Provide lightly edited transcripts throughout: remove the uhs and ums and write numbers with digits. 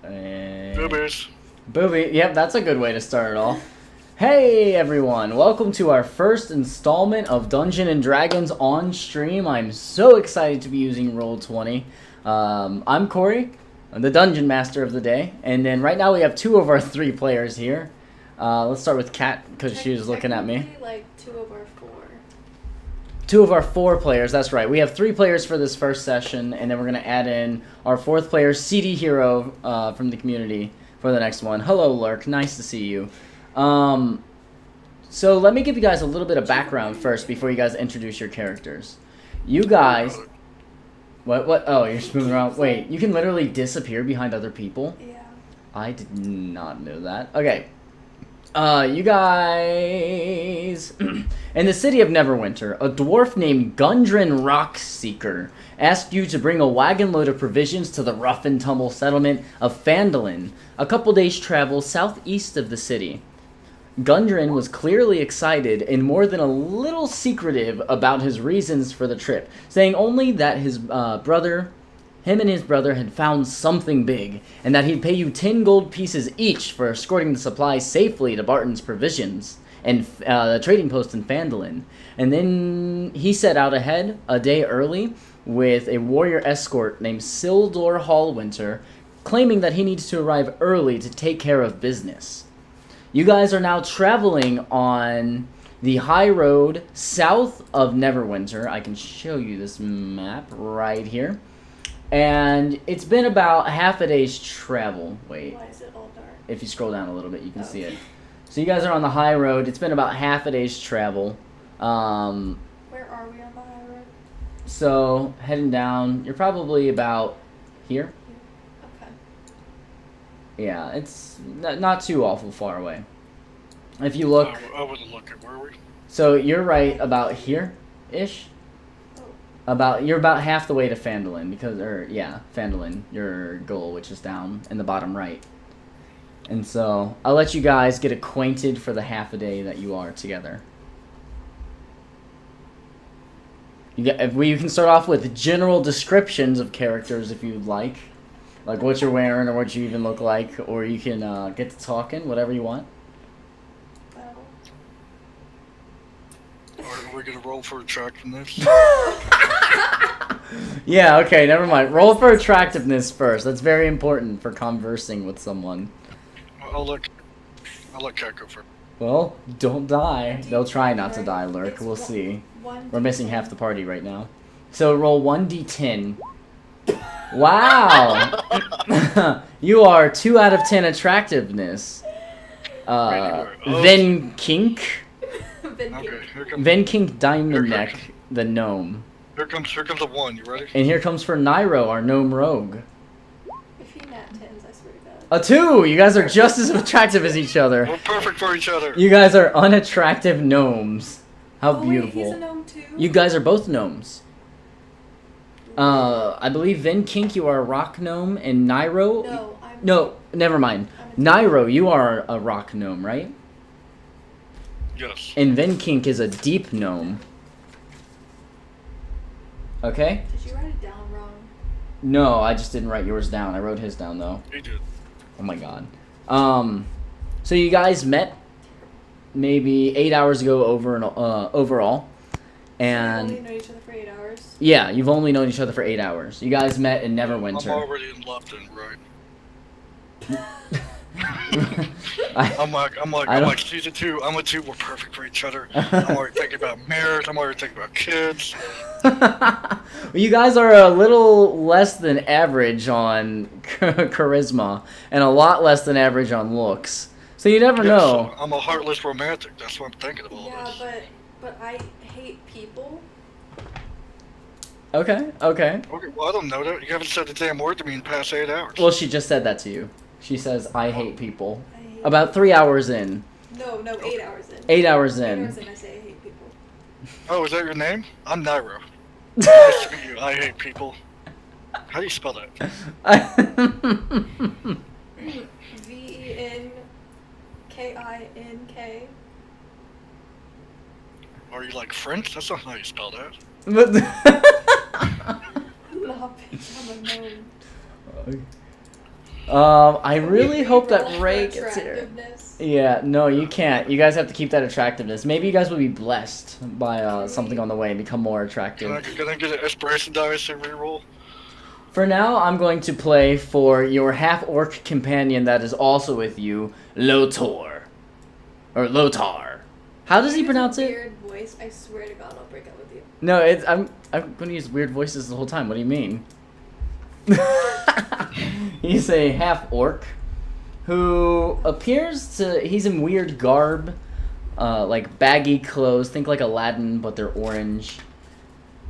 Boobies. Booby. Yep, that's a good way to start it off. Hey everyone, welcome to our first installment of Dungeons and Dragons on stream. I'm so excited to be using Roll20. I'm Corey, I'm the Dungeon Master of the day, and then right now we have two of our three players here. Let's start with Kat because she was looking at me. Like two of our four. Two of our four players, that's right. We have three players for this first session, and then we're going to add in our fourth player, CD Hero, from the community for the next one. Hello, Lurk. Nice to see you. So let me give you guys a little bit of background first before you guys introduce your characters. You guys... What? Oh, you're just moving around. Wait, you can literally disappear behind other people? Yeah. I did not know that. Okay. You guys... In the city of Neverwinter, a dwarf named Gundren Rockseeker asked you to bring a wagon load of provisions to the rough and tumble settlement of Phandelver, a couple days' travel southeast of the city. Gundren was clearly excited and more than a little secretive about his reasons for the trip, saying only that him and his brother had found something big, and that he'd pay you 10 gold pieces each for escorting the supplies safely to Barton's Provisions and the trading post in Phandelver. And then he set out ahead a day early with a warrior escort named Sildor Hallwinter, claiming that he needs to arrive early to take care of business. You guys are now traveling on the high road south of Neverwinter. I can show you this map right here. And it's been about half a day's travel. Wait. Why is it all dark? If you scroll down a little bit, you can see it. So you guys are on the high road. It's been about half a day's travel. Where are we on the high road? So heading down, you're probably about here. Okay. Yeah, it's not too awful far away. If you look... I wouldn't look at where we... So you're right about here-ish. You're about half the way to Phandelver, Phandelver, your goal, which is down in the bottom right. And so, I'll let you guys get acquainted for the half a day that you are together. You can start off with general descriptions of characters if you'd like what you're wearing or what you even look like, or you can get to talking, whatever you want. Are we gonna roll for attractiveness? Yeah, okay, never mind. Roll for attractiveness first. That's very important for conversing with someone. I'll let Kat go first. Well, don't die. They'll try not to die, Lurk. We'll see. We're missing half the party right now. So roll 1d10. Wow! You are 2 out of 10 attractiveness. Ven Kink. Okay, here comes... Ven Kink Diamond Neck, the gnome. Here comes a 1, you ready? And here comes for Nairo, our gnome rogue. If he nat 10s, I swear to God. A 2! You guys are just as attractive as each other. We're perfect for each other. You guys are unattractive gnomes. How beautiful. Wait, he's a gnome too? You guys are both gnomes. I believe Ven Kink, you are a rock gnome, and Nairo... No, never mind. Nairo, you are a rock gnome, right? Yes. And Ven Kink is a deep gnome. Okay? Did you write it down wrong? No, I just didn't write yours down. I wrote his down, though. He did. Oh my god. So you guys met maybe 8 hours ago overall. And... So we've only known each other for 8 hours? Yeah, you've only known each other for 8 hours. You guys met in Neverwinter. I'm already in love and right. I'm like season 2. I'm a 2. We're perfect for each other. I'm already thinking about marriage. I'm already thinking about kids. Well, you guys are a little less than average on charisma and a lot less than average on looks. So you never know. So I'm a heartless romantic. That's what I'm thinking of all this. Yeah, but I hate people. Okay. Okay, well, I don't know that. You haven't said the damn word to me in the past 8 hours. Well, she just said that to you. She says, I hate people. About 3 hours in. No, 8 hours in. 8 hours in. 8 hours in, I say I hate people. Oh, is that your name? I'm Nairo. Nice to meet you. I hate people. How do you spell that? VENKINK. Are you like French? That's not how you spell that. But Nah, bitch, I'm a gnome. I Can really we hope roll that for Ray gets here. attractiveness? Yeah, no, you can't. You guys have to keep that attractiveness. Maybe you guys will be blessed by something on the way and become more attractive. Can I get an inspiration dice and reroll? For now, I'm going to play for your half-orc companion that is also with you, Lotor. Or Lotar. How does he pronounce it? Weird voice. I swear to God, I'll break up with you. No, I'm going to use weird voices the whole time. What do you mean? He's a half-orc who appears to... He's in weird garb. Like baggy clothes. Think like Aladdin, but they're orange.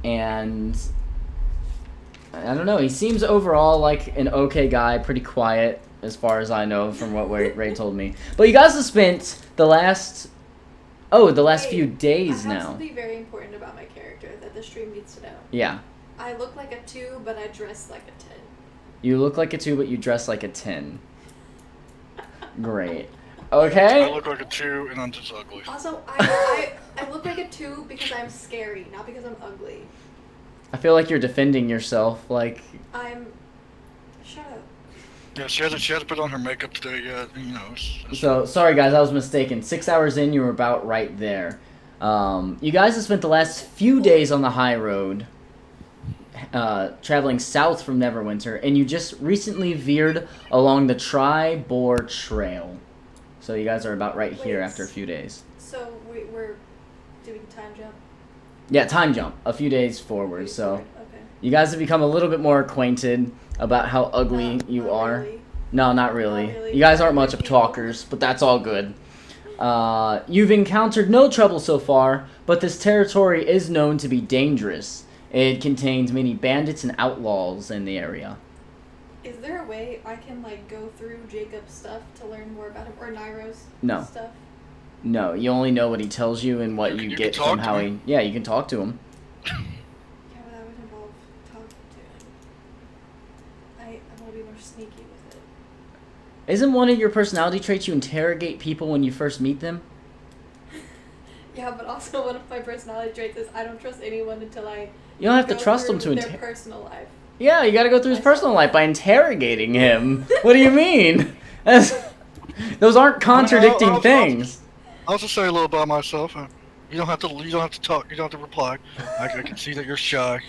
And... I don't know. He seems overall like an okay guy. Pretty quiet, as far as I know from what Ray told me. But you guys have spent the last... Oh, the last few days I have now. something very important about my character that the stream needs to know. Yeah. I look like a 2, but I dress like a 10. You look like a 2, but you dress like a 10. Great. Okay. I look like a 2 and I'm just ugly. Also, I look like a 2 because I'm scary, not because I'm ugly. I feel like you're defending yourself, like... Shut up. Yeah, she hasn't put on her makeup today yet. You know. So, sorry guys, I was mistaken. 6 hours in, you were about right there. You guys have spent the last few days on the high road, traveling south from Neverwinter, and you just recently veered along the Tri-Boar Trail. So you guys are about right here after a few days. So we're doing time jump? Yeah, time jump. A few days forward, so... Okay. You guys have become a little bit more acquainted about how ugly you not are. Really. No, not really. Not really. You guys aren't much of talkers, but that's all good. You've encountered no trouble so far, but this territory is known to be dangerous. It contains many bandits and outlaws in the area. Is there a way I can like go through Jacob's stuff to learn more about him, or Nairo's stuff? No, you only know what he tells you and what you get from how he... Yeah, you can talk to him. Yeah, but that would involve talking to him. I want to be more sneaky with it. Isn't one of your personality traits you interrogate people when you first meet them? Yeah, but also one of my personality traits is I don't trust anyone until I... You don't have to trust them to their personal life. Yeah, you gotta go through his personal life by interrogating him. What do you mean? Those aren't contradicting things. I'll just say a little about myself. You don't have to talk. You don't have to reply. I can see that you're shy.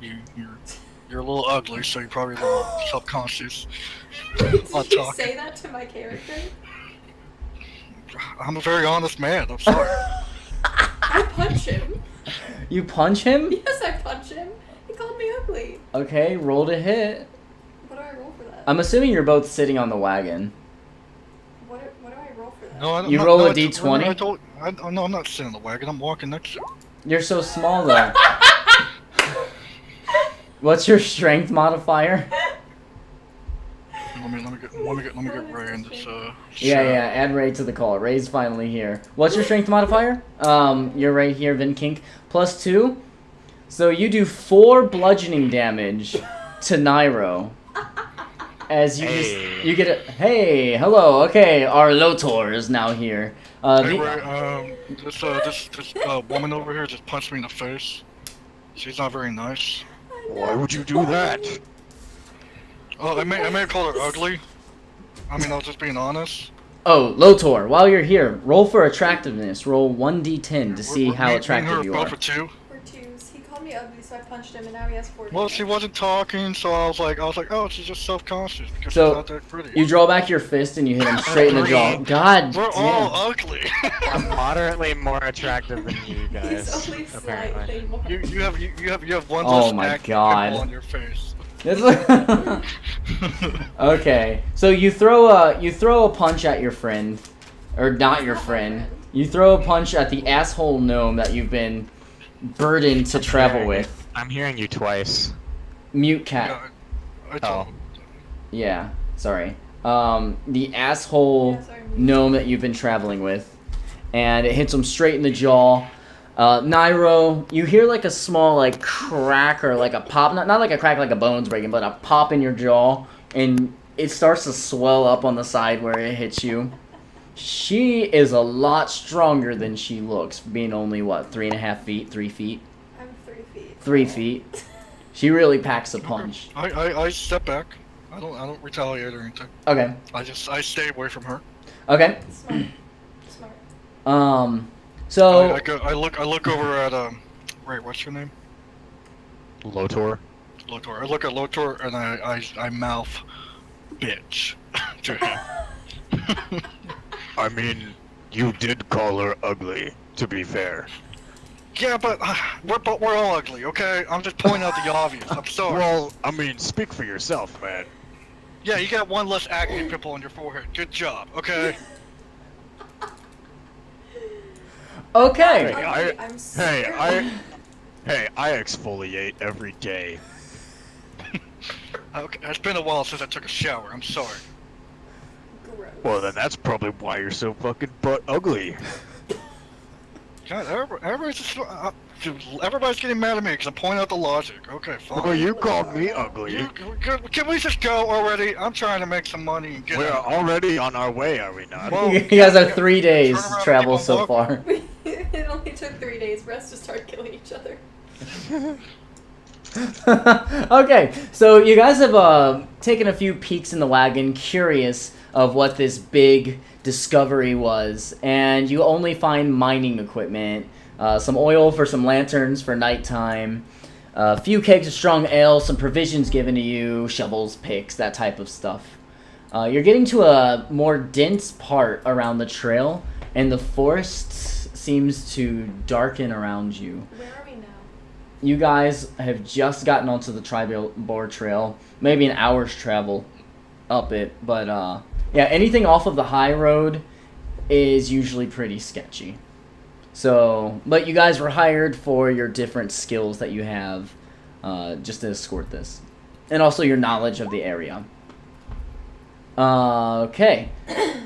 You're a little ugly, so you're probably a little self-conscious. Did you say that to my character? I'm a very honest man. I'm sorry. I punch him. You punch him? Yes, I punch him. He called me ugly. Okay, roll to hit. What do I roll for that? I'm assuming you're both sitting on the wagon. What do I roll for that? No, You roll a d20? No, I'm not sitting on the wagon. I'm walking next to it. You're so small though. What's your strength modifier? Let me get Ray in this. Yeah, add Ray to the call. Ray's finally here. What's your strength modifier? You're right here, Vinkink. +2. So you do 4 bludgeoning damage to Nairo. As you you get a hello. Okay, our Lotor is now here. Hey, Ray, this woman over here just punched me in the face. She's not very nice. Why would you do that? Oh, I may have called her ugly. I mean, I was just being honest. Oh, Lotor, while you're here, roll for attractiveness. Roll 1d10 to see how attractive you are. For 2. For 2s. He called me ugly, so I punched him, and now he has 4. Well, she wasn't talking, so I was like, oh, she's just self-conscious because So, she's not that pretty. You draw back your fist and you hit him straight in the jaw. God We're damn. all ugly. I'm moderately more attractive than you guys. He's only apparently. slightly more. You have one Oh less my active God. pimple on your face. Okay, so you throw a punch at your friend, or not your friend. You throw a punch at the asshole gnome that you've been burdened to travel with. I'm hearing you twice. Mute cat. I told him. Yeah, sorry. The asshole gnome that you've been traveling with, and it hits him straight in the jaw. Nairo, you hear like a small like crack or like a pop, not like a crack like a bone's breaking, but a pop in your jaw, and it starts to swell up on the side where it hits you. She is a lot stronger than she looks, being only what, 3.5 feet, 3 feet? I'm 3 feet. 3 feet. She really packs a punch. I step back. I don't retaliate or anything. Okay. I stay away from her. Okay. Smart. Smart. So I look over at Ray, what's your name? Lotor. Lotor. I look at Lotor and I mouth, bitch, to him. I mean, you did call her ugly, to be fair. Yeah, but we're all ugly, okay? I'm just pointing out the obvious. I'm sorry. Well, I mean, speak for yourself, man. Yeah, you got one less acne pimple on your forehead. Good job, okay? okay. Ugly, I'm scared. Hey, I exfoliate every day. Okay, it's been a while since I took a shower. I'm sorry. Gross. Well, then that's probably why you're so fucking butt ugly. God, everybody's getting mad at me because I'm pointing out the logic. Okay, fine. Well, you called me ugly. Can we just go already? I'm trying to make some money and get We're out. already on our way, are we not? Well, You guys have 3 days turn around and travel keep on so walking. far. It only took 3 days for us to start killing each other. Okay, so you guys have taken a few peeks in the wagon, curious of what this big discovery was, and you only find mining equipment, some oil for some lanterns for nighttime, a few kegs of strong ale, some provisions given to you, shovels, picks, that type of stuff. You're getting to a more dense part around the trail, and the forest seems to darken around you. Where are we now? You guys have just gotten onto the Tri-Boar Trail, maybe an hour's travel up it, but yeah, anything off of the high road is usually pretty sketchy. So, but you guys were hired for your different skills that you have just to escort this, and also your knowledge of the area. Okay,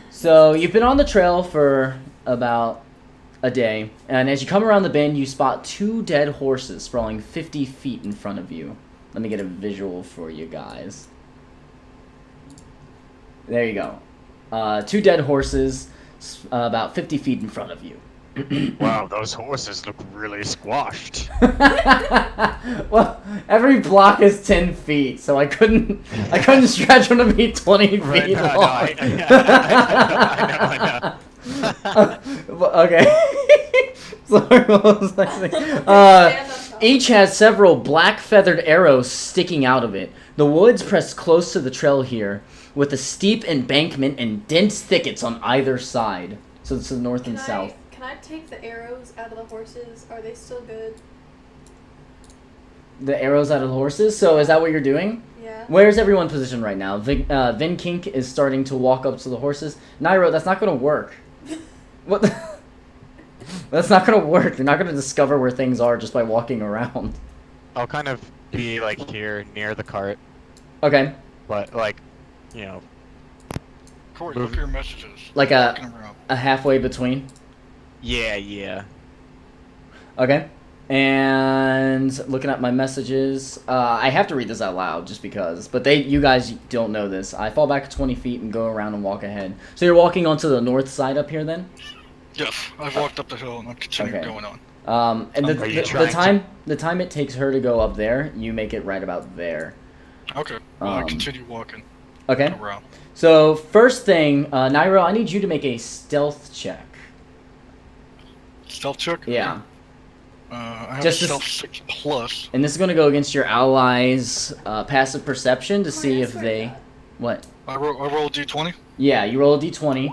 so you've been on the trail for about a day, and as you come around the bend, you spot 2 dead horses sprawling 50 feet in front of you. Let me get a visual for you guys. There you go. 2 dead horses, about 50 feet in front of you. Wow, those horses look really squashed. Well, every block is 10 feet, so I couldn't stretch them to be 20 feet Right, no, long. I know. Okay. Sorry, what was I saying? Stand on top. Each has several black feathered arrows sticking out of it. The woods press close to the trail here, with a steep embankment and dense thickets on either side. So it's the north and south. Can I take the arrows out of the horses? Are they still good? The arrows out of the horses? So is that what you're doing? Yeah. Where's everyone positioned right now? Vin Kink is starting to walk up to the horses. Nairo, that's not going to work. What? That's not going to work. You're not going to discover where things are just by walking around. I'll kind of be like here near the cart, Okay. but like, you know, Corey, look at your messages. Like Walking around. a halfway between. yeah. Okay. And looking at my messages, I have to read this out loud just because, but you guys don't know this. I fall back 20 feet and go around and walk ahead. So you're walking onto the north side up here then? Yes, I've walked up the hill and I'm continuing Okay. going on. And Are you trying the time it takes her to go up there, you make it right about there. Okay, well, I Um, continue walking Okay. around. So first thing, Nairo, I need you to make a stealth check. Stealth check? Yeah. I have Just a to stealth 6 plus. And this is going to go against your allies' passive perception to see Corey, I if swear to they... God. What? I roll a d20. Yeah, you roll a d20,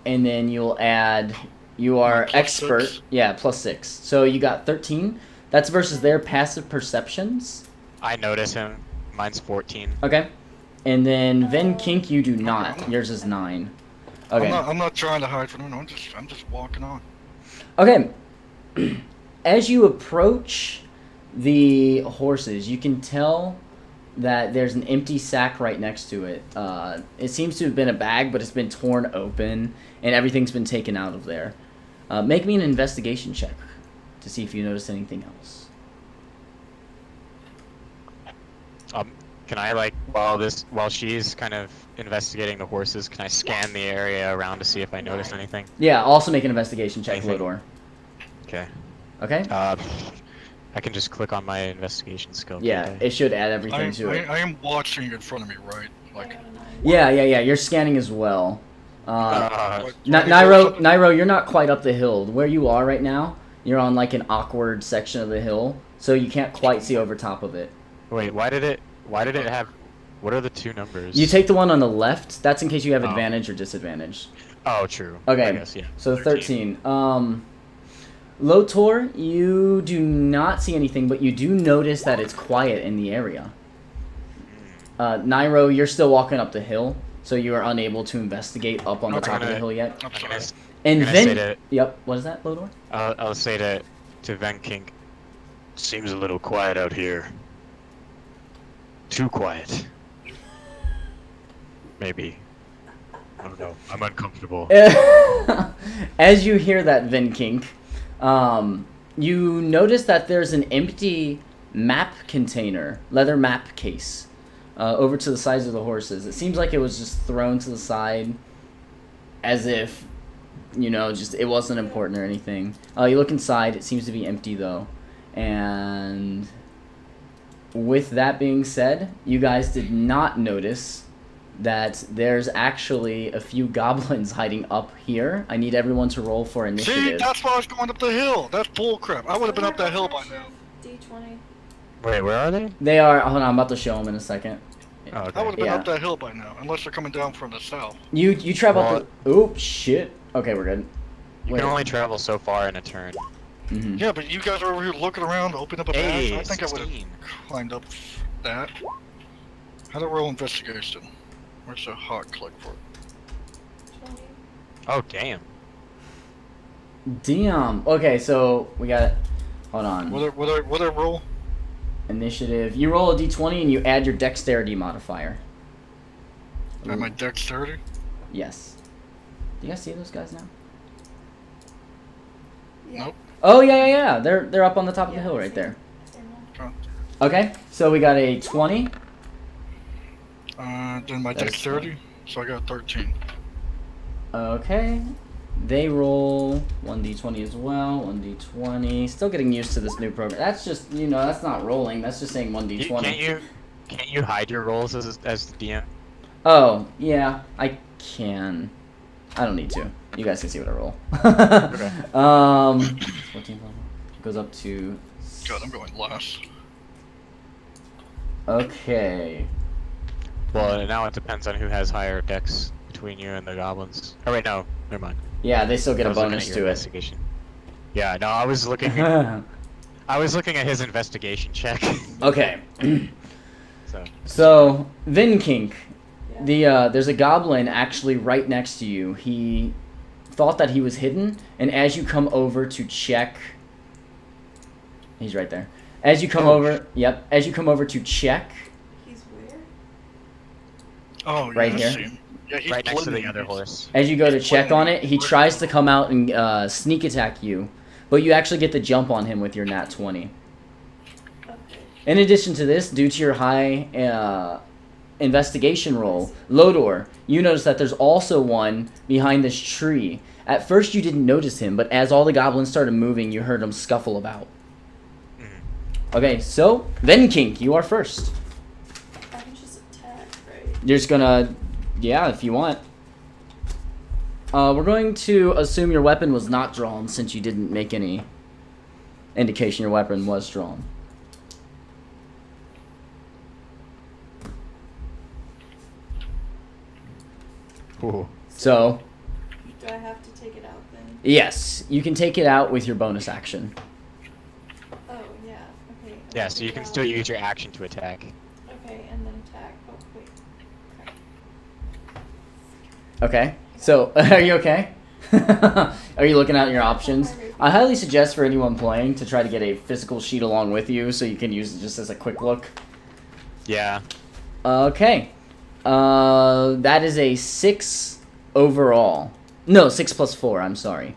and then you'll add... You are Plus expert. 6. Yeah, plus 6. So you got 13. That's versus their passive perceptions. I notice him. Mine's 14. Okay. And then Ven Kink, you do not. Yours is 9. Okay. I'm not trying to hide from them. I'm just walking on. Okay. As you approach the horses, you can tell that there's an empty sack right next to it. It seems to have been a bag, but it's been torn open, and everything's been taken out of there. Make me an investigation check to see if you notice anything else. Can I like while she's kind of investigating the horses, can I scan the area around to see if I notice anything? Yeah, also make an investigation check, Anything? Lodor. Okay. Okay? I can just click on my investigation skill. Yeah, can't I? it should add everything to it. I am watching in front of me, right? I Like, got a 9. Yeah. You're scanning as well. like Nairo, you're not quite up the hill. Where you are right now, you're on like an awkward section of the hill, so you can't quite see over top of it. Wait, why did it have? What are the two numbers? You take the one on the left. That's in case you have Oh. advantage or disadvantage. Oh, true. Okay, I guess, yeah. so 13. Lotor, you do not see anything, but you do notice that it's quiet in the area. Nairo, you're still walking up the hill, so you are unable to investigate up on the Okay. top of the hill yet. I'm I'm sorry. gonna, And I'm gonna say Vin... to, Yep, what is that, Lodor? I'll say to Van King. Seems a little quiet out here. Too quiet. Maybe. I don't know. I'm uncomfortable. As you hear that, Vinkink, you notice that there's an empty map container, leather map case, over to the sides of the horses. It seems like it was just thrown to the side as if, just it wasn't important or anything. You look inside, it seems to be empty though. And with that being said, you guys did not notice that there's actually a few goblins hiding up here. I need everyone to roll for See, initiative. that's why I was going up the hill. That's bullcrap. I would have been up that hill by now. D20. Wait, where are they? They are. Hold on, I'm about to show them in a second. Oh, okay. I would have been Yeah. up that hill by now, unless they're coming down from the south. You travel Well, up the... Oop, shit. Okay, we're good. You can only travel so far in a turn. Mhm. Yeah, but you guys are over here looking around, open up a Hey, path. I think I would 16. have climbed up that. How do I roll investigation? Where's the hot click for it? 20. Oh, damn. Damn. Okay, so we got... Hold on. What I roll? Initiative. You roll a d20 and you add your dexterity modifier. At my dexterity? Yes. Do you guys see those guys now? Yeah. Nope. Oh, yeah. They're up on the top of the Yeah, hill I right see there. I see them Okay, so we got a 20. Then my That is dexterity, so I got 13. Okay. They roll 1d20 as well. 1d20. Still getting used to this new program. That's just, that's not rolling. That's just saying 1d20. Can't you hide your rolls as the DM? Oh, yeah, I can. I don't need to. You guys can see what I roll. Okay. 14 goes up to... God, I'm going last. Okay. Well, now it depends on who has higher dex between you and the goblins. Oh wait, no, never mind. Yeah, they still get I a was looking bonus at your to it. investigation. Yeah, no, I was looking. I was looking at his investigation check. Okay. So. So, Vinkink, Yeah. there's a goblin actually right next to you. He thought that he was hidden, and as you come over to check... He's right there. As you come over... Yep. As you come over to check... He's where? Oh, yeah, Right I here. see him. Yeah, he's Right next to the blending. other horse. As you go to check on it, he tries to come out and sneak attack you, but you actually get the jump on him with your nat 20. Okay. In addition to this, due to your high investigation roll, Lodor, you notice that there's also one behind this tree. At first you didn't notice him, but as all the goblins started moving, you heard him scuffle about. Okay, so, Venkink, you are first. I can just attack, right? You're just gonna... Yeah, if you want. We're going to assume your weapon was not drawn since you didn't make any indication your weapon was drawn. Ooh. So, Do I have to take it out then? yes, you can take it out with your bonus action. Oh, yeah. Okay. Yeah, so you can still use your action to attack. Okay, and then attack. Oh, wait. Crap. Okay, so, are you okay? Are you looking at your options? I highly suggest for anyone playing to try to get a physical sheet along with you so you can use it just as a quick look. Yeah. Okay. That is a 6 overall. No, 6 plus 4, I'm sorry.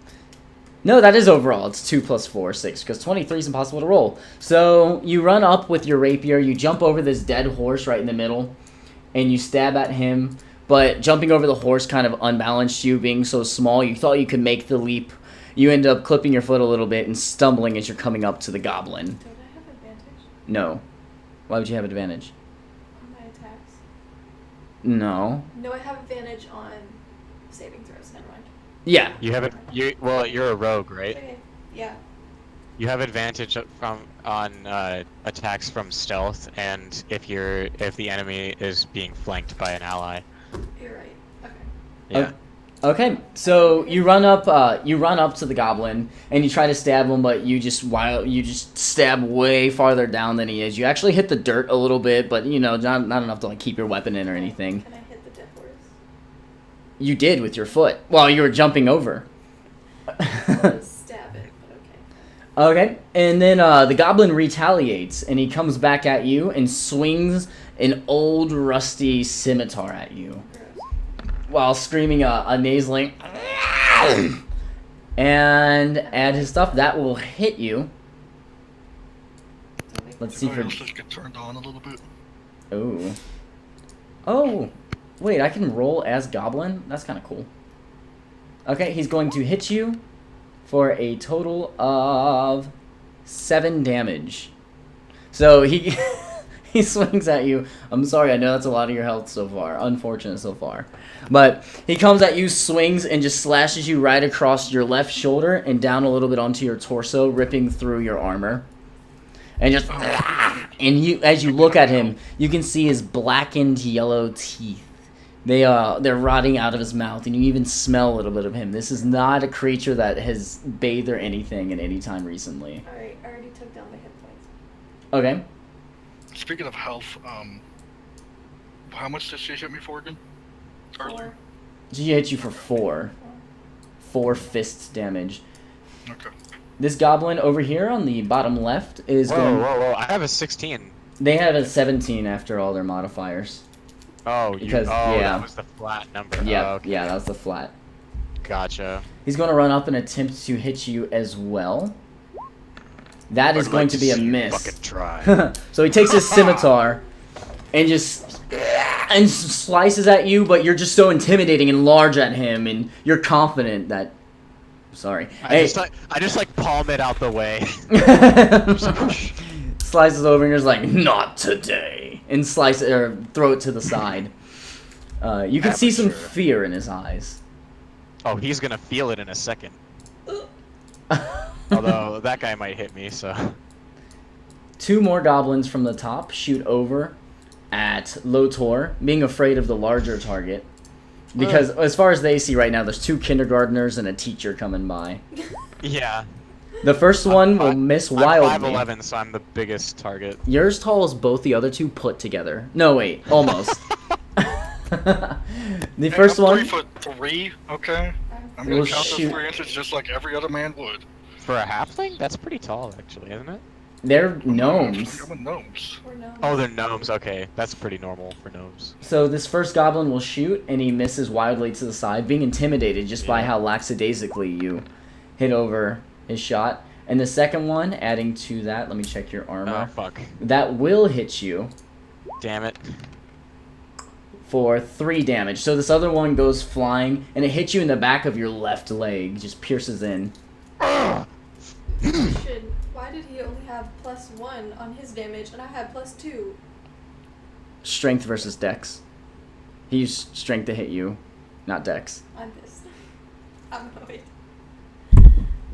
No, that is overall. It's 2 plus 4, 6, because 23 is impossible to roll. So, you run up with your rapier, you jump over this dead horse right in the middle, and you stab at him, but jumping over the horse kind of unbalanced you, being so small, you thought you could make the leap. You end up clipping your foot a little bit and stumbling as you're coming up to the goblin. Don't I No. Why would you have advantage? On my attacks. No. No, I have advantage on saving throws. Never mind. Yeah. You have it. Well, you're a rogue, right? Okay. Yeah. You have advantage on attacks from stealth, and if the enemy is being flanked by an ally. You're right. Okay. Yeah. Okay, so you run up to the goblin and you try to stab him, but you just stab way farther down than he is. You actually hit the dirt a little bit, but not enough to like keep your weapon in or anything. Can I hit the dead horse? You did with your foot while you were jumping over. Stab it, but okay. Okay, and then the goblin retaliates and he comes back at you and swings an old rusty scimitar at you, while screaming a nasaling and add his stuff. That will hit you. Let's see My for... just get turned on a little bit. Oh, wait, I can roll as goblin? That's kind of cool. Okay, he's going to hit you for a total of 7 damage. So he he swings at you. I'm sorry, I know that's a lot of your health so far. Unfortunate so far. But he comes at you, swings, and just slashes you right across your left shoulder and down a little bit onto your torso, ripping through your armor. And just... And you, as you look at him, you can see his blackened yellow teeth. They're rotting out of his mouth, and you even smell a little bit of him. This is not a creature that has bathed or anything at any time recently. Alright, I already took down the hit points. Okay. Speaking of health, how much did she hit me for again? Earlier. She hit you for 4. 4 fist damage. Okay. This goblin over here on the bottom left is going... Whoa! I have a 16. They have a 17 after all their modifiers. Oh, Because, yeah. yeah. That was the flat number. Yeah, Oh, okay. yeah, that was the flat. Gotcha. He's going to run up and attempt to hit you as well. That is I'd going like to be a see you miss. Fucking try. So he takes his scimitar and just slices at you, but you're just so intimidating and large at him, and you're confident that... Sorry. I just like palm it out the way. Slices over and you're just like, not today, and slice it or throw it to the side. You can see some Amateur. fear in his eyes. Oh, he's gonna feel it in a second. Although that guy might hit me, so. 2 more goblins from the top shoot over at Lotor, being afraid of the larger target. Because as far as they see right now, there's 2 kindergartners and a teacher coming by. Yeah. The first one will miss wildly. I'm 5'11", so I'm the biggest target. You're as tall as both the other 2 put together. No, wait, almost. The first I'm one 3'3", okay? I'm We'll gonna count shoot. those 3 inches just like every other man would. For a halfling, that's pretty tall, actually, isn't it? they're gnomes. I'm a gnomes. Or no. Oh, they're gnomes. Okay, that's pretty normal for gnomes. So this first goblin will shoot, and he misses wildly to the side, being intimidated just by Yeah. how lackadaisically you hit over his shot. And the second one, adding to that, let me check your Oh armor. fuck! That will hit you Damn it! for 3 damage. So this other one goes flying, and it hits you in the back of your left leg, just pierces in. Why did he only have +1 on his damage and I had +2? Strength versus dex. He used strength to hit you, not dex. I'm pissed. I'm annoyed.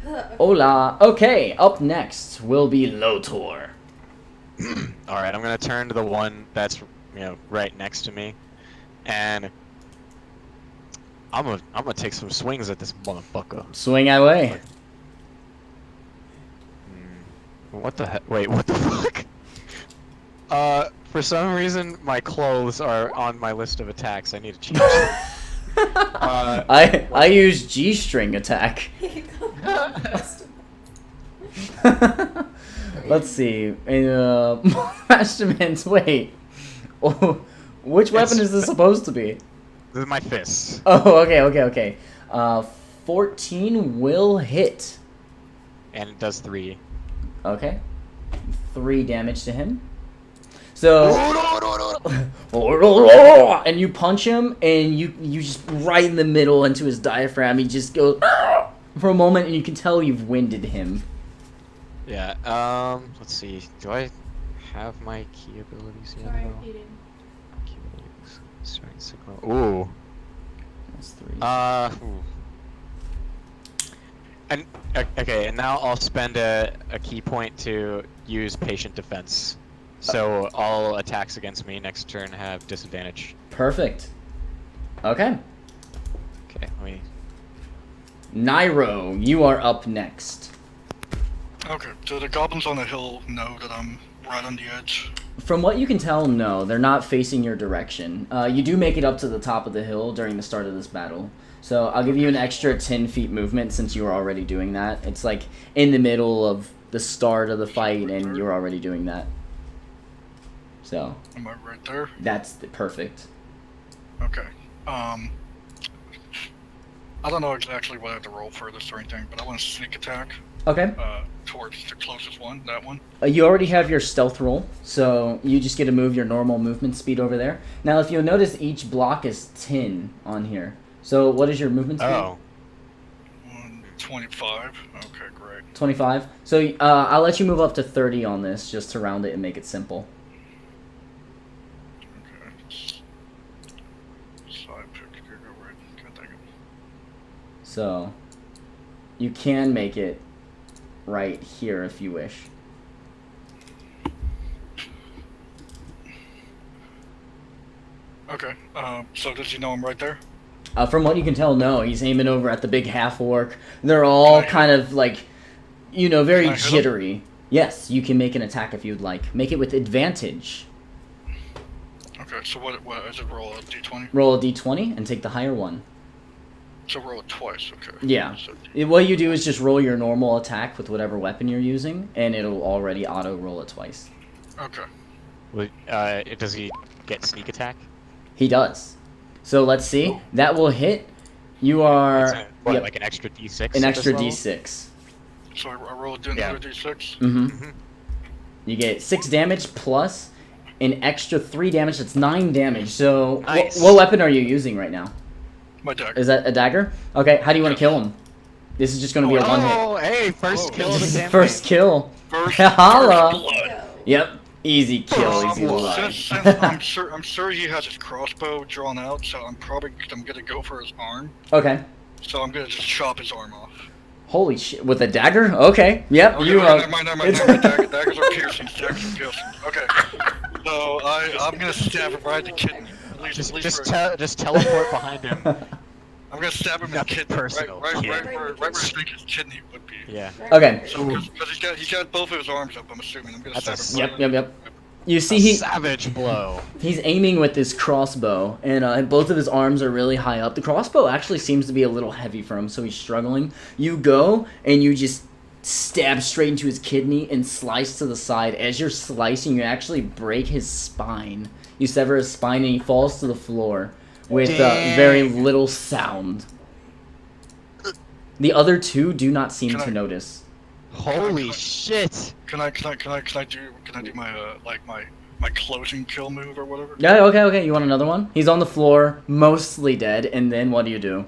Okay. Hola. Okay, up next will be Lotor. All right, I'm gonna turn to the one that's right next to me, and I'm gonna take some swings at this motherfucker. Swing away. What the heck? Wait, what the fuck? For some reason, my clothes are on my list of attacks. I need to change them. I use G-string attack. Let's see. Masterman's wait. Which weapon is this supposed to be? This is my fists. Oh, okay. 14 will hit. And it does 3. Okay. 3 damage to him. So, and you punch him, and you just right in the middle into his diaphragm. He just goes for a moment, and you can tell you've winded him. Yeah. Let's see. Do I? have my key abilities yet? Sorry, though? repeating. Key abilities. Strength signal. Ooh. That's 3. Ooh. And okay, and now I'll spend a key point to use patient defense. So all attacks against me next turn have disadvantage. Perfect. Okay. Okay, let me. Nairo, you are up next. Okay, so the goblins on the hill know that I'm right on the edge. From what you can tell, no, they're not facing your direction. You do make it up to the top of the hill during the start of this battle. So I'll give you an extra 10 feet movement since you were already doing that. It's like in the middle of the start of the fight and you're already doing that. So. Am I right there? That's perfect. Okay. I don't know exactly what I have to roll for this or anything, but I want to sneak attack. Okay. Towards the closest one, that one. You already have your stealth roll, so you just get to move your normal movement speed over there. Now, if you'll notice, each block is 10 on here. So what is your movement speed? Oh. 25. Okay, great. 25. So I'll let you move up to 30 on this, just to round it and make it simple. Okay. Side pick. Go right. Can't think of it. So you can make it right here if you wish. Okay. So does he know I'm right there? From what you can tell, no. He's aiming over at the big half-orc. They're all kind of like, you know, very Can I hit him? jittery. Yes, you can make an attack if you'd like. Make it with advantage. Okay, so what is it? Roll a d20? Roll a d20 and take the higher one. So roll it twice, okay. Yeah. So, What you do is just roll your normal attack with whatever weapon you're using, and it'll already auto-roll it twice. okay. Well, does he get sneak attack? He does. So let's see. That will hit. You are... What, yep, like an extra d6? an at extra this level? d6. So I roll another d6? Mm-hmm. You get 6 damage plus an extra 3 damage. That's 9 damage. So Nice. what weapon are you using right now? My dagger. Is that a dagger? Okay, how do you want to kill him? This is just going to be a one hit. Oh, hey, first kill of the campaign. First kill. First Holla. blood. Go. Yep. Easy kill, easy Since, since I'm sure he has his crossbow drawn out, so I'm gonna go for his arm. Okay. So I'm gonna just chop his arm off. Holy shit. With a dagger? Okay. Yep. Okay, You never mind. Daggers are piercings. Daggers are piercings. Okay. So I'm gonna stab him right in the kidney. Just teleport behind him. I'm gonna stab him in the Nothing kidney. personal, Right kid. where I think his kidney would be. Yeah. Okay. So, because he's got both of his arms up, I'm assuming. I'm gonna That's stab a him. Yep. You see, A savage blow. he's aiming with this crossbow, and both of his arms are really high up. The crossbow actually seems to be a little heavy for him, so he's struggling. You go, and you just stab straight into his kidney and slice to the side. As you're slicing, you actually break his spine. You sever his spine, and he falls to the floor with very little sound. The other two do not seem to notice. Holy shit. Can I do my my closing kill move or whatever? Yeah, okay. You want another one? He's on the floor, mostly dead, and then what do?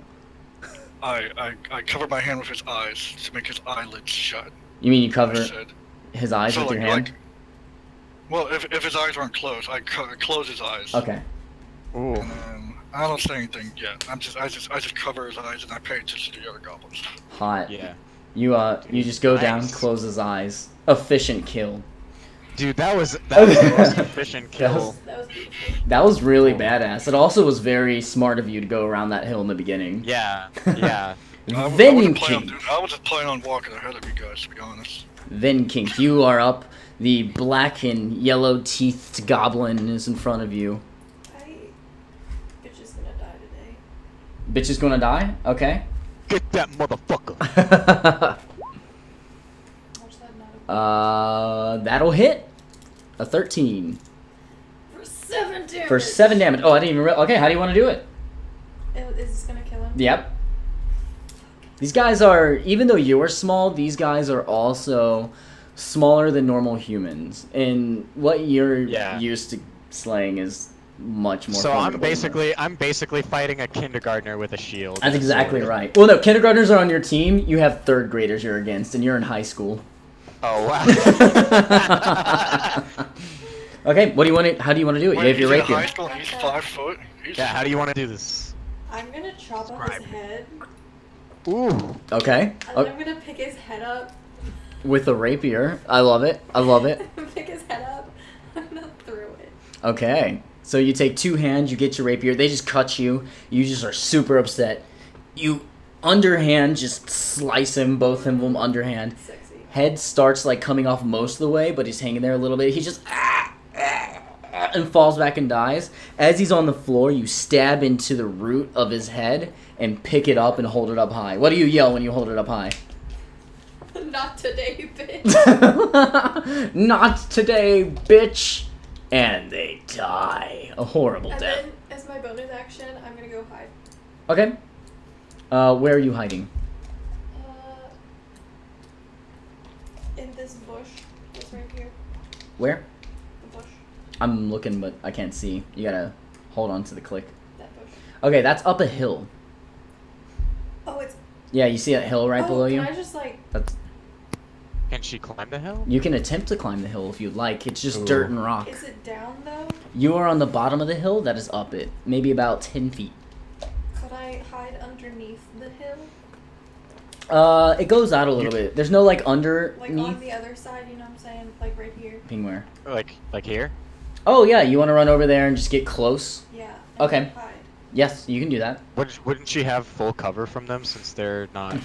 I cover my hand with his eyes to make his eyelids shut. You mean you I cover said. his eyes with your hand? Well, if his eyes aren't closed, I close his eyes. Okay. Ooh. And I don't say anything yet. I just cover his eyes and I pay attention to the other goblins. Hot. Yeah. You just go down, Nice. close his eyes. Efficient kill. Dude, that was the most efficient kill. That was beautiful. That was really badass. It also was very smart of you to go around that hill in the beginning. Yeah. Yeah. Then I Kink. was just planning on walking ahead of you guys, to be honest. Then Kink, you are up. The black and yellow teethed goblin is in front of you. Bitch is gonna die today. Bitch is gonna die? Okay. Get that motherfucker. Watch that not That'll hit. A 13. for 7 damage. For 7 damage. Oh, I didn't even okay, how do you want to do it? Is this gonna kill him? Yep. These guys are, even though you're small, these guys are also smaller than normal humans. And what you're used to slaying is much more So I'm formidable than basically fighting a kindergartner with a shield. That's and a exactly sword. right. Well, no, kindergartners are on your team. You have third graders you're against, and you're in high school. Oh wow. Okay, what do you want to? How do you want to do it? You have your he's in rapier. high school and he's 5 foot. Yeah, how do you want to do this? I'm gonna chop off his head, Ooh. Okay. and then I'm gonna pick his head up. With a rapier. I love it. I love it. Pick his head up. I'm gonna throw it. Okay. So you take 2 hands, you get your rapier, they just cut you. You just are super upset. You underhand just slice him, both of them underhand. Sexy. Head starts like coming off most of the way, but he's hanging there a little bit. He just and falls back and dies. As he's on the floor, you stab into the root of his head and pick it up and hold it up high. What do you yell when you hold it up high? Not today, bitch. Not today, bitch. And they die. A horrible And death. then, as my bonus action, I'm gonna go hide. Okay. Where are you hiding? In this bush. It's right here. Where? The bush. I'm looking, but I can't see. You gotta hold on to the click. That bush. Okay, that's up a hill. Oh, it's. Yeah, you see that hill right below you? Can I just like? That's. Can she climb the hill? You can attempt to climb the hill if you'd like. It's just Ooh. dirt and rock. Is it down though? You are on the bottom of the hill. That is up it. Maybe about 10 feet. Could I hide underneath the hill? It goes out a little bit. There's no like Like underneath. on the other side, you know what I'm saying? Like right here. Where? Like here? Oh yeah, you want to run over there and just get close? Yeah. Okay. Hide. Yes, you can do that. Wouldn't she have full cover from them since they're not?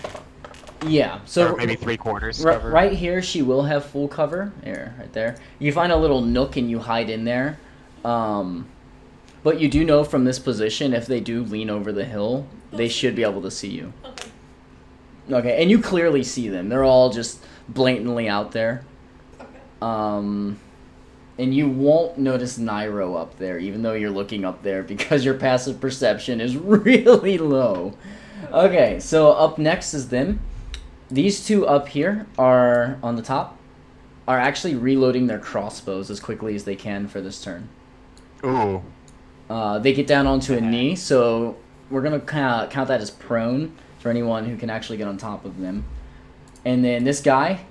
Yeah. So Or maybe 3/4 cover. right here, she will have full cover. Here, right there. You find a little nook and you hide in there. But you do know from this position, if they do lean over the hill, they should be able to see you. Okay. Okay, and you clearly see them. They're all just blatantly out there. Okay. And you won't notice Nairo up there, even though you're looking up there, because your passive perception is really low. Okay, so up next is them. These two up here are on the top, are actually reloading their crossbows as quickly as they can for this turn. Ooh. They get down onto a knee, so we're going to count that as prone for anyone who can actually get on top of them. And then this guy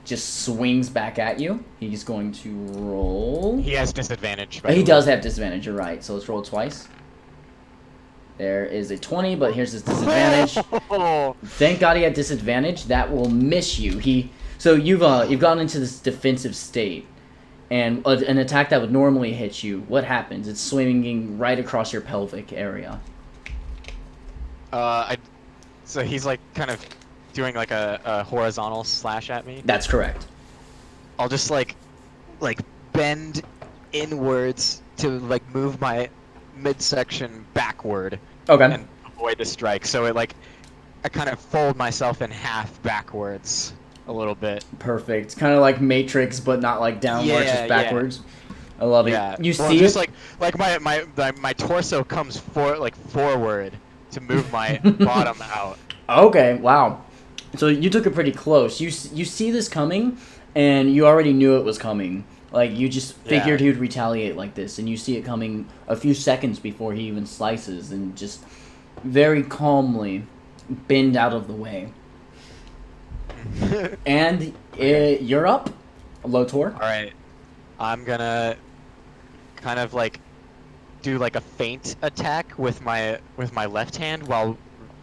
just swings back at you. He's going to roll. He has disadvantage. He does have disadvantage, you're right. So let's roll twice. There is a 20, but here's his disadvantage. Thank God he had disadvantage. That will miss you. So you've gone into this defensive state, and an attack that would normally hit you. What happens? It's swinging right across your pelvic area. So he's like kind of doing like a horizontal slash at me. That's correct. I'll just like bend inwards to like move my midsection backward. Okay. And avoid the strike. So I kind of fold myself in half backwards a little bit. Perfect. Kind of like Matrix, but not like downwards, just backwards. I love it. Yeah. You well, see just it? like my torso comes forward to move my bottom out. Okay. Wow. So you took it pretty close. You see this coming, and you already knew it was coming. Like, you just figured he would retaliate like this, and you see it coming a few seconds before he even slices, and just very calmly bend out of the way. And you're up, Lotor. Alright. I'm gonna kind of like do like a feint attack with my left hand while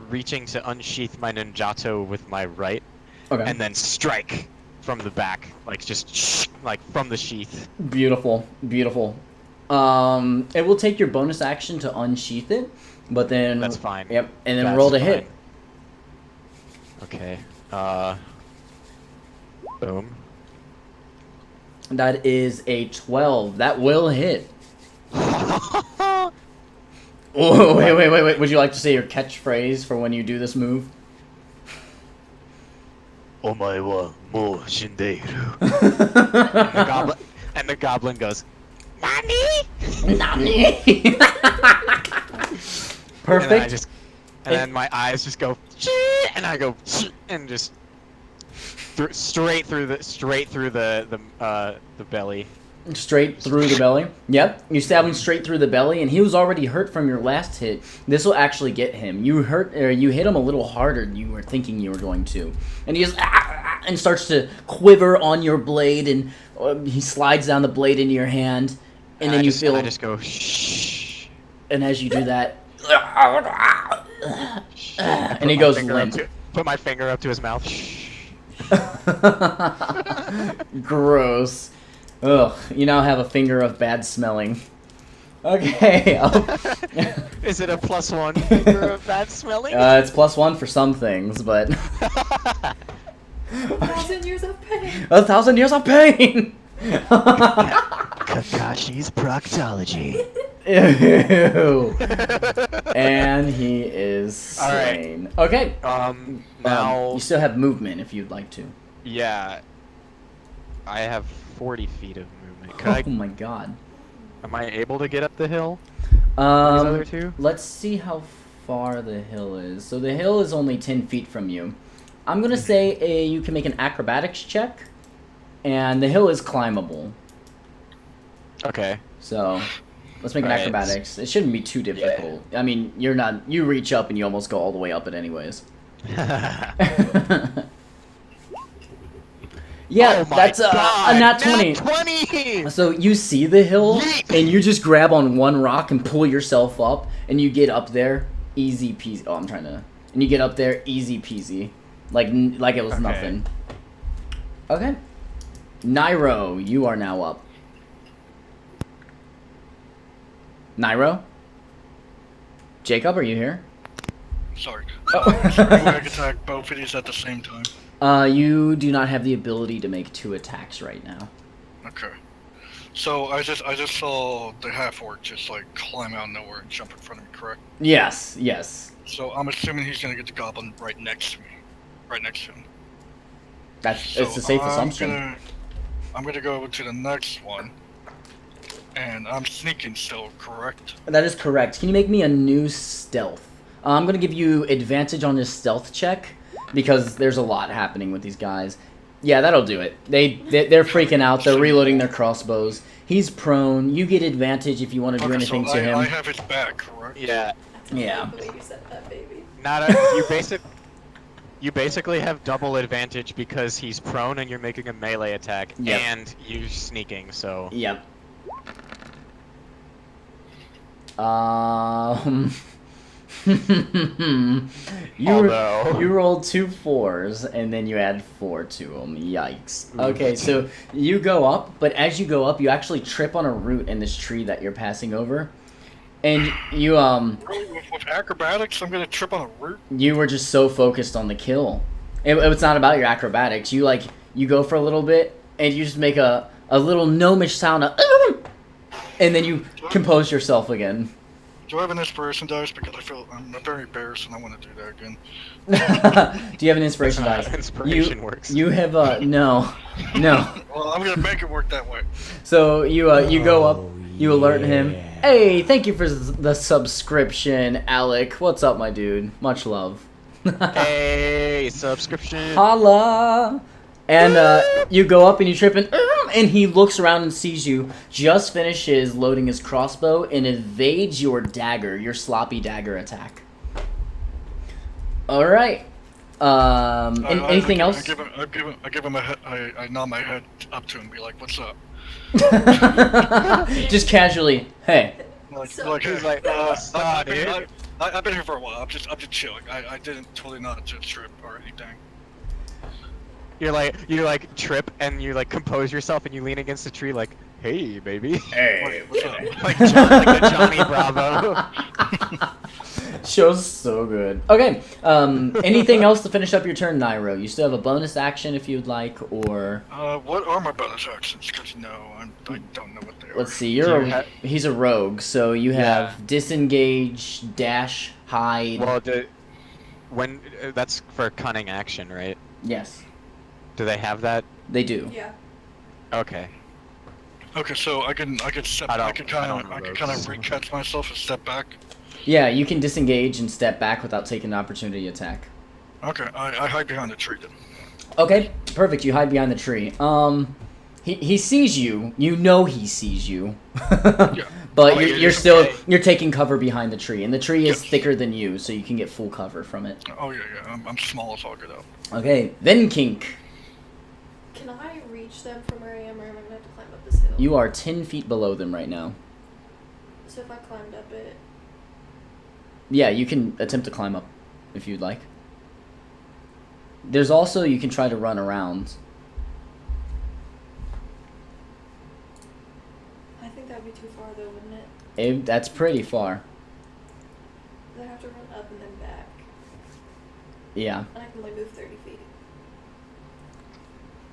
reaching to unsheath my ninjato with my right. Okay. And then strike from the back, like just like from the sheath. Beautiful, beautiful. It will take your bonus action to unsheath it, but then That's fine. Yep, and then That's roll to fine. hit. Okay. Boom. That is a 12. That will hit. Oh, wait. Would you like to say your catchphrase for when you do this move? Omae wa mou shindeiru. And the goblin goes, Nani? Nani? Perfect. And then my eyes just go, and I go, and just straight through the belly. Straight through the belly. Yep. You stab him straight through the belly, and he was already hurt from your last hit. This will actually get him. You hit him a little harder than you were thinking you were going to, and he just and starts to quiver on your blade, and he slides down the blade into your hand, and then you feel. I just go shh. And as you do that, and he goes limp. Put my finger up to his mouth. Shh. Gross. Ugh. You now have a finger of bad smelling. Okay. Is it a +1 finger of bad smelling? It's +1 for some things, but 1,000 years of pain. 1,000 years of pain. Kakashi's proctology. Ew. And he is slain. All right. Okay. Now you still have movement if you'd like to. Yeah. I have 40 feet of movement. Oh my god. Am I able to get up the hill? These other two? Let's see how far the hill is. So the hill is only 10 feet from you. I'm gonna say you can make an acrobatics check, and the hill is climbable. Okay. So let's make an Right. acrobatics. It shouldn't be too difficult. I mean, you reach up and you almost go all the way up it anyways. Yeah, Oh my that's God, a nat 20. Nat 20! So you see the hill, Yeet. and you just grab on one rock and pull yourself up, and you get up there, easy peasy. Oh, I'm trying to. And you get up there, easy peasy, like it was Okay. nothing. Okay. Nairo, you are now up. Nairo? Jacob, are you here? Sorry. Oh. I can attack both of these at the same time. You do not have the ability to make 2 attacks right now. Okay. So I just saw the half orc just like climb out of nowhere and jump in front of me, correct? Yes, yes. So I'm assuming he's gonna get the goblin right next to me. Right next to him. It's a safe assumption. I'm gonna go to the next one. And I'm sneaking still, correct? That is correct. Can you make me a new stealth? I'm going to give you advantage on this stealth check because there's a lot happening with these guys. Yeah, that'll do it. They're freaking out. They're reloading their crossbows. He's prone. You get advantage if you want to do anything to him. I have his back, correct? Yeah. Yeah. I can't believe you said that, baby. You basically have double advantage because he's prone and you're making a melee attack, Yep. and you sneaking. So. Yep. You rolled 2 4s and then you add 4 to them. Yikes. Okay, so you go up, but as you go up, you actually trip on a root in this tree that you're passing over, and you With acrobatics, I'm gonna trip on a root. you were just so focused on the kill. It's not about your acrobatics. You go for a little bit and you just make a little gnomish sound of, and then you compose yourself again. Do I have an inspiration dice? Because I feel I'm very embarrassed and I want to do that again. Do you have an inspiration That's dice? not how inspiration works. You have no. Well, I'm gonna make it work that way. So you go up, you alert him. Hey, thank you for the subscription, Alec. What's up, my dude? Much love. Hey, subscription. Holla! And you go up and you trip and he looks around and sees you. Just finishes loading his crossbow and evades your dagger, your sloppy dagger attack. All right. Anything else? I give him a head. I nod my head up to him, and be like, "What's up?" Just casually. Hey. Like He's hey, like, I've dude." been here for a while. I'm just chilling. I didn't totally not to trip or anything. You like trip and you like compose yourself and you lean against the tree like, hey baby. Hey. What's up? like a Johnny Bravo. Show's so good. Okay. Anything else to finish up your turn, Nairo? You still have a bonus action if you'd like, or What are my bonus actions? Because I don't know what they are. let's see. He's a rogue, so you have Yeah. disengage, dash, hide. Well, that's for cunning action, right? Yes, Do they have that? they do. Yeah. Okay. Okay, so I can step. I don't- I can kind I of don't know. recatch myself and step back. Yeah, you can disengage and step back without taking an opportunity attack. Okay, I hide behind the tree then. Okay, perfect. You hide behind the tree. He sees you. You know he sees you. Yeah. But Oh, you're yeah, still okay. you're taking cover behind the tree, and the tree is Yes. thicker than you, so you can get full cover from it. Oh yeah. I'm small as all get out. Okay, then Kink. Can I reach them from where I am, or am I gonna have to climb up this hill? You are 10 feet below them right now. So if I climbed up it, Yeah, you can attempt to climb up if you'd like. There's also, you can try to run around. I think that would be too far though, wouldn't it? That's pretty far. I'd have to run up and then back, Yeah. and I can only move 30 feet.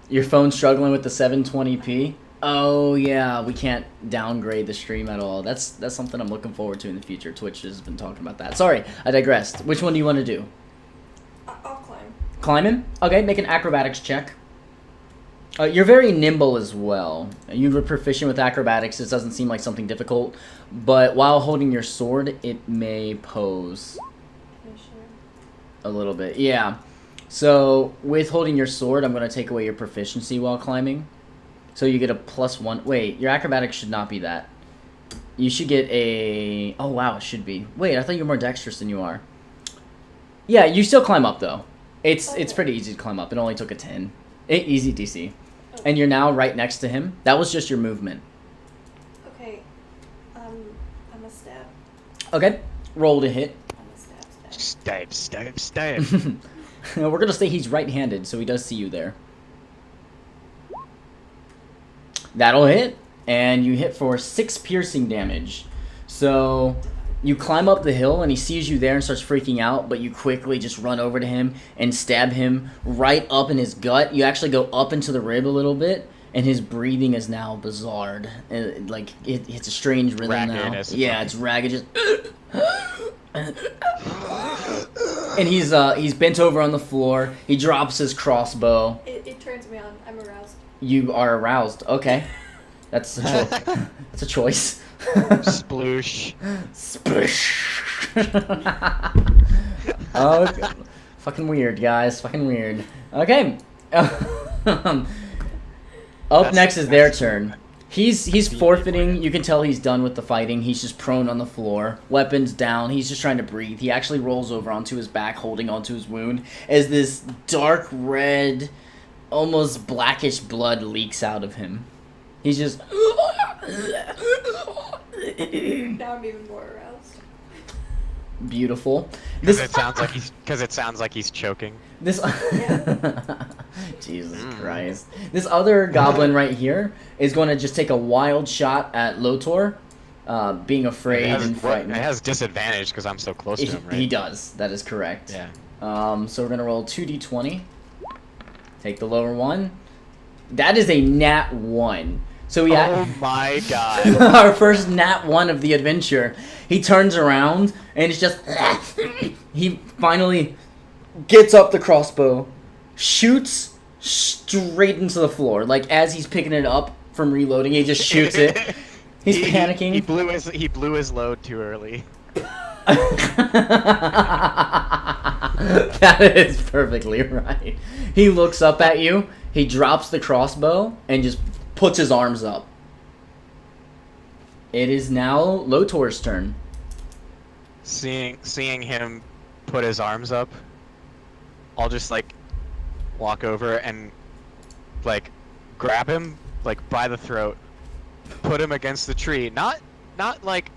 Your phone's struggling with the 720p? Oh yeah, we can't downgrade the stream at all. That's something I'm looking forward to in the future. Twitch has been talking about that. Sorry, I digressed. Which one do you want to do? I'll climb. Climbing? Okay, make an acrobatics check. You're very nimble as well. You were proficient with acrobatics. This doesn't seem like something difficult, but while holding your sword, it may pose Yeah, sure. a little bit. Yeah. So with holding your sword, I'm going to take away your proficiency while climbing. So you get a +1. Wait, your acrobatics should not be that. You should get a... Oh, wow, it should be. Wait, I thought you were more dexterous than you are. Yeah, you still climb up, though. It's pretty easy to climb up. It only took a 10. Easy DC. And you're now right next to him. That was just your movement. Okay. I'm a stab. Okay, roll to hit. I'm a stab. Stab. We're going to say he's right-handed, so he does see you there. That'll hit, and you hit for 6 piercing damage. So you climb up the hill, and he sees you there and starts freaking out, but you quickly just run over to him and stab him right up in his gut. You actually go up into the rib a little bit, and his breathing is now bizarre. It's a strange rhythm now. Yeah, it's ragged. Just and he's bent over on the floor. He drops his crossbow. It turns me on. I'm aroused. You are aroused. Okay, that's a choice. Sploosh. Splish. Oh, okay. Fucking weird, guys. Fucking weird. Okay. Up next is their turn. He's forfeiting. You can tell he's done with the fighting. He's just prone on the floor, weapons down. He's just trying to breathe. He actually rolls over onto his back, holding onto his wound, as this dark red, almost blackish blood leaks out of him. He's just... Now I'm even more aroused. Beautiful. Because it sounds like he's choking. This Jesus Christ. This other goblin right here is going to just take a wild shot at Lotor, being afraid and frightened. It has disadvantage because I'm so close to him, right? He does. That is correct. Yeah. So we're going to roll 2d20. Take the lower one. That is a nat 1. So we Oh my god. our first nat 1 of the adventure. He turns around and it's just he finally gets up the crossbow, shoots straight into the floor. Like as he's picking it up from reloading, he just shoots it. He's panicking. He blew his load too early. That is perfectly right. He looks up at you, he drops the crossbow, and just puts his arms up. It is now Lotor's turn. Seeing him put his arms up, I'll just like walk over and like grab him like by the throat, put him against the tree. Not like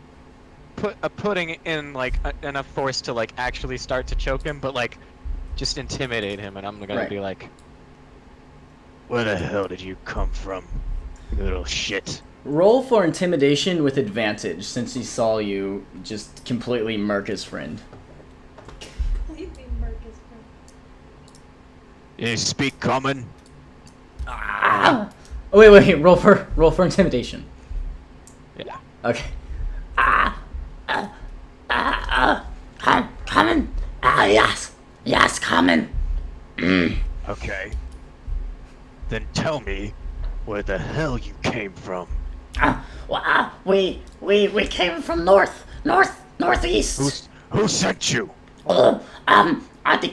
putting in like enough force to like actually start to choke him, but like just intimidate him, and I'm gonna be like, "Where the hell did you come from, you little shit?" Roll for intimidation with advantage, since he saw you just completely murk his friend. Leave me, Marcus. You speak common? Ah! Oh, wait, roll for intimidation. Yeah. Okay. Common. Yes, common. Okay. Then tell me where the hell you came from. We came from northeast. Who sent you? The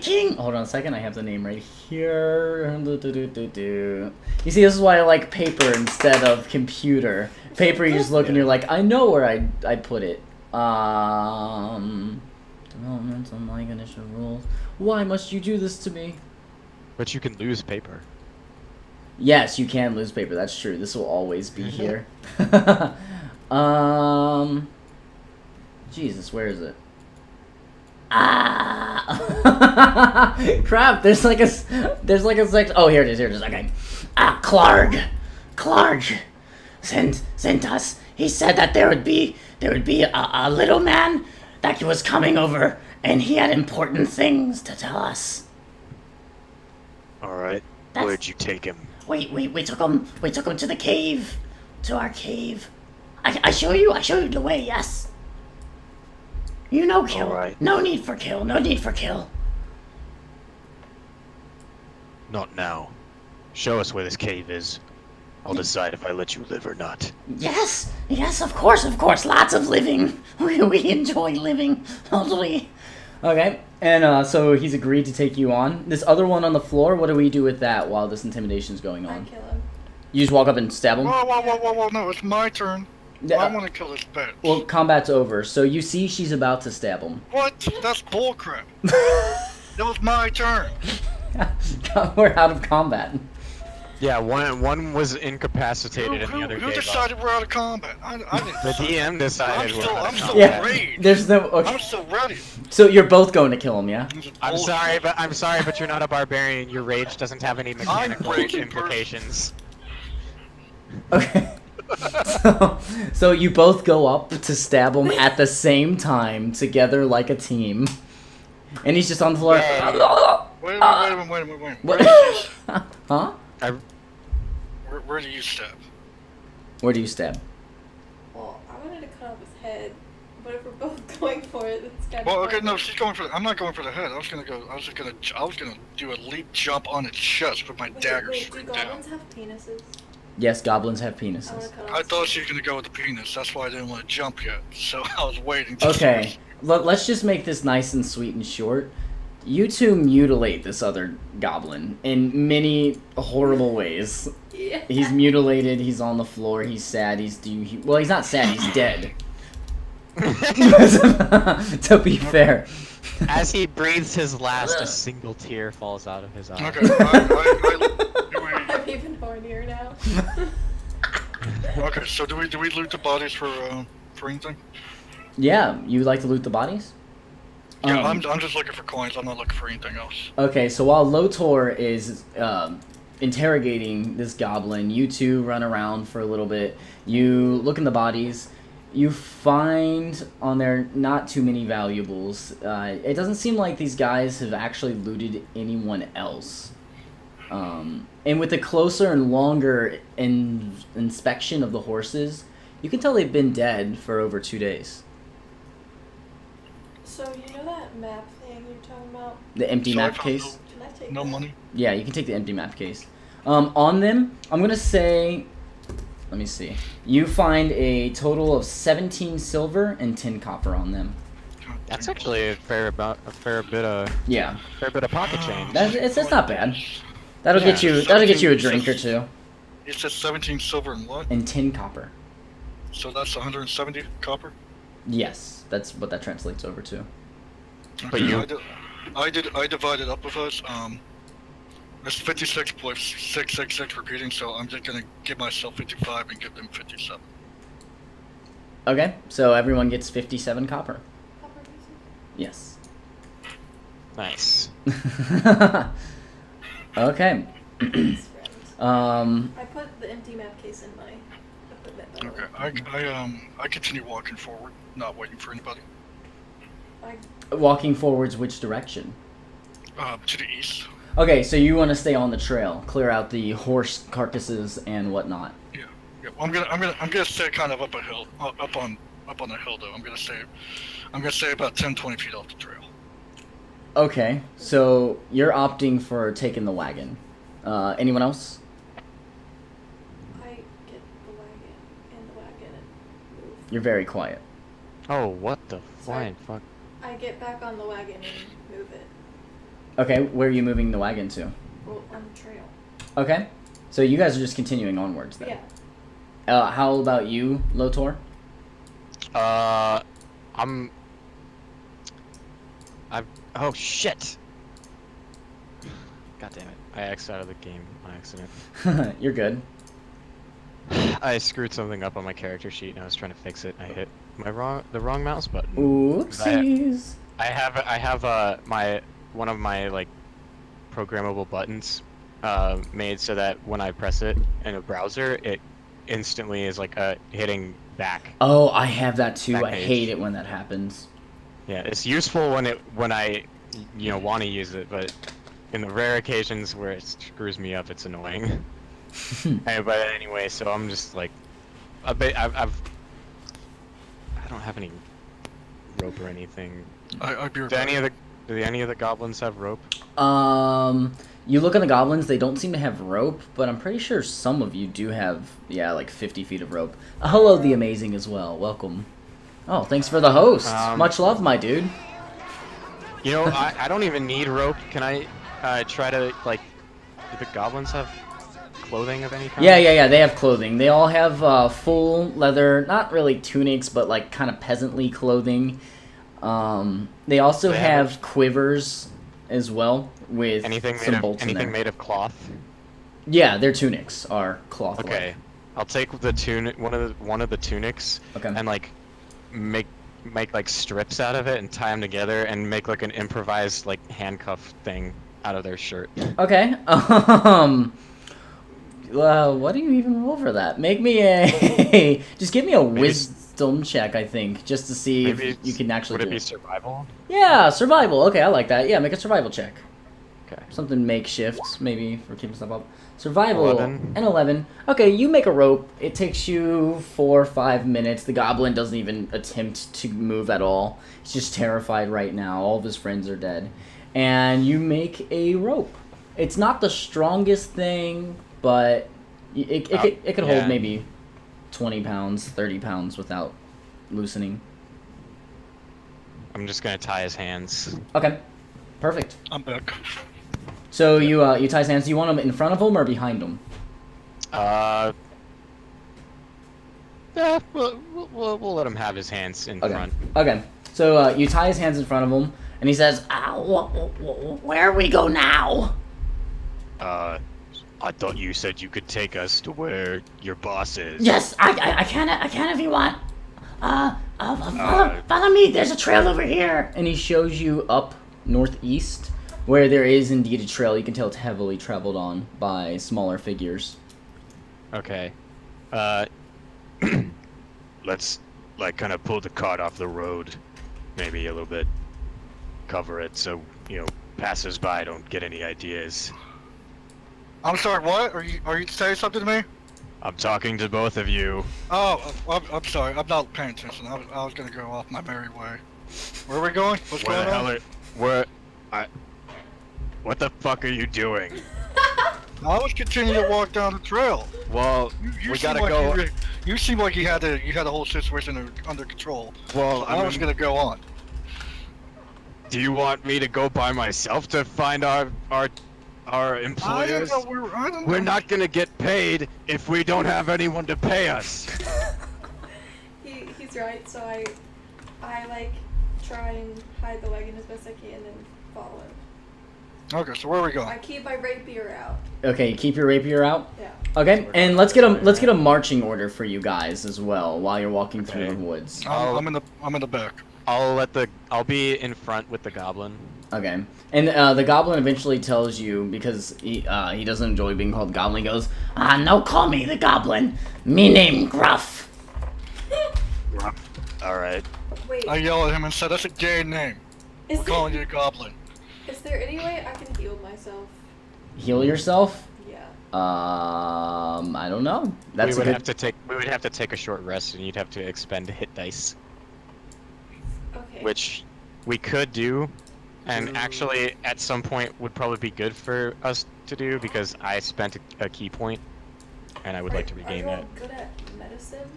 king. Hold on a second, I have the name right here. You see, this is why I like paper instead of computer. Paper, you just look and you're like, I know where I put it. Development on my initial rules. Why must you do this to me? But you can lose paper. Yes, you can lose paper. That's true. This will always be here. Jesus, where is it? Ah! Crap! There's like a section. Oh, here it is. Here it is. Okay. Clark sent us. He said that there would be a little man that was coming over, and he had important things to tell us. All right. That's- Where'd you take him? We took him to the cave, to our cave. I show you the way. Yes. You know, kill. All right. No need for kill. Not now. Show us where this cave is. I'll decide if I let you live or not. Yes, of course. Lots of living. We enjoy living. Totally. Okay, and so he's agreed to take you on. This other one on the floor, what do we do with that while this intimidation's going I on? kill him. You just walk up and stab him? Whoa, no, it's my turn. I want to kill this bitch. Well, combat's over, so you see she's about to stab him. What? That's bullcrap. It was my turn. We're out of combat. Yeah, one was incapacitated and the other Who gave up. decided we're out of combat? I didn't. The DM decided we're out of I'm still combat. ready. There's no... Okay. I'm still ready. So you're both going to kill him, yeah? I'm sorry, but you're not a barbarian. Your rage doesn't have any mechanical raging implications. Okay. So you both go up to stab him at the same time, together like a team. And he's just on the floor. Wait a minute. What? Huh? Where do you stab? Where do you stab? Well, I wanted to cut off his head, but if we're both going for it, it's kind Well, of. okay, no, she's going for. I'm not going for the head. I was gonna do a leap jump on its chest with my dagger Wait, do straight down. goblins have penises? Yes, goblins have I penises. want to cut off. I thought she was gonna go with the penis. That's why I didn't want to jump yet. So I was waiting. To Okay, let's just make this nice and sweet and short. You two mutilate this other goblin in many horrible ways. Yeah. He's mutilated, he's on the floor, he's sad, he's not sad, he's dead. To be fair. As he breathes his last, a single tear falls out of his eye. Okay. I'm even hornier now. Okay. So do we loot the bodies for anything? Yeah, you like to loot the bodies? Yeah, I'm just looking for coins. I'm not looking for anything else. Okay, so while Lotor is interrogating this goblin, you two run around for a little bit. You look in the bodies. You find on there not too many valuables. It doesn't seem like these guys have actually looted anyone else. And with a closer and longer inspection of the horses, you can tell they've been dead for over 2 days. So you know that map thing you're talking about? The empty So I map found case? Can I take No that? money. Yeah, you can take the empty map case. On them, I'm gonna say, let me see. You find a total of 17 silver and 10 copper on them. That's actually a fair bit of Yeah, pocket change. it's not bad. That'll Yeah, get you a drink or two It says 17 silver and what? and 10 copper. So that's 170 copper. Yes, that's what that translates over to. But you- I divided up with us. It's 56 plus 666 repeating, so I'm just gonna give myself 55 and give them 57. Okay, so everyone gets 57 copper. Copper pieces? Yes. Nice. Okay. Thanks, friends. I put the empty map case in my equipment. by the Okay, way. I continue walking forward, not waiting for anybody. Walking forwards, which direction? To the east. Okay, so you want to stay on the trail, clear out the horse carcasses and whatnot. Yeah. Well, I'm gonna stay kind of up a hill, up on the hill though. I'm gonna stay about 10-20 feet off the trail. Okay, so you're opting for taking the wagon. Anyone else? I get the wagon and move. You're very quiet. Oh, what the Sorry. flying fuck? I get back on the wagon and move it. Okay, where are you moving the wagon to? Well, on the trail. Okay, so you guys are just continuing onwards then. Yeah. How about you, Lotor? Oh shit! God damn it. I X'd out of the game on accident. You're good. I screwed something up on my character sheet and I was trying to fix it. I hit the wrong mouse button. Oopsies. I have one of my like programmable buttons made so that when I press it in a browser, it instantly is like hitting back. Oh, I have that too. Back I page. hate it when that happens. Yeah, it's useful when I want to use it, but in the rare occasions where it screws me up, it's annoying. But anyway, so I'm just like, I don't have any rope or anything. I'd be Do right back. any of the goblins have rope? You look at the goblins, they don't seem to have rope, but I'm pretty sure some of you do have, yeah, like 50 feet of rope. Hello, the amazing as well. Welcome. Oh, thanks for the host. Much love, my dude. You know, I don't even need rope. Can I try to, like, do the goblins have clothing of any kind? Yeah, they have clothing. They all have full leather, not really tunics, but like kind of peasantly clothing. They also They have have quivers as well with some bolts in there. anything made of cloth? Yeah, their tunics are cloth. Okay, I'll take the one of the tunics Okay. and like make like strips out of it and tie them together and make like an improvised like handcuff thing out of their shirt. Okay. What do you even roll for that? Make me a just give me a wisdom check, I think, just to see Maybe if you can actually would it do be it. survival? Yeah, survival. Okay, I like that. Yeah, make a survival check. Okay. Something makeshift, maybe, for keeping stuff up. Survival. 11. An 11. Okay, you make a rope. It takes you 4 or 5 minutes. The goblin doesn't even attempt to move at all. He's just terrified right now. All of his friends are dead. And you make a rope. It's not the strongest thing, but it could hold yeah. maybe 20 pounds, 30 pounds without loosening. I'm just gonna tie his hands. Okay, perfect. I'm back. So you tie his hands. Do you want him in front of him or behind him? Yeah, we'll let him have his hands in Okay. front. Okay. So you tie his hands in front of him, and he says, "Where we go now?" I thought you said you could take us to where your boss is. Yes, I can if you want. Follow me. There's a trail over here. And he shows you up northeast, where there is indeed a trail. You can tell it's heavily traveled on by smaller figures. Okay. Let's like kind of pull the cart off the road, maybe a little bit, cover it so passers-by don't get any ideas. I'm sorry, what? Are you saying something to me? I'm talking to both of you. Oh, I'm sorry. I'm not paying attention. I was gonna go off my merry way. Where are we going? What's Where going the on? hell what the fuck are you doing? I was continuing to walk down the trail. Well, You we seem gotta like go. You seem like you had the whole situation under control. Well, So I was gonna go on. Do you want me to go by myself to find our employers? I don't know. We're not gonna get paid if we don't have anyone to pay us. He's right. So I like try and hide the wagon as best I can and follow him. Okay, so where are we I going? keep my rapier out. Okay, you keep your rapier out. Yeah. Okay, and let's get a marching order for you guys as well while you're walking through the woods. I'm in the back. I'll be in front with the goblin. Okay, and the goblin eventually tells you, because he doesn't enjoy being called goblin. He goes, "No, call me the goblin. Me name Gruff." All right. Wait. I yell at him and said, "That's a gay name. Is We're there, calling you a goblin." is there any way I can heal myself? Heal yourself? Yeah. I don't know. That's we would have to take a short rest, and you'd have to expend hit dice, Okay. which we could do, and actually at some point would probably be good for us to do because I spent a key point, and I would like to regain Are you that. all good at medicine?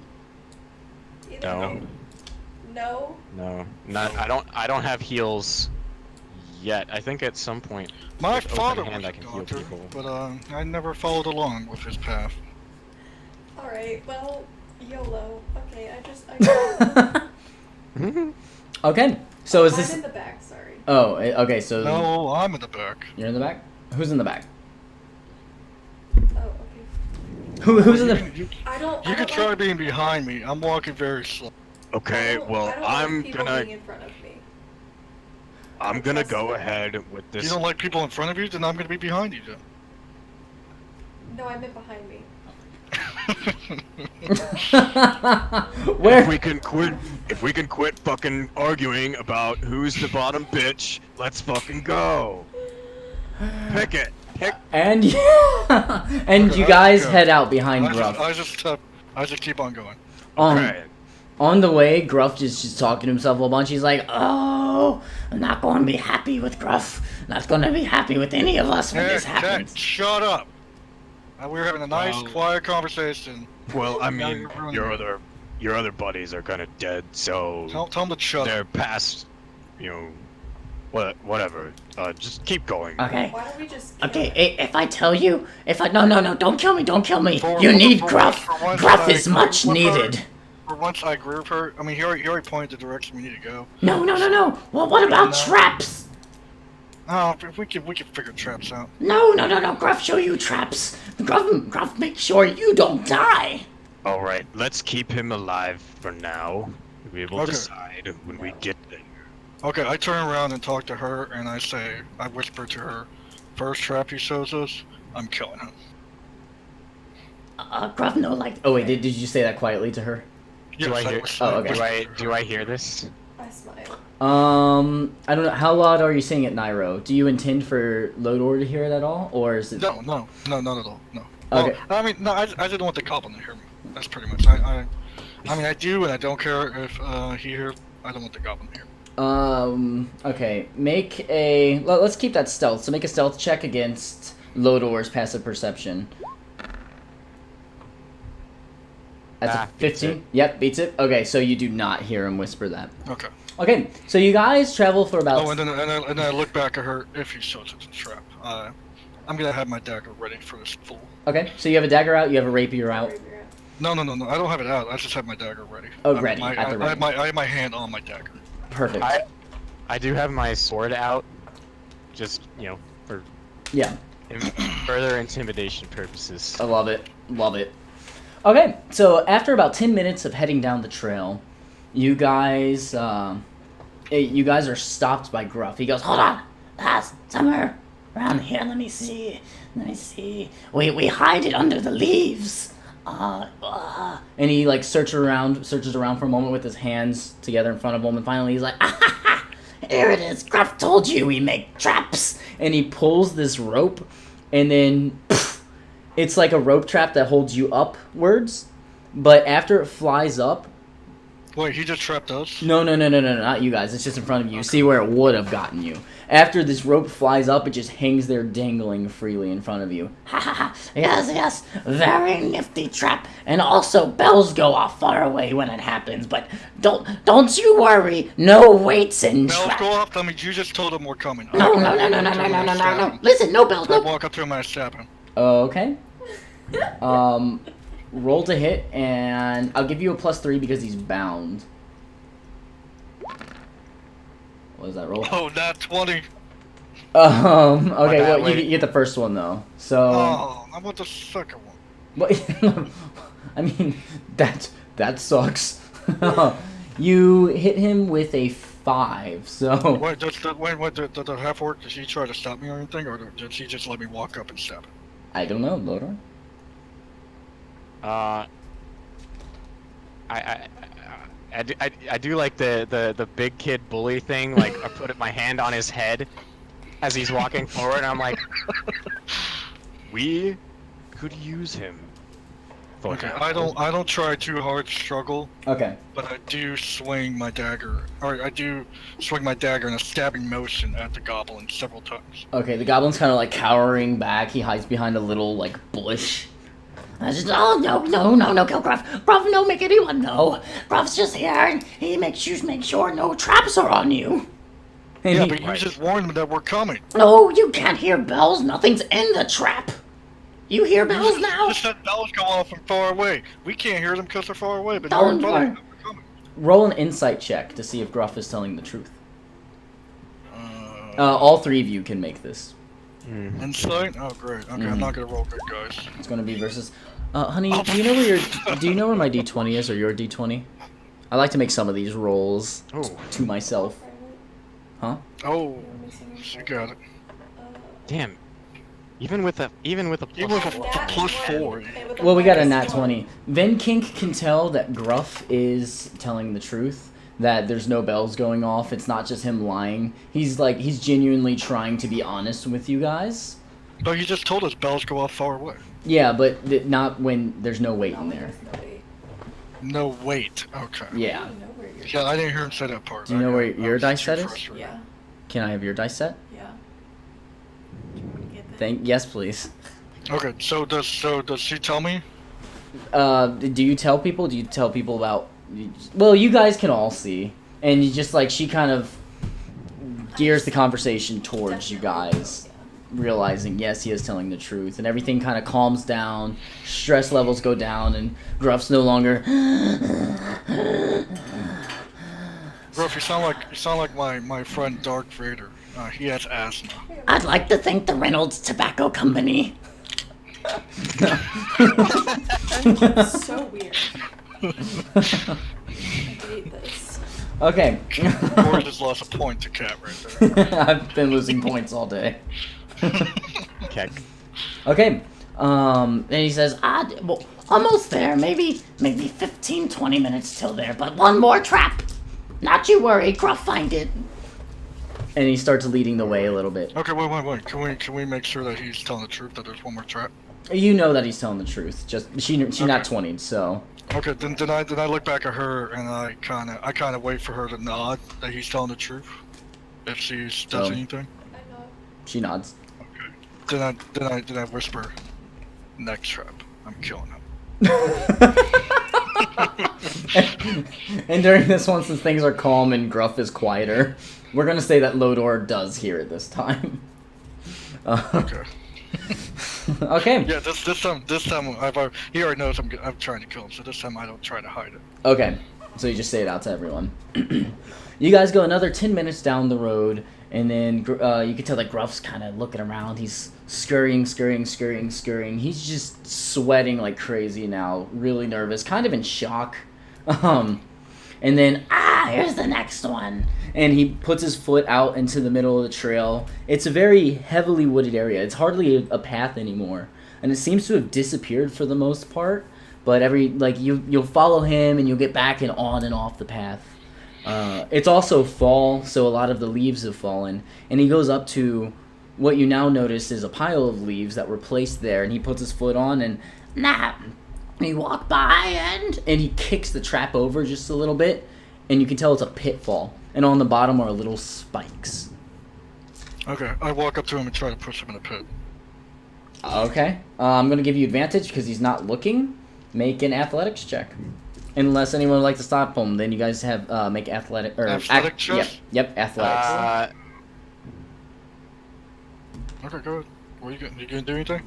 No. No. No, not. I don't have heals yet. I think at some point. My with open father hand, was I a can heal doctor, people. but I never followed along with his path. All right. Well, YOLO. Okay. I Okay, so is I'm this? in the back. Sorry. Oh, okay. So No, I'm in the back. you're in the back. Who's in the back? Oh, okay. Who's in the? I don't. You I can don't try like, being behind me. I'm walking very slow. Okay, I don't well, like I'm people gonna being in front of me. I'm gonna go ahead with If you this. don't like people in front of you, then I'm gonna be behind you then. No, I meant behind me. Where? If we can quit fucking arguing about who's the bottom bitch, let's fucking go. Pick it. Pick. And and Okay, you guys okay. head out behind I Gruff. just keep on going. Okay. On the way, Gruff is just talking to himself a bunch. He's like, "Oh, I'm not going to be happy with Gruff. Not going to be happy with any of us when Hey, this happens." Cat, shut up. We were having a nice, Well- quiet conversation. Well, I Now mean, you're ruining your it. other buddies are kind of dead, so Tell him to shut up. they're past. You know, whatever. Just keep going. Okay. Why don't we just kill Okay, him? if I tell you, no, don't kill me, don't kill me. For- You need for Gruff. once- for once Gruff I is agree much with her. needed. For once, I agree with her. I mean, he already pointed the direction we need to go. No. Well, what about No. traps? Oh, if we can figure traps out. No. Gruff show you traps. Gruff make sure you don't die. All right, let's keep him alive for now. We will Okay. decide when we get there. Okay, I turn around and talk to her, and I whisper to her, first trap he shows us, I'm killing him. Gruff no like. Oh wait, did you say that quietly to her? Do I hear? whisper- Oh, okay. whisper to Do her. I hear this? I smile. I don't know. How loud are you saying it, Nairo? Do you intend for Lodor to hear it at all, or is it? No, not at all. No. Okay. Well, I mean, no, I didn't want the goblin to hear me. That's pretty much. I mean, I do, and I don't care if he hears. I don't want the goblin to hear me. Okay. Make a. Let's keep that stealth. So make a stealth check against Lodor's passive perception. That's a beats 15. it. Yep, beats it. Okay, so you do not hear him whisper that. Okay. Okay, so you guys travel for about. Oh, and then I look back at her. If he shows it's a trap, I'm gonna have my dagger ready for this fool. Okay, so you have a dagger out. You have a rapier out. No. I don't have it out. I just have my dagger ready. Oh, I- ready, I, at the I, ready. I have my hand on my dagger. Perfect. I do have my sword out, just for Yeah. further intimidation purposes. I love it. Love it. Okay, so after about 10 minutes of heading down the trail, you guys are stopped by Gruff. He goes, "Hold on, somewhere around here. Let me see. We hide it under the leaves." And he like searches around for a moment with his hands together in front of him, and finally he's like, "Ah, here it is. Gruff told you we make traps." And he pulls this rope, and then. It's like a rope trap that holds you upwards, but after it flies up... Wait, he just trapped us? No, not you guys. It's just in front of you. See where it would have gotten you. After this rope flies up, it just hangs there dangling freely in front of you. Ha ha ha. Yes. Very nifty trap. And also, bells go off far away when it happens, but don't you worry. No weights in Bells trap. go off. That means you just told him we're coming. No. Stab him. Listen, no bells, I no... walk up to him and I stab him. Okay. Roll to hit, and I'll give you a +3 because he's bound. What is that roll? Oh, not 20. Okay, well, you wait. get the first one, though. So... Oh, I want the second one. What? I mean, that sucks. You hit him with a 5, so... Wait, did the half orc, did she try to stop me or anything, or did she just let me walk up and stab him? I don't know, Lodor. I do like the big kid bully thing. Like I put my hand on his head as he's walking forward, and I'm like, we could use him. For Okay, now." I don't try too hard to struggle, Okay. but I do swing my dagger, in a stabbing motion at the goblin several times. Okay, the goblin's kind of like cowering back. He hides behind a little like bush. I just, oh no, kill Gruff. Gruff, no, make anyone know. Gruff's just here, and he makes sure no traps are on you. And Yeah, he- but you just warned me that we're coming. No, you can't hear bells. Nothing's in the trap. You hear bells now? Just that bells go off from far away. We can't hear them because they're far away, but Don't they're worry. funny. We're coming. Roll an insight check to see if Gruff is telling the truth. Uh, All 3 of you can make this. Insight? Oh, great. Okay, I'm not gonna roll good, guys. It's gonna be versus. Honey, do you know where my D20 is, or your D20? I like to make some of these rolls Oh, to myself. Huh? Oh, she got it. damn. Even with a Even with a plus 4. Well, we got a nat 20. Then Kink can tell that Gruff is telling the truth. That there's no bells going off. It's not just him lying. He's genuinely trying to be honest with you guys. But you just told us bells go off far away. Yeah, but not when there's no weight in there. No weight. Okay. Yeah. Yeah, I didn't hear him say that part. Do you know where your was dice too set is? frustrated. Yeah. Can I have your dice set? Yeah. Get that. Yes, please. Okay, so does she tell me? Do you tell people? Do you tell people about? Well, you guys can all see, and you just she kind of gears the conversation towards you guys, realizing yes, he is telling the truth, and everything kind of calms down. Stress levels go down, and Gruff's no longer. Ruff, you sound like my friend Dark Vader. He has asthma. I'd like to thank the Reynolds Tobacco Company. So weird. I hate this. Okay. Corey just lost a point to Cat right there. I've been losing points all day. Keck. Okay. And he says, well, almost there. Maybe 15, 20 minutes till there, but one more trap. Not you worry, Gruff find it. And he starts leading the way a little bit. Okay, wait. Can we make sure that he's telling the truth, that there's one more trap? You know that he's telling the truth. Just she not 20'd, so. Okay, then I look back at her and I kinda wait for her to nod that he's telling the truth. If she does anything. I know. She nods. Okay. Then I whisper, next trap. I'm killing him. And during this one, since things are calm and Gruff is quieter, we're gonna say that Lodor does hear it this time. Okay. Okay. Yeah, this time he already knows I'm trying to kill him, so this time I don't try to hide it. Okay. So you just say it out to everyone. You guys go another 10 minutes down the road, and then you can tell that Gruff's kind of looking around. He's scurrying. He's just sweating like crazy now, really nervous, kind of in shock. And then, here's the next one. And he puts his foot out into the middle of the trail. It's a very heavily wooded area. It's hardly a path anymore. And it seems to have disappeared for the most part. But you'll follow him and you'll get back and on and off the path. It's also fall, so a lot of the leaves have fallen. And he goes up to what you now notice is a pile of leaves that were placed there. And he puts his foot on and he walked by and he kicks the trap over just a little bit. And you can tell it's a pitfall. And on the bottom are little spikes. Okay, I walk up to him and try to push him in the pit. Okay. I'm going to give you advantage because he's not looking. Make an athletics check. Unless anyone would like to stop him, then you guys have make athletic... Athletic check? Yep, athletics. Okay, go ahead. What you gonna do anything?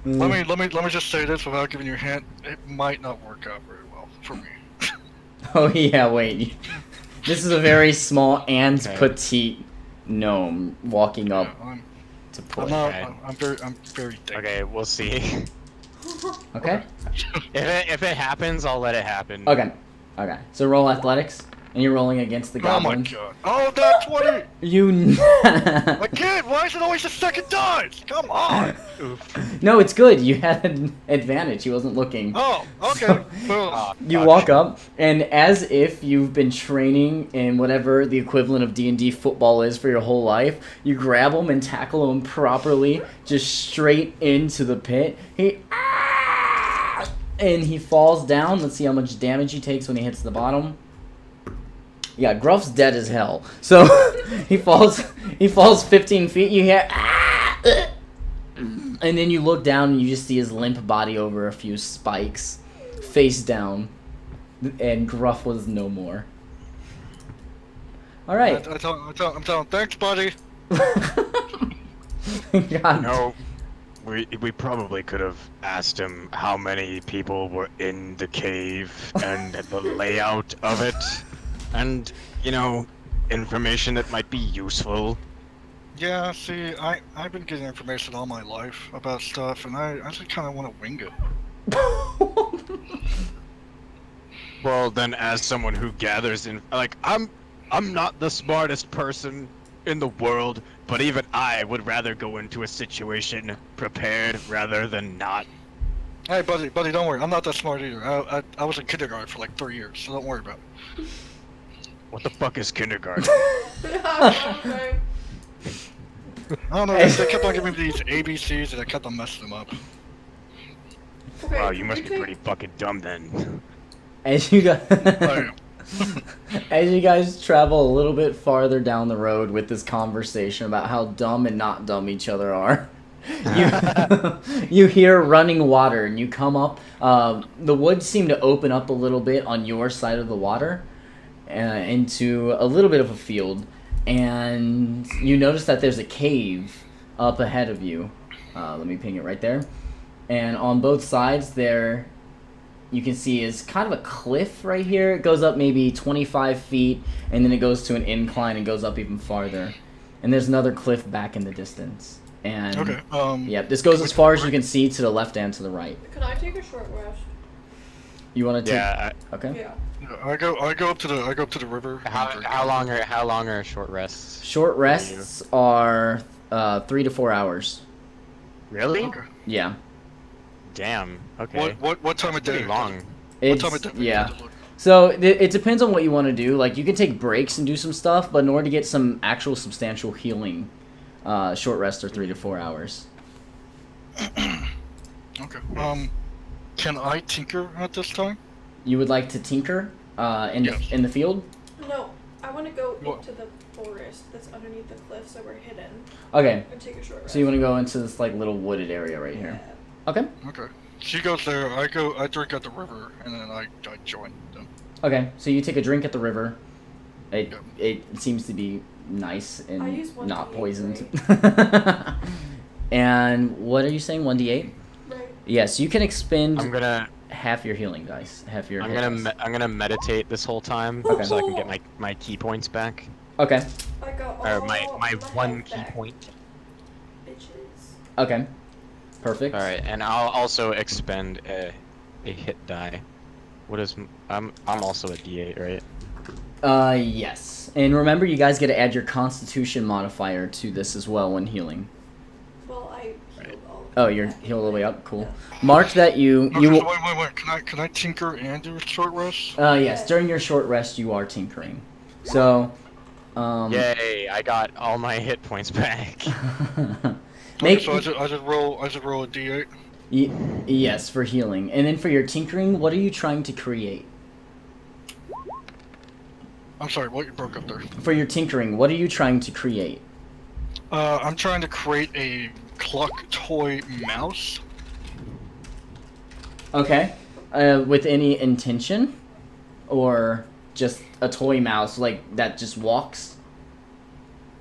Let me just say this without giving you a hint. It might not work out very well for me. Oh yeah, wait. This is a very small and petite gnome walking up to push. I'm very thick. Okay, we'll see. Okay. If it happens, I'll let it happen. Okay. So roll athletics, and you're rolling against the goblin. Oh my god! Oh, that's 20. You. Again, why is it always the second dice? Come on. No, it's good. You had an advantage. He wasn't looking. Oh, okay. So, Well, you walk up, and as if you've been training in whatever the equivalent of D&D football is for your whole life, you grab him and tackle him properly, just straight into the pit. And he falls down. Let's see how much damage he takes when he hits the bottom. Yeah, Gruff's dead as hell. So he falls 15 feet. You hear, and then you look down and you just see his limp body over a few spikes, face down, and Gruff was no more. All right. I'm telling him, thanks, buddy. God. No, we probably could have asked him how many people were in the cave and the layout of it. And, information that might be useful. Yeah, see, I've been getting information all my life about stuff, and I just kind of want to wing it. Well, then, as someone who gathers in, like, I'm not the smartest person in the world, but even I would rather go into a situation prepared rather than not. Hey, buddy, don't worry. I'm not that smart either. I was in kindergarten for like 3 years, so don't worry about it. What the fuck is kindergarten? Okay. I don't know. They kept on giving me these ABCs, and I kept on messing them up. Okay, Wow, you can must we be take- pretty fucking dumb then. As you guys, I am. as you guys travel a little bit farther down the road with this conversation about how dumb and not dumb each other are, you hear running water, and you come up. The woods seem to open up a little bit on your side of the water, into a little bit of a field, and you notice that there's a cave up ahead of you. Let me ping it right there. And on both sides there, you can see is kind of a cliff right here. It goes up maybe 25 feet, and then it goes to an incline and goes up even farther. And there's another cliff back in the distance. And Okay. yep, this goes as far as you can see to the left and to the right. Can I take a short rest? You want to take? Yeah. Okay. Yeah. I go up to the river. and drink. How long are short rests? Short rests are 3 to 4 hours. Really? Okay. Yeah. Damn. Okay. What time of day? Pretty long. What It's time of day? yeah. So it depends on what you want to do. Like you can take breaks and do some stuff, but in order to get some actual substantial healing, short rests are 3 to 4 hours. Okay. Can I tinker at this time? You would like to tinker Yes. in the field? No, I want to go What? into the forest that's underneath the cliff, so we're hidden, Okay. and take a short rest. So you want to go into this like little wooded area right here? Okay. Okay. She goes there. I drink at the river, and then I join them. Okay. So you take a drink at the river. It Yep. it seems to be nice I and use 1d8, not poisoned. And what are you saying? 1d8? Right. Yes, you can expend I'm gonna half your healing dice. Half your. hit dice. I'm gonna meditate this whole time Okay. so I can get my key points back. Okay. I got all Or my one health key back, point. bitches. Okay. Perfect. All right, and I'll also expend a hit die. What is I'm also a D8, right? Yes. And remember, you guys get to add your Constitution modifier to this as well when healing. Well, I healed all of Oh, them you're back. healed all the way up. Cool. Yeah. Mark that you Okay, you. so wait. Can I tinker and do a short rest? Yes. During your short rest, you are tinkering. So. Yay! I got all my hit points back. Make Okay, so I just roll a d8. yes for healing, and then for your tinkering, what are you trying to create? I'm sorry, what you broke up there? For your tinkering, what are you trying to create? I'm trying to create a cluck toy mouse. Okay. With any intention, or just a toy mouse like that just walks?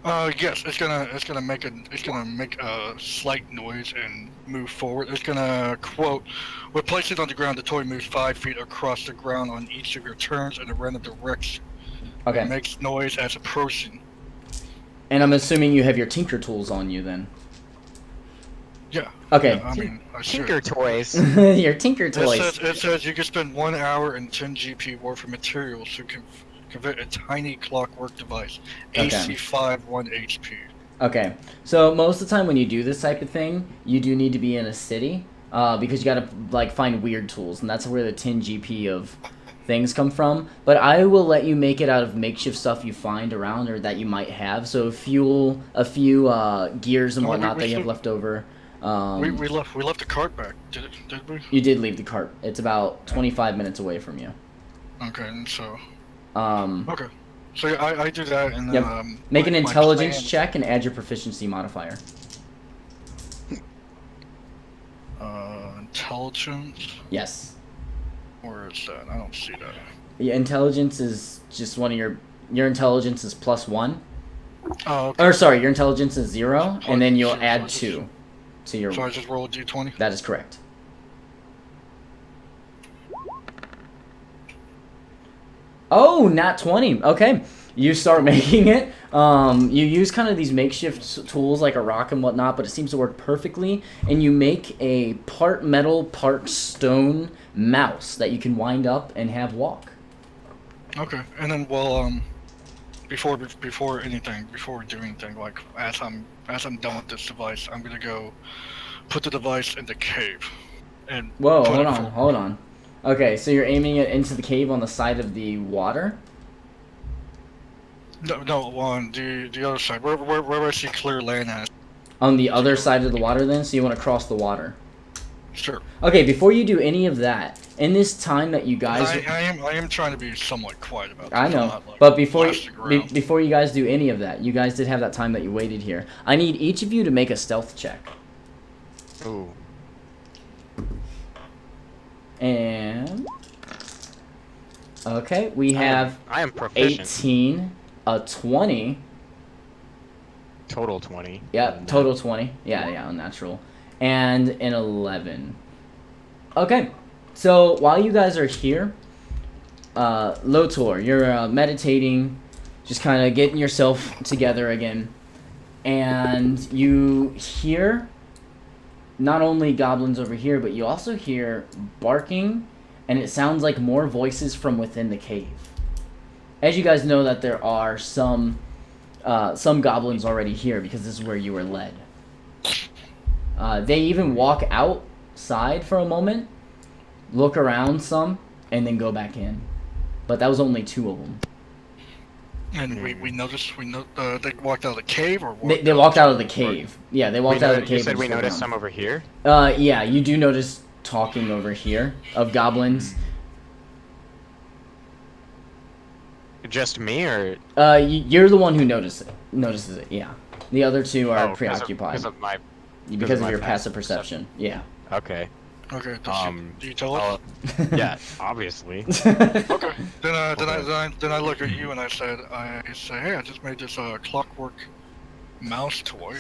Yes, it's gonna make a slight noise and move forward. It's gonna quote, "When placed on the ground, the toy moves 5 feet across the ground on each of your turns in a random direction. Okay. It makes noise as approaching." And I'm assuming you have your tinker tools on you then. Yeah. Okay. Yeah, I mean, I should. Tinker toys. Your tinker toys. It says you can spend 1 hour and 10 GP worth of materials to convert a tiny clockwork device. AC 5, 1 HP. Okay. So most of the time when you do this type of thing, you do need to be in a city, because you gotta like find weird tools, and that's where the 10 GP of things come from. But I will let you make it out of makeshift stuff you find around or that you might have. So fuel, a few gears and Oh, whatnot we that you have should- left over. We left the cart back. Did we? You did leave the cart. It's about 25 minutes away from you. Okay, and so Okay. okay. So yeah, I do that, and then Yep. Make an my intelligence plan- check and add your proficiency modifier. Intelligence. Yes. Where is that? I don't see that. Yeah, intelligence is just one of your intelligence is +1. Oh, okay. Or sorry, your intelligence is 0, and then you'll Zero, add so I just- 2 to your. So I just roll a d20. That is correct. Oh, not 20. Okay. You start making it. You use kind of these makeshift tools like a rock and whatnot, but it seems to work perfectly. And you make a part metal, part stone mouse that you can wind up and have walk. Okay, and then before we do anything, like as I'm done with this device, I'm gonna go put the device in the cave. And Whoa, put hold on. Okay, so you're aiming it into the cave on the side of the water? No, on the other side, where I see clear land at. On the other side of the water then? So you want to cross the water? Sure. Okay, before you do any of that, in this time that you guys... I am trying to be somewhat quiet about this. I know, Not, like, but before you guys do any of that, you guys did have that time that you waited here. I need each of you to make a stealth check. Ooh. And... Okay, we have I am proficient. 18, a 20. Total 20. Yep, total 20. Yeah, unnatural. And an 11. Okay, so while you guys are here, Lotor, you're meditating, just kind of getting yourself together again, and you hear not only goblins over here, but you also hear barking, and it sounds like more voices from within the cave. As you guys know that there are some goblins already here because this is where you were led. They even walk outside for a moment, look around some, and then go back in. But that was only 2 of them. And we noticed they walked out of the cave, or they walked out of the cave. Yeah, they walked out of the cave. You said and we just noticed around. some over here? Yeah, you do notice talking over here of goblins. Just me, or? You're the one who notices it. Yeah, the other 2 are preoccupied Because of your passive perception. Yeah. Okay. Okay. Do you tell us? Yeah, obviously. Okay. Then I look at you and I say, hey, I just made this clockwork mouse toy.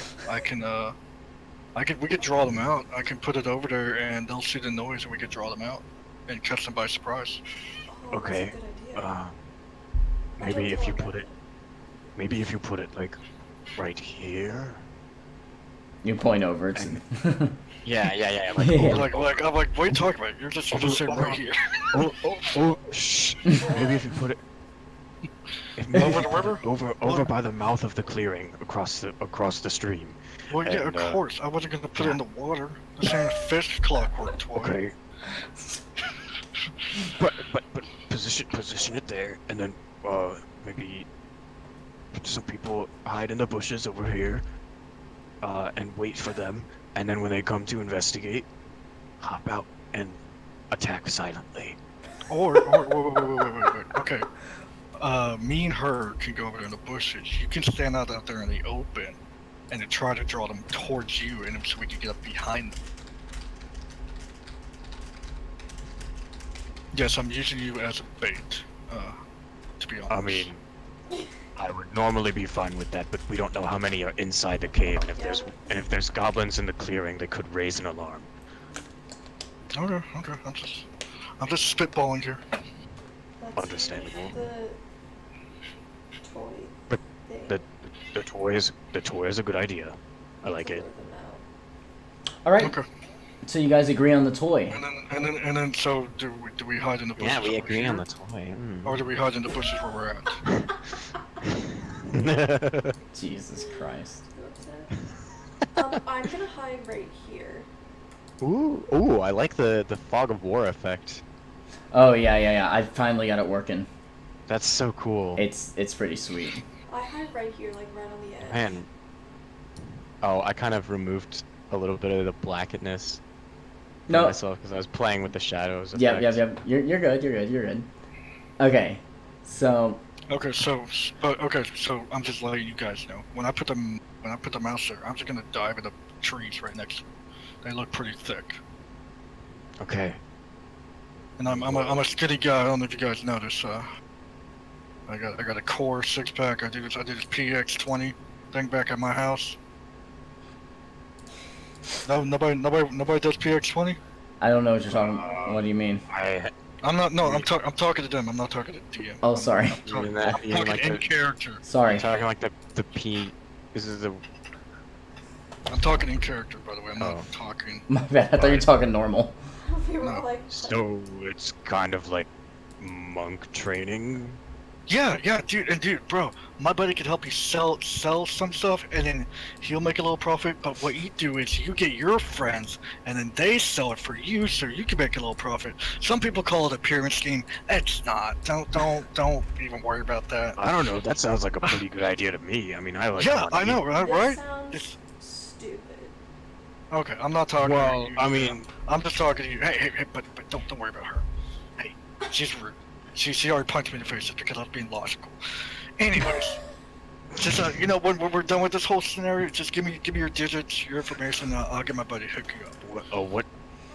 We could draw them out. I can put it over there and they'll see the noise and we could draw them out and catch them by surprise. Oh, Okay. That's a good idea. Maybe if you put it like right here. You point over. It's Yeah. Yeah. I'm like, what are you talking about? You're just sitting right here. Shh. Maybe if you put it. Over the river? Over by the mouth of the clearing, across the stream. Well, yeah, And, of course. I wasn't gonna put it in the water. The same fish clockwork toy. Okay. but position it there, and then maybe some people hide in the bushes over here, and wait for them, and then when they come to investigate, hop out and attack silently. Or wait. Okay. Me and her can go over there in the bushes. You can stand out there in the open, and then try to draw them towards you, and so we can get up behind them. Yes, I'm using you as a bait. To be honest. I mean, I would normally be fine with that, but we don't know how many are inside the cave, and if there's goblins in the clearing, they could raise an alarm. Okay. I'm just spitballing here. Let's Understandable. The toy But thing. The toy is a good idea. I like it. Blur them out. All right. Okay. So you guys agree on the toy. And then so do we hide in the bushes? Yeah, we over agree on here? the toy. Or do we hide in the bushes where we're at? Jesus Christ. I'm gonna hide right here. Ooh, I like the fog of war effect. Oh yeah. I finally got it working. That's so cool. It's pretty sweet. I hide right here, like right on the edge. Man. Oh, I kind of removed a little bit of the blackness No. myself because I was playing with the shadows. Yep. effect. You're good. Okay. So Okay, so I'm just letting you guys know. When I put the mouse there, I'm just gonna dive in the trees right next to them. They look pretty thick. Okay. And I'm a skinny guy. I don't know if you guys notice. I got a core 6-pack. I do this PX20 thing back at my house. No, nobody does PX20. I don't know what you're talking about. What do you mean? I'm not. No, I'm talking to them. I'm not talking to DM. Oh, sorry. I'm talking, You mean that- I'm you mean talking like in the- character. Sorry. Talking like the P. This is the. I'm talking in character, by the way. I'm Oh. not talking. My bad. I thought you were talking normal. We were No. like, So it's kind of like monk training. Yeah, dude, bro, my buddy could help you sell some stuff, and then he'll make a little profit. But what you do is you get your friends, and then they sell it for you, so you can make a little profit. Some people call it a pyramid scheme. It's not. Don't even worry about that. I don't know. That sounds like a pretty good idea to me. I mean, I like. Yeah, money. I know, right? this Right? sounds It's- stupid. Okay, I'm not talking. Well, to you, I mean- I'm just talking to you. Hey, but don't worry about her. Hey, she's rude. She already punched me in the face just because I was being logical. Anyways, just when we're done with this whole scenario, just give me your digits, your information. I'll get my buddy to hook you up. What?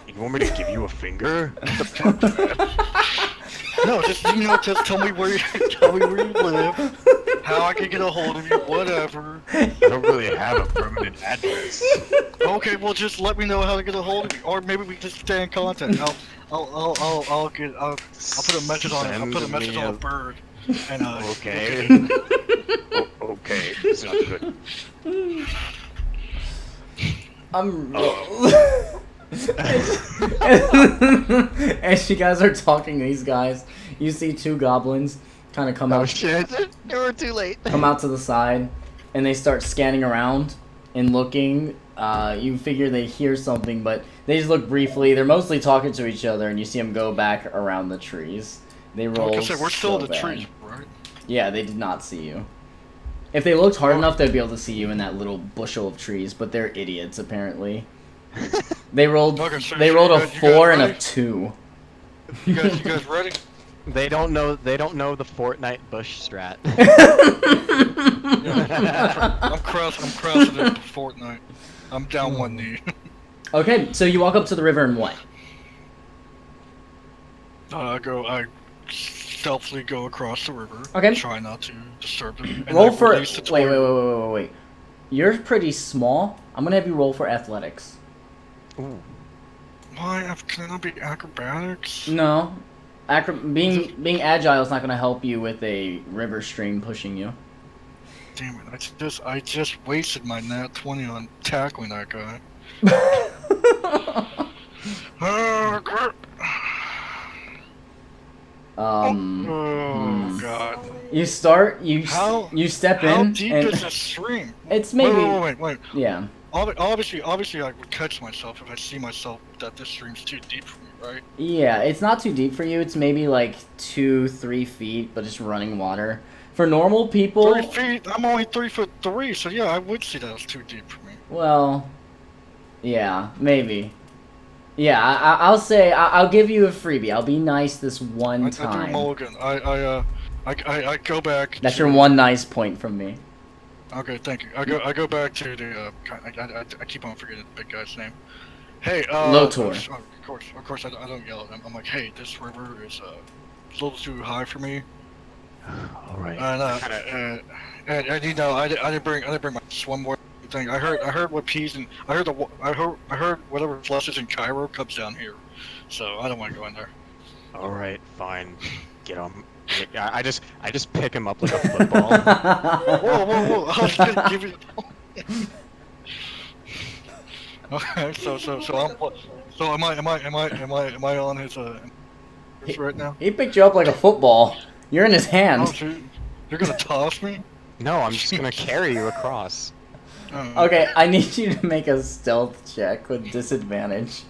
You want me to give you a finger? No, just just tell me where you live, how I can get a hold of you, whatever. I don't really have a permanent address. Okay, well just let me know how to get a hold of you, or maybe we just stay in contact. I'll put a message on it. I'll put a message on a bird. And Okay. Okay. It's not good. I'm. Oh. As you guys are talking to these guys, you see two goblins kind of come Oh out, shit! You were too late. come out to the side, and they start scanning around and looking. You figure they hear something, but they just look briefly. They're mostly talking to each other, and you see them go back around the trees. They roll. like I said, we're still so in the bad. trees, right? Yeah, they did not see you. If they looked hard enough, they'd be able to see you in that little bushel of trees, but they're idiots apparently. They rolled. Okay, so They you rolled a guys 4 and a ready? 2. You guys ready? They don't know. They don't know the Fortnite bush strat. I'm crossing it for Fortnite. I'm down one knee. Okay, so you walk up to the river and what? I stealthily go across the river. Okay. Try not to disturb them. And Roll I for. release the Wait. toy. You're pretty small. I'm gonna have you roll for athletics. Ooh. Why? Can it not be acrobatics? No, being agile is not gonna help you with a river stream pushing you. Damn it! I just wasted my nat 20 on tackling that guy. Oh, crap. Oh god. You start. How- You step How in, deep and is this stream? it's maybe. Wait. Yeah. Obviously, I would catch myself if I see myself that this stream's too deep for me, right? Yeah, it's not too deep for you. It's maybe like 2-3 feet, but just running water. For normal people, 3 feet. I'm only 3'3", so yeah, I would see that as too deep for me. well, yeah, maybe. Yeah, I'll say I'll give you a freebie. I'll be nice this one I do a time. mulligan. I go back. That's to- your one nice point from me. Okay, thank you. I go back to the. I keep on forgetting the big guy's name. Hey, Lotor. Of course, I don't yell at him. I'm like, hey, this river is a little too high for me. All right. And I didn't bring my swimboard thing. I heard what peas and I heard whatever flushes in Cairo comes down here. So I don't want to go in there. All right. Fine. Get him. Yeah, I just pick him up like a football. Whoa! I was gonna give you. Okay, so am I on his right now? He picked you up like a football. You're in his Oh, hand. shoot. You're gonna toss me? No, I'm just gonna carry you across. Oh, Okay, I need you to make a stealth check with disadvantage.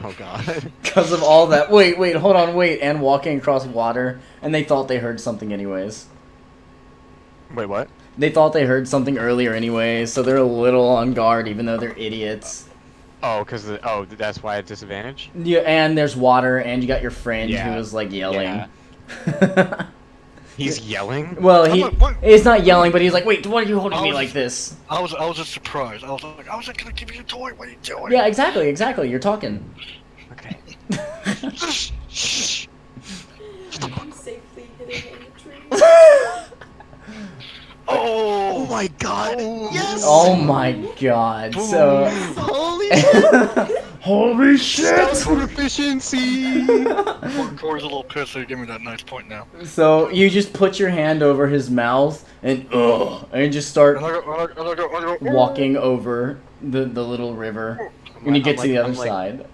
Oh god. Because of all that. Wait, hold on, and walking across water, and they thought they heard something anyways. Wait, what? They thought they heard something earlier anyways, so they're a little on guard, even though they're idiots. Oh, that's why it's disadvantage. Yeah, and there's water, and you got your friend Yeah. who was like yelling. Yeah. He's yelling. Well, What? it's not yelling, but he's like, "Wait, why are you holding me like this?" I was just surprised. I was gonna give you a toy. What are you doing? Yeah, exactly. You're talking. Okay. I'm safely hidden in the trees. Oh my god. Yes. Oh my god. So Holy shit. Holy shit! Proficiency! Corey's a little pissed, so he gave me that nice point now. So you just put your hand over his mouth and just start And I go, walking over the little river. When you get to the other side.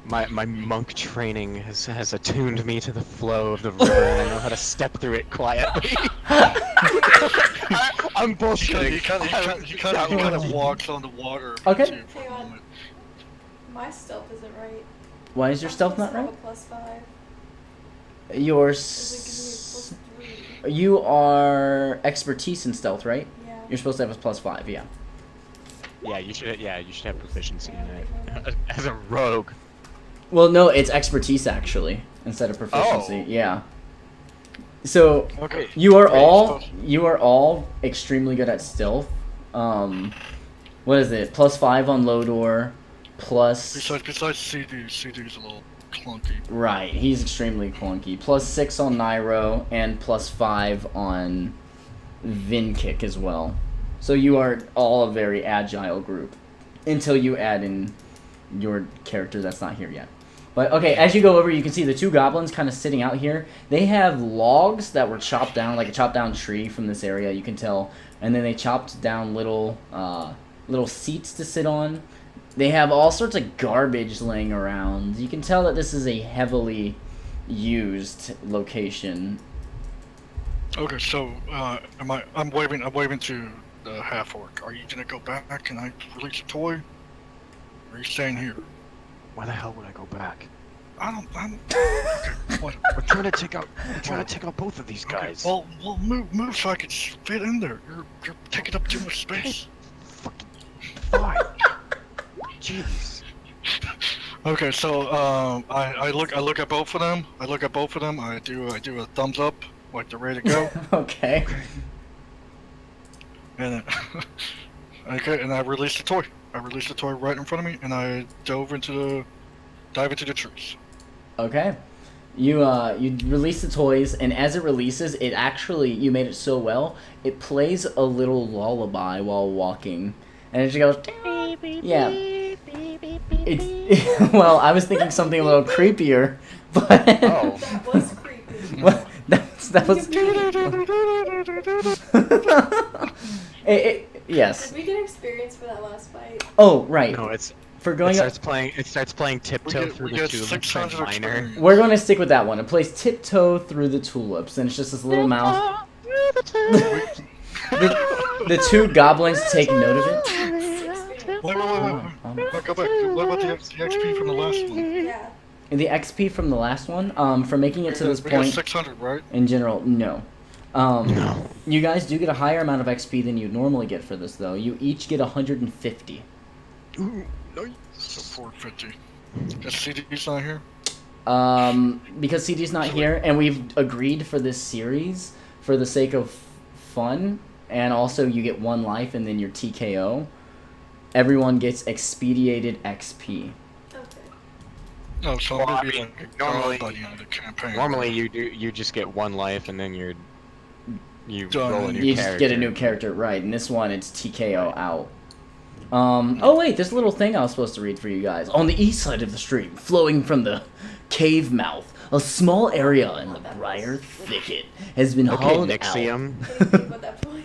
My monk training has attuned me to the flow of the river, and I know how to step through it quietly. I'm bullshitting. He kind of walks on the water. Okay. too, for a Hang on. moment. My stealth isn't right. Why is your I'm stealth supposed not to right? have a +5. Your Does it give me a +3? you are expertise in stealth, right? Yeah. You're supposed to have a +5, yeah. Yeah, you should have proficiency in it as a rogue. Well, no, it's expertise actually instead of proficiency. Oh. Yeah. So Okay. you are Wait, all extremely good at stealth. What is it? +5 on Lodor, plus Besides CD's a little clunky. right. He's extremely clunky. +6 on Nairo and +5 on Vinkick as well. So you are all a very agile group until you add in your character that's not here yet. But okay, as you go over, you can see the two goblins kind of sitting out here. They have logs that were chopped down, like a chopped down tree from this area, you can tell. And then they chopped down little seats to sit on. They have all sorts of garbage laying around. You can tell that this is a heavily used location. Okay, so I'm waving to the half orc. Are you gonna go back? Can I release a toy? Or are you staying here? Why the hell would I go back? I'm okay. What? We're trying to take out both of these Okay, guys. well, move so I can fit in there. You're taking up too much space. Fucking fine. Jeez. Okay, so I look at both of them. I do a thumbs up, like they're ready to go. Okay. And okay, and I release the toy. I release the toy right in front of me, and I dive into the trees. Okay. You release the toys, and as it releases, it actually, you made it so well, it plays a little lullaby while walking. And it just goes, yeah. It's, well, I was thinking something a little creepier, but... Oh. That was creepy. Well, that was... yes. Did we get experience for that last fight? Oh, right. No, it's For going up... It starts playing tiptoe through we the get tulips 600 and minor. experience. We're going to stick with that one. It plays Tiptoe Through the Tulips, and it's just this little mouse. The two goblins take note of it. Wait. Go back. What about the XP from the last one? Yeah. The XP from the last one, for making it to this We got point, 600, right? in general, no. No. You guys do get a higher amount of XP than you normally get for this, though. You each get 150. Ooh, nice. So 450. Guess CD's not here. Because CD's not here, and we've agreed for this series, for the sake of fun, and also you get 1 life and then your TKO, everyone gets expedited XP. Okay. No, so Well, I'm I gonna be mean, like normally- by the end of the campaign. Normally you just get 1 life and then you Done. roll a new You character. just get a new character, right? In this one, it's TKO out. Oh wait, this little thing I was supposed to read for you guys. On the east side of the stream, flowing from the cave mouth, a small area in the briar thicket has been Okay, hollowed Nixium. What do you think about that voice?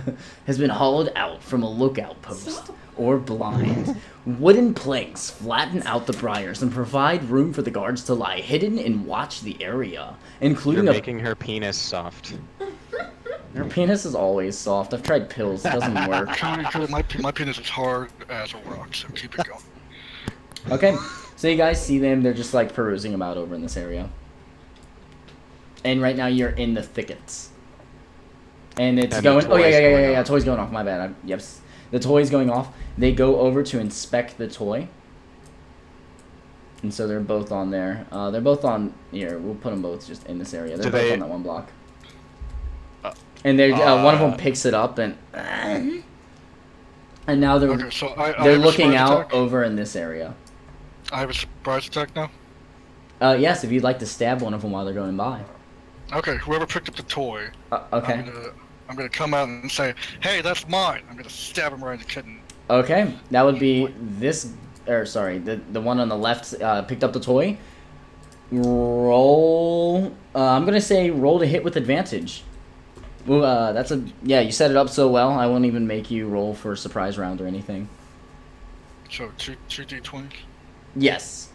out. Has been hollowed out from a lookout post Stop. or blind. Wooden planks flatten out the briars and provide room for the guards to lie hidden and watch the area, You're including a. making her penis soft. Her penis is always soft. I've tried pills. It doesn't work. My penis is hard as a rock, so keep it going. Okay, so you guys see them. They're just like perusing about over in this area. And right now you're in the thickets. And it's And the going. Oh, yeah, toy's yeah, yeah, going yeah, yeah. off. Toy's going off. My bad. Yep. The toy's going off. They go over to inspect the toy. And so they're both on there. They're both on here. We'll put them both just in this area. They're Do both they- on that one block. And they're one of them picks it up and now they're Okay, so I they're have a looking surprise out attack. over in this area. I have a surprise attack now. Yes, if you'd like to stab one of them while they're going by. Okay, whoever picked up the toy, Okay. I'm gonna come out and say, "Hey, that's mine." I'm gonna stab him right in the kidney. Okay, that would be this or sorry, the one on the left picked up the toy. Roll. I'm gonna say roll to hit with advantage. Well, that's a yeah. You set it up so well. I won't even make you roll for a surprise round or anything. So two d20s. Yes,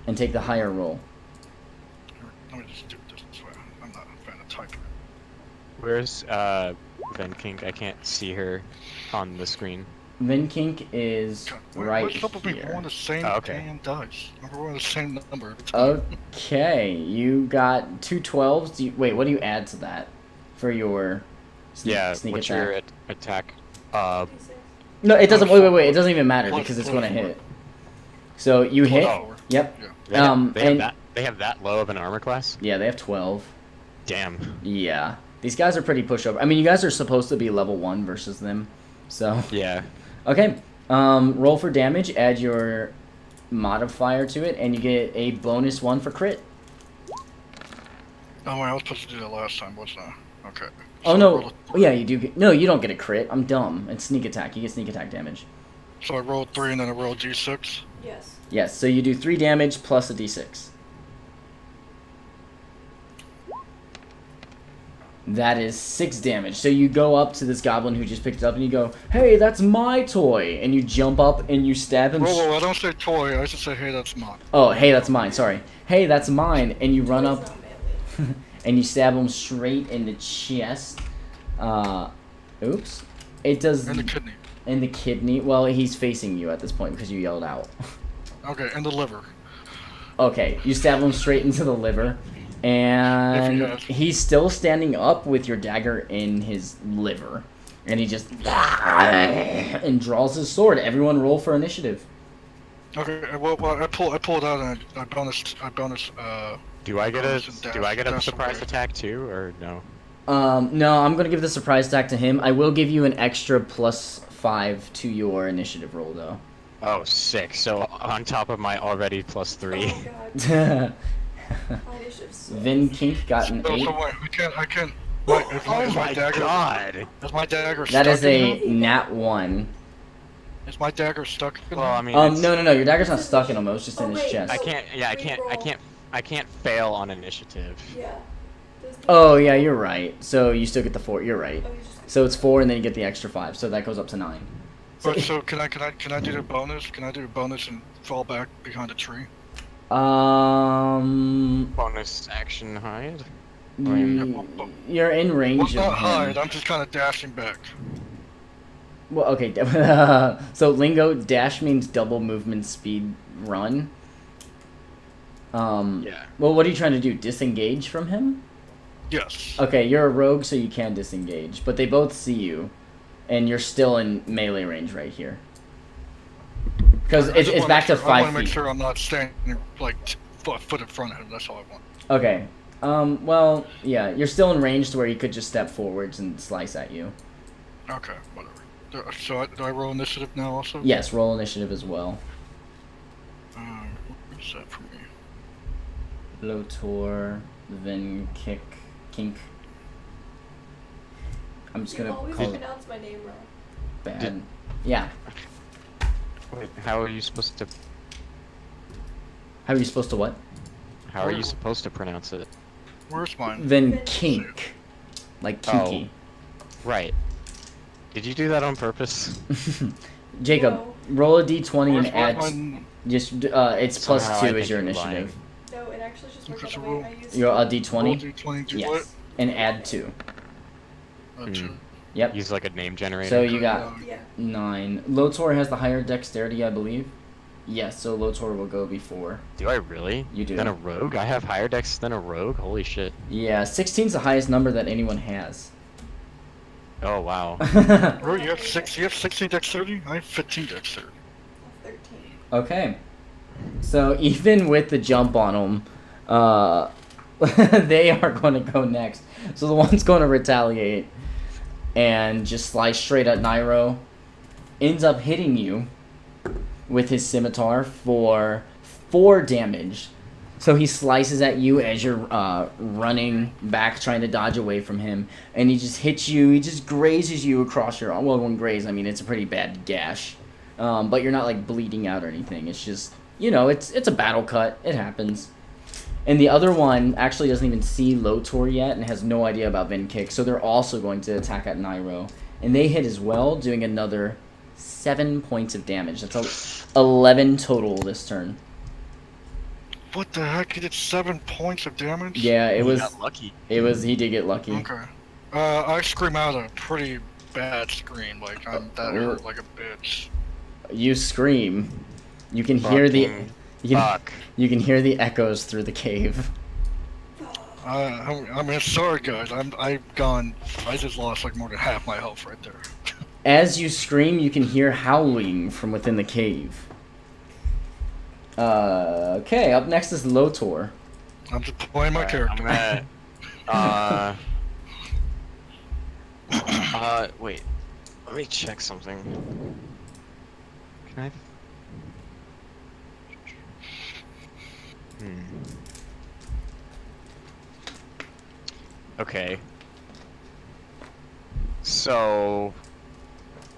and take the higher roll. Let me just do it this way. I'm not a fan of typing. Where's Van King? I can't see her on the screen. Vinkink is right What's up with me here. rolling the same Oh, okay. damn dice? I'm rolling the same number every time. Okay, you got 2 12s. Wait, what do you add to that for your sneak what's attack? your attack? D6. No, it doesn't. Plus Wait. It doesn't even matter plus- because it's plus going to 4. hit. So you hit. Oh, Yep. yeah. They have that low of an armor class? Yeah, they have 12. Damn. Yeah, these guys are pretty pushover. I mean, you guys are supposed to be level 1 versus them, so Yeah. okay. Roll for damage. Add your modifier to it, and you get a bonus 1 for crit. Oh, wait, I was supposed to do that last time, wasn't I? Okay. Oh So I no! rolled Oh, yeah, you do. No, you don't get a crit. I'm dumb. It's sneak attack. You get sneak attack damage. So I rolled 3 and then I rolled d6. Yes. Yes. So you do 3 damage plus a d6. That is 6 damage. So you go up to this goblin who just picked it up and you go, "Hey, that's my toy!" And you jump up and you stab him. Whoa, I don't say toy, I just say, hey, that's mine. Oh, hey, that's mine. Sorry. Hey, that's mine. And you run Toy's up not manly. and you stab him straight in the chest. Oops. It does. And the kidney. In the kidney. Well, he's facing you at this point because you yelled out. Okay, and the liver. Okay, you stab him straight into the liver, and Yes. he's still standing up with your dagger in his liver, and he just and draws his sword. Everyone, roll for initiative. Okay, well I pull it out and I bonus. Do I get a Dash surprise away. attack too, or no? No, I'm gonna give the surprise attack to him. I will give you an extra +5 to your initiative roll, though. Oh, sick. So on top of my already +3. Oh god. My initiative's so Vin Kink got an So 8. wait, I can't. Wait, is Oh my my dagger? god! Is my dagger That stuck is in a him? nat 1. Is my dagger stuck in Well, I him? mean, No, your dagger's not stuck in him. It was just in his wait, chest. I can't fail on initiative. Yeah. Doesn't Oh yeah, you're right. So you still get the 4. You're right. Oh, you just So it's 4, and then you get the extra 5. So that goes up to 9. But so can I do the bonus? Can I do a bonus and fall back behind a tree? Bonus action hide. You're in Well, range not of hide. him. I'm just kind of dashing back. Well, okay. So lingo dash means double movement speed run. Yeah. Well, what are you trying to do? Disengage from him? Yes. Okay, you're a rogue, so you can disengage, but they both see you, and you're still in melee range right here. Because I just it's wanna back to make sure- I 5 want to make feet. sure I'm not standing like foot in front of him. That's all I want. Okay. Well, yeah, you're still in range to where you could just step forwards and slice at you. Okay, whatever. So do I roll initiative now also? Yes, roll initiative as well. What's that for me? Lotor, then Kink. I'm just You gonna always call it pronounce my name wrong. bad. Yeah. Wait, how are you supposed to? How are you supposed to what? How are you supposed to pronounce it? Where's mine? Then Kink. Like kinky. Right. Did you do that on purpose? Jacob, No. roll a d20 and Where's add. mine? Just it's plus Somehow 2 I as think your you're initiative. No, it actually just worked Okay, out so the way roll- I used You're a Roll d20. d20, do Yes. what? And add 2. Two. Yep. Use like a name generator. So you got Yeah. 9. Lotor has the higher dexterity, I believe. Yes, so Lotor will go before. Do I really? You do. Than a rogue? I have higher dex than a rogue? Holy shit. Yeah, 16's the highest number that anyone has. Oh wow. Bro, you have 16 dexterity? I have 15 dexterity. 13. Okay. So even with the jump on them, they are going to go next. So the one's going to retaliate and just slice straight at Nairo. Ends up hitting you with his scimitar for 4 damage. So he slices at you as you're running back, trying to dodge away from him, and he just hits you. He just grazes you across your arm. Well, when graze, I mean it's a pretty bad gash but you're not like bleeding out or anything. It's just, you know, it's a battle cut. It happens. And the other one actually doesn't even see Lotor yet and has no idea about Vin Kick, so they're also going to attack at Nairo. And they hit as well, doing another 7 points of damage. That's 11 total this turn. What the heck? He did 7 points of damage? Yeah, it He was. got lucky. It was. He did get lucky. Okay. I scream out a pretty bad scream, like that hurt like a bitch. You scream. You can hear the. Fucking Fuck. You can hear the echoes through the cave. I mean, sorry guys, I just lost like more than half my health right there. As you scream, you can hear howling from within the cave. Okay, up next is Lotor. I'm just playing my character. Wait. Let me check something. Can I? Okay. So,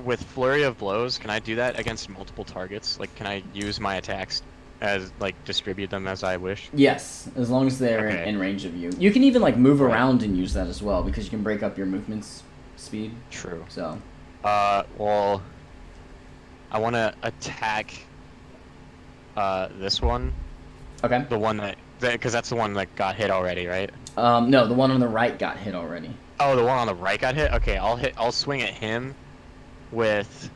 with Flurry of Blows, can I do that against multiple targets? Like, can I use my attacks as, like, distribute them as I wish? Yes, as long as they're Okay. in range of you. You can even, like, move Right. around and use that as well, because you can break up your movement's speed. True. So, Well, I want to attack, this one. okay. The one because that's the one that got hit already, right? No, the one on the right got hit already. Oh, the one on the right got hit? Okay, I'll swing at him with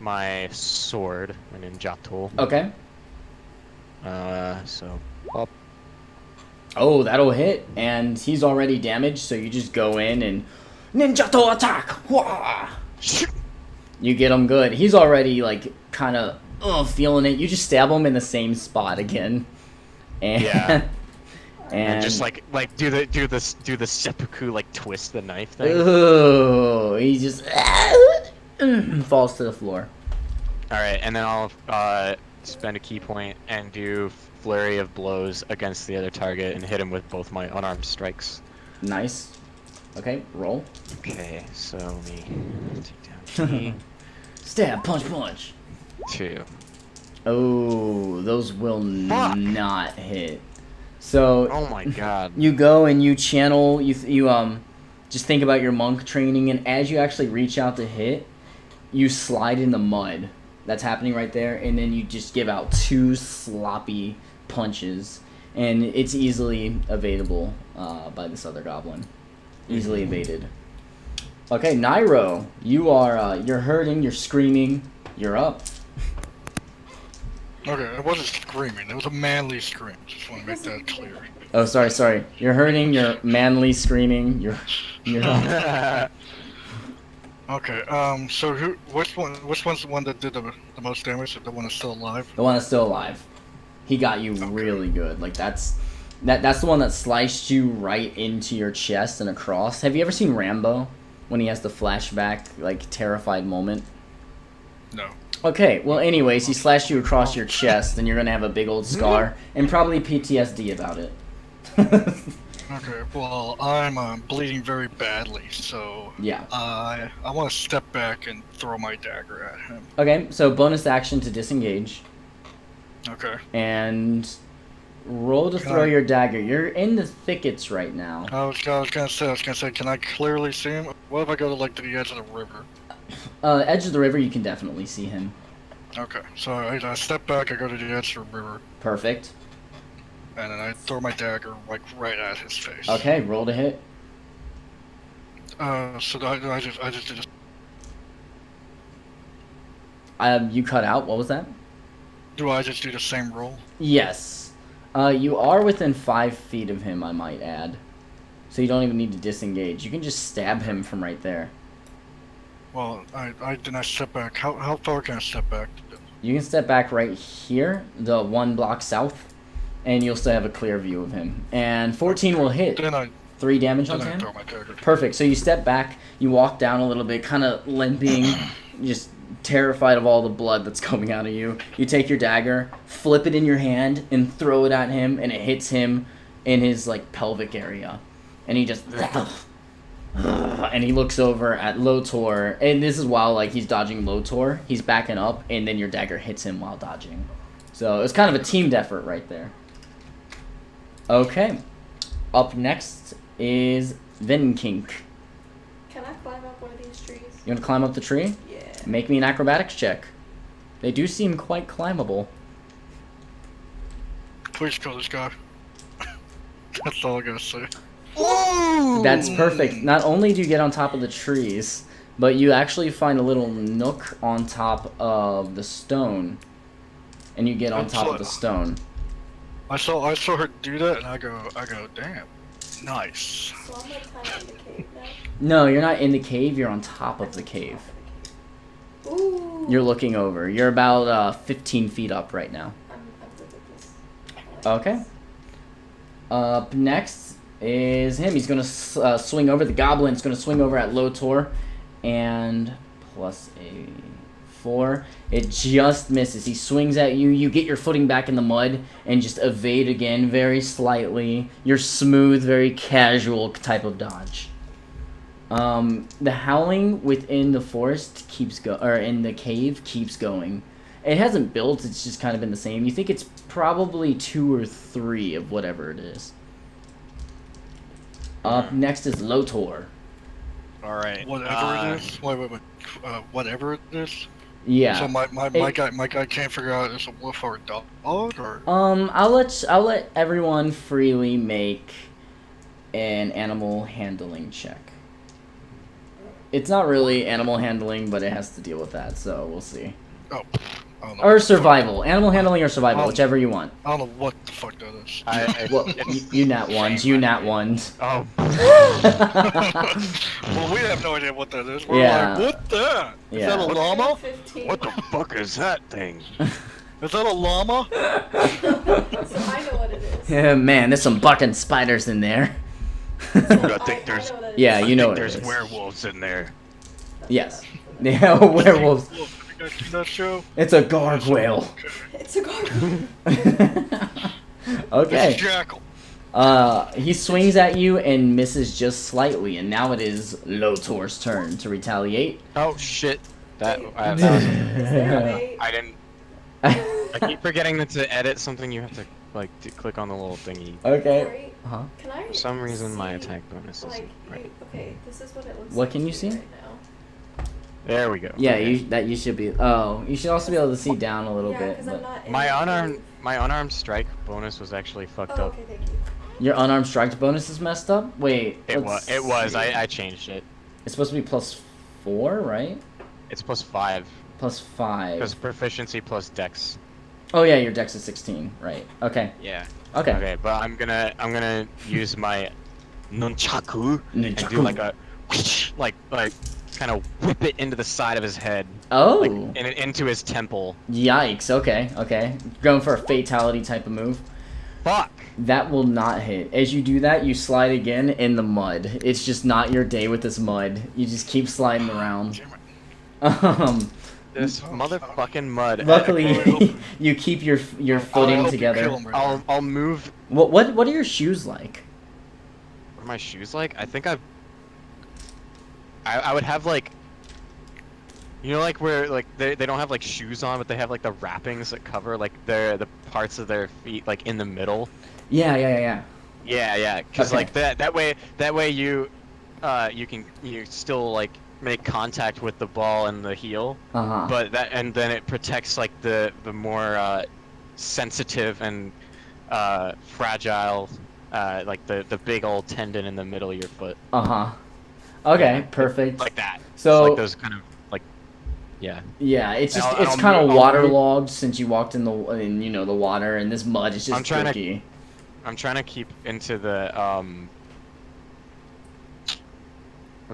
my sword, my ninja tool. Okay. So, up. Oh, that'll hit, and he's already damaged, so you just go in and ninja to attack. Wah! You get him good. He's already like kind of feeling it. You just stab him in the same spot again, and Yeah. and And just like do the seppuku, like twist the knife thing. ooh, he just falls to the floor. All right, and then I'll spend a key point and do flurry of blows against the other target and hit him with both my unarmed strikes. Nice. Okay, roll. Okay, so let me take down key. Stab, punch, punch. 2. Oh, those will Fuck. not hit. So Oh my god. you go and you channel. You just think about your monk training, and as you actually reach out to hit, you slide in the mud that's happening right there, and then you just give out 2 sloppy punches, and it's easily evadable by this other goblin. Easily evaded. Okay, Nairo, you are you're hurting, you're screaming, you're up. Okay, it wasn't screaming. It was a manly scream. Just want to make that clear. Oh, sorry. You're hurting, you're manly screaming, you're up. Okay. So which one's the one that did the most damage? The one that's still alive? The one that's still alive. He got you really good. Like that's the one that sliced you right into your chest and across. Have you ever seen Rambo when he has the flashback like terrified moment? No. Okay, well anyways, he slashed you across your chest and you're going to have a big old scar and probably PTSD about it. Okay. Well, I'm bleeding very badly, so Yeah. I want to step back and throw my dagger at him. Okay, so bonus action to disengage Okay. and roll to Can throw I- your dagger. You're in the thickets right now. I was gonna say, can I clearly see him? What if I go to the edge of the river? Edge of the river, you can definitely see him. Okay. So I step back. I go to the edge of the river, Perfect. and then I throw my dagger right at his face. Okay, roll to hit. So I just did. You cut out. What was that? Do I just do the same roll? Yes. You are within 5 feet of him, I might add. So you don't even need to disengage. You can just stab him from right there. Well, I step back. How far can I step back? You can step back right here, the 1 block south, and you'll still have a clear view of him. And 14 will hit. Then I 3 damage then onto I him. throw my dagger. Perfect. So you step back, you walk down a little bit, kind of limping, just terrified of all the blood that's coming out of you. You take your dagger, flip it in your hand, and throw it at him, and it hits him in his like pelvic area, and he just And he looks over at Lotor, and this is while like he's dodging Lotor. He's backing up, and then your dagger hits him while dodging. So it's kind of a teamed effort right there. Okay, up next is Vinkink. Can I climb up one of these trees? You want to climb up the tree? Yeah. Make me an acrobatics check. They do seem quite climbable. Please kill this guy. That's all I gotta say. That's perfect. Not only do you get on top of the trees, but you actually find a little nook on top of the stone. And you get on top of the stone. I saw her do that, and I go, damn, nice. So I'm like kind of in the cave now. No, you're not in the cave. You're on top of the cave. Ooh. You're looking over. You're about 15 feet up right now. I'm good with this. Okay. Up next is him. He's gonna swing over. The goblin's gonna swing over at Lotor, and plus a 4. It just misses. He swings at you. You get your footing back in the mud and just evade again, very slightly. Your smooth, very casual type of dodge. The howling within the forest keeps in the cave keeps going. It hasn't built. It's just kind of been the same. You think it's probably 2 or 3 of whatever it is. Up next is Lotor. Alright. Whatever it is. Wait. Whatever it is. Yeah. So my guy can't figure out if it's a wolf or a dog, or. I'll let everyone freely make an animal handling check. It's not really animal handling, but it has to deal with that, so we'll see. Oh. I don't know Or what the survival. Animal handling or survival, whichever you want. fuck- I don't know what the fuck that is. Well, you nat ones. You nat ones. Oh. Well, we have no idea what that is. We're Yeah. like, what that? Is Yeah. that a llama? 15. What the fuck is that thing? Is that a llama? So I know what it is. Yeah, man, there's some bucking spiders in there. I think I there's. know what it Yeah, is. you know I what think it there's is. werewolves in there. Yes. Yeah, werewolves. Have you guys seen that show? It's a gargoyle. It's a gargoyle. Okay. It's Jackal. He swings at you and misses just slightly, and now it is Lotor's turn to retaliate. Oh shit. That Is was, there a way? I didn't. I keep forgetting that to edit something. You have to like to click on the little thingy. Okay. Corey, Uh-huh. can I For some reason, my see, attack bonus like, isn't right. okay, this is what it looks What like can to you me see? right now. There we go. Yeah, Okay. you should be. Oh, you should also be able to see down a little Yeah, bit. 'cause I'm But not in My the unarmed cave. my unarmed strike bonus was actually fucked Oh, up. okay, thank you. your unarmed strike bonus is messed up. Wait. It let's was. It was. see. I changed it. It's supposed to be +4, right? It's +5 +5. because proficiency plus dex. Oh yeah, your dex is 16, right? Okay. Yeah. Okay. Okay, but I'm gonna use my nunchaku and do Nunchaku. like a like kind of whip it into the side of his head, Oh. like into his temple. Yikes. Okay. Okay. Going for a fatality type of move. Fuck. That will not hit. As you do that, you slide again in the mud. It's just not your day with this mud. You just keep sliding around. Damn it. This motherfucking mud. Luckily, you keep your I'll footing help you together. kill him right I'll move. What are your shoes like? What are my shoes like? I think I would have like, you know, like where like they don't have like shoes on, but they have like the wrappings that cover like the parts of their feet like in the middle. Yeah. Yeah, because Okay. like that way you still like make contact with the ball and the heel, Uh-huh. but then it protects like the more sensitive and fragile like the big old tendon in the middle of your foot. Uh-huh. Okay, perfect. Like that. So It's like those kind of like, yeah. yeah, it's just I'll it's kind of move- I'll waterlogged since you walked in the water, and this mud is just I'm trying to- tricky. I'm trying to keep into the I'm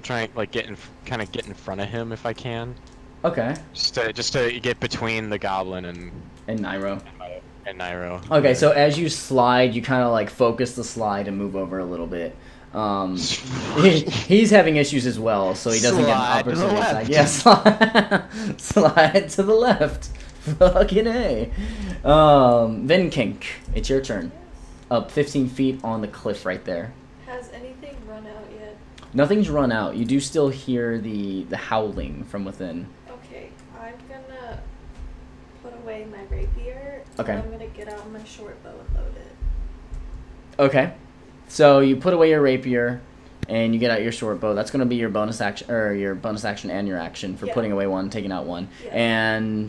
trying to like get in front of him if I can, Okay. just to get between the goblin and Nairo. Nairo. Okay, so as you slide, you kind of like focus the slide and move over a little bit. He's having issues as well, so he doesn't Slide get to an the opportunity left. attack. Yeah, slide to the left. Fucking A. Vinkink, it's your turn. Up 15 feet on the cliff right there. Has anything run out yet? Nothing's run out. You do still hear the howling from within. Okay, I'm gonna put away my rapier. Okay. And I'm gonna get out my short bow and load it. Okay. So you put away your rapier, and you get out your short bow. That's going to be your bonus action, and your action for Yeah. putting away one, taking out one. Yeah. And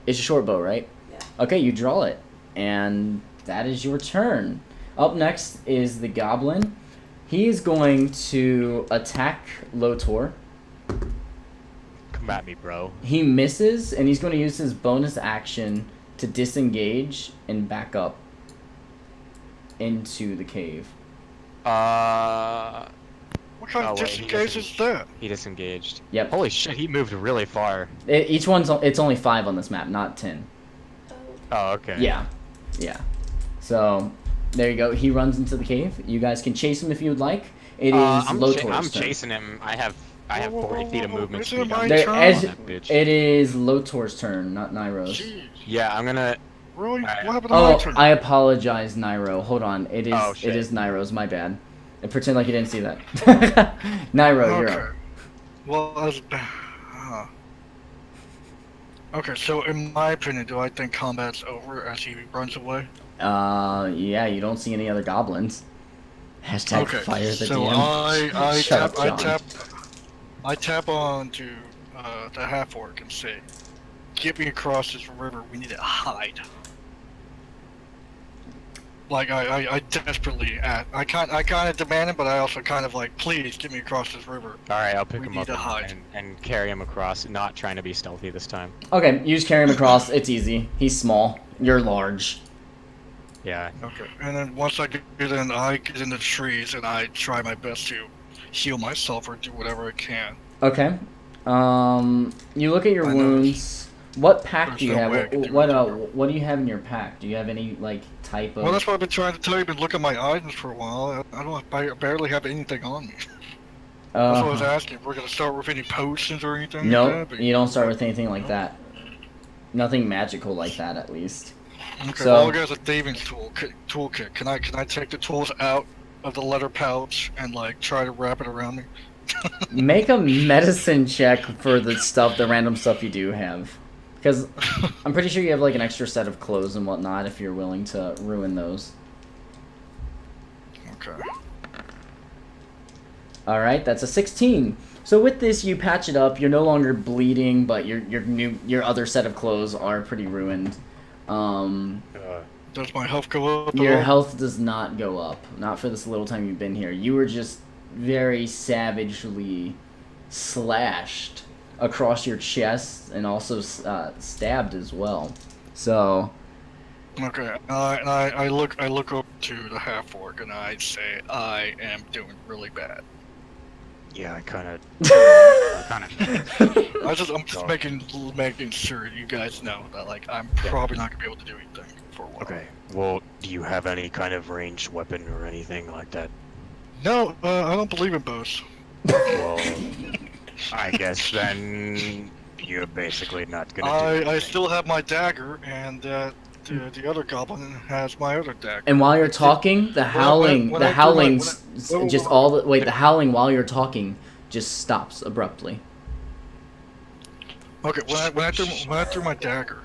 it's a short bow, right? Yeah. Okay, you draw it, and that is your turn. Up next is the goblin. He is going to attack Lotor. Come at me, bro. He misses, and he's going to use his bonus action to disengage and back up into the cave. What kind of wait, he disengage doesn't- is that? He disengaged. Yep. Holy shit, he moved really far. Each one's it's only 5 on this map, not 10. Oh. Oh, okay. Yeah. So there you go. He runs into the cave. You guys can chase him if you would like. It is I'm Lotor's turn. chasing him. I have 40 feet of movement Isn't it speed. my I'm There- turn? as- that bitch. It is Lotor's turn, not Nyro's. Jeez. Yeah, I'm gonna. Really? What Alright. happened to my Oh, turn? I apologize, Nyro. Hold on. It is Oh, shit. it is Nyro's. My bad. And pretend like you didn't see that. Nyro, you're up. Well, okay, so in my opinion, do I think combat's over as he runs away? Yeah, you don't see any other goblins. Hashtag Okay, fire the so DM. I Shut up, John. I tap on to the half orc and say, "Get me across this river. We need to hide." Like I desperately I kind of demand it, but I also kind of like, please get me across this river. All right, I'll pick We him need up to hide. and carry him across. Not trying to be stealthy this time. Okay, you just carry him across. It's easy. He's small. You're large. Yeah. Okay, and then once I get in, I get in the trees and I try my best to heal myself or do whatever I can. Okay. You look at your I wounds. What pack There's do you no have? way I can do What do you have in your pack? Do you have any like type of? Well, that's what I've been trying to tell you. Been looking at my items for a while. I barely have anything on me. That's what I was asking. If we're gonna start with any potions or anything. No, like that, but- you don't start with anything like that. Nothing magical like that, at least. Okay, So- well, I got a thieving toolkit. Can I take the tools out of the leather pouch and like try to wrap it around me? Make a medicine check for the random stuff you do have. Because I'm pretty sure you have like an extra set of clothes and whatnot if you're willing to ruin those. Okay. Alright, that's a 16. So with this, you patch it up. You're no longer bleeding, but your other set of clothes are pretty ruined. Does my health go up? at Your all? health does not go up. Not for this little time you've been here. You were just very savagely slashed across your chest and also stabbed as well. So, Okay. And I look up to the half orc and I say I am doing really bad. Yeah, I kind of. I'm just making sure you guys know that like I'm probably not gonna be able to do anything for a while. Okay. Well, do you have any kind of ranged weapon or anything like that? No, I don't believe in bows. Well, I guess then you're basically not gonna do I anything. still have my dagger, and the other goblin has my other dagger. and while you're talking, the howling, when the I do my- howling, when I- whoa, just whoa, all the wait, the howling while you're talking just stops abruptly. Okay, when I threw my dagger,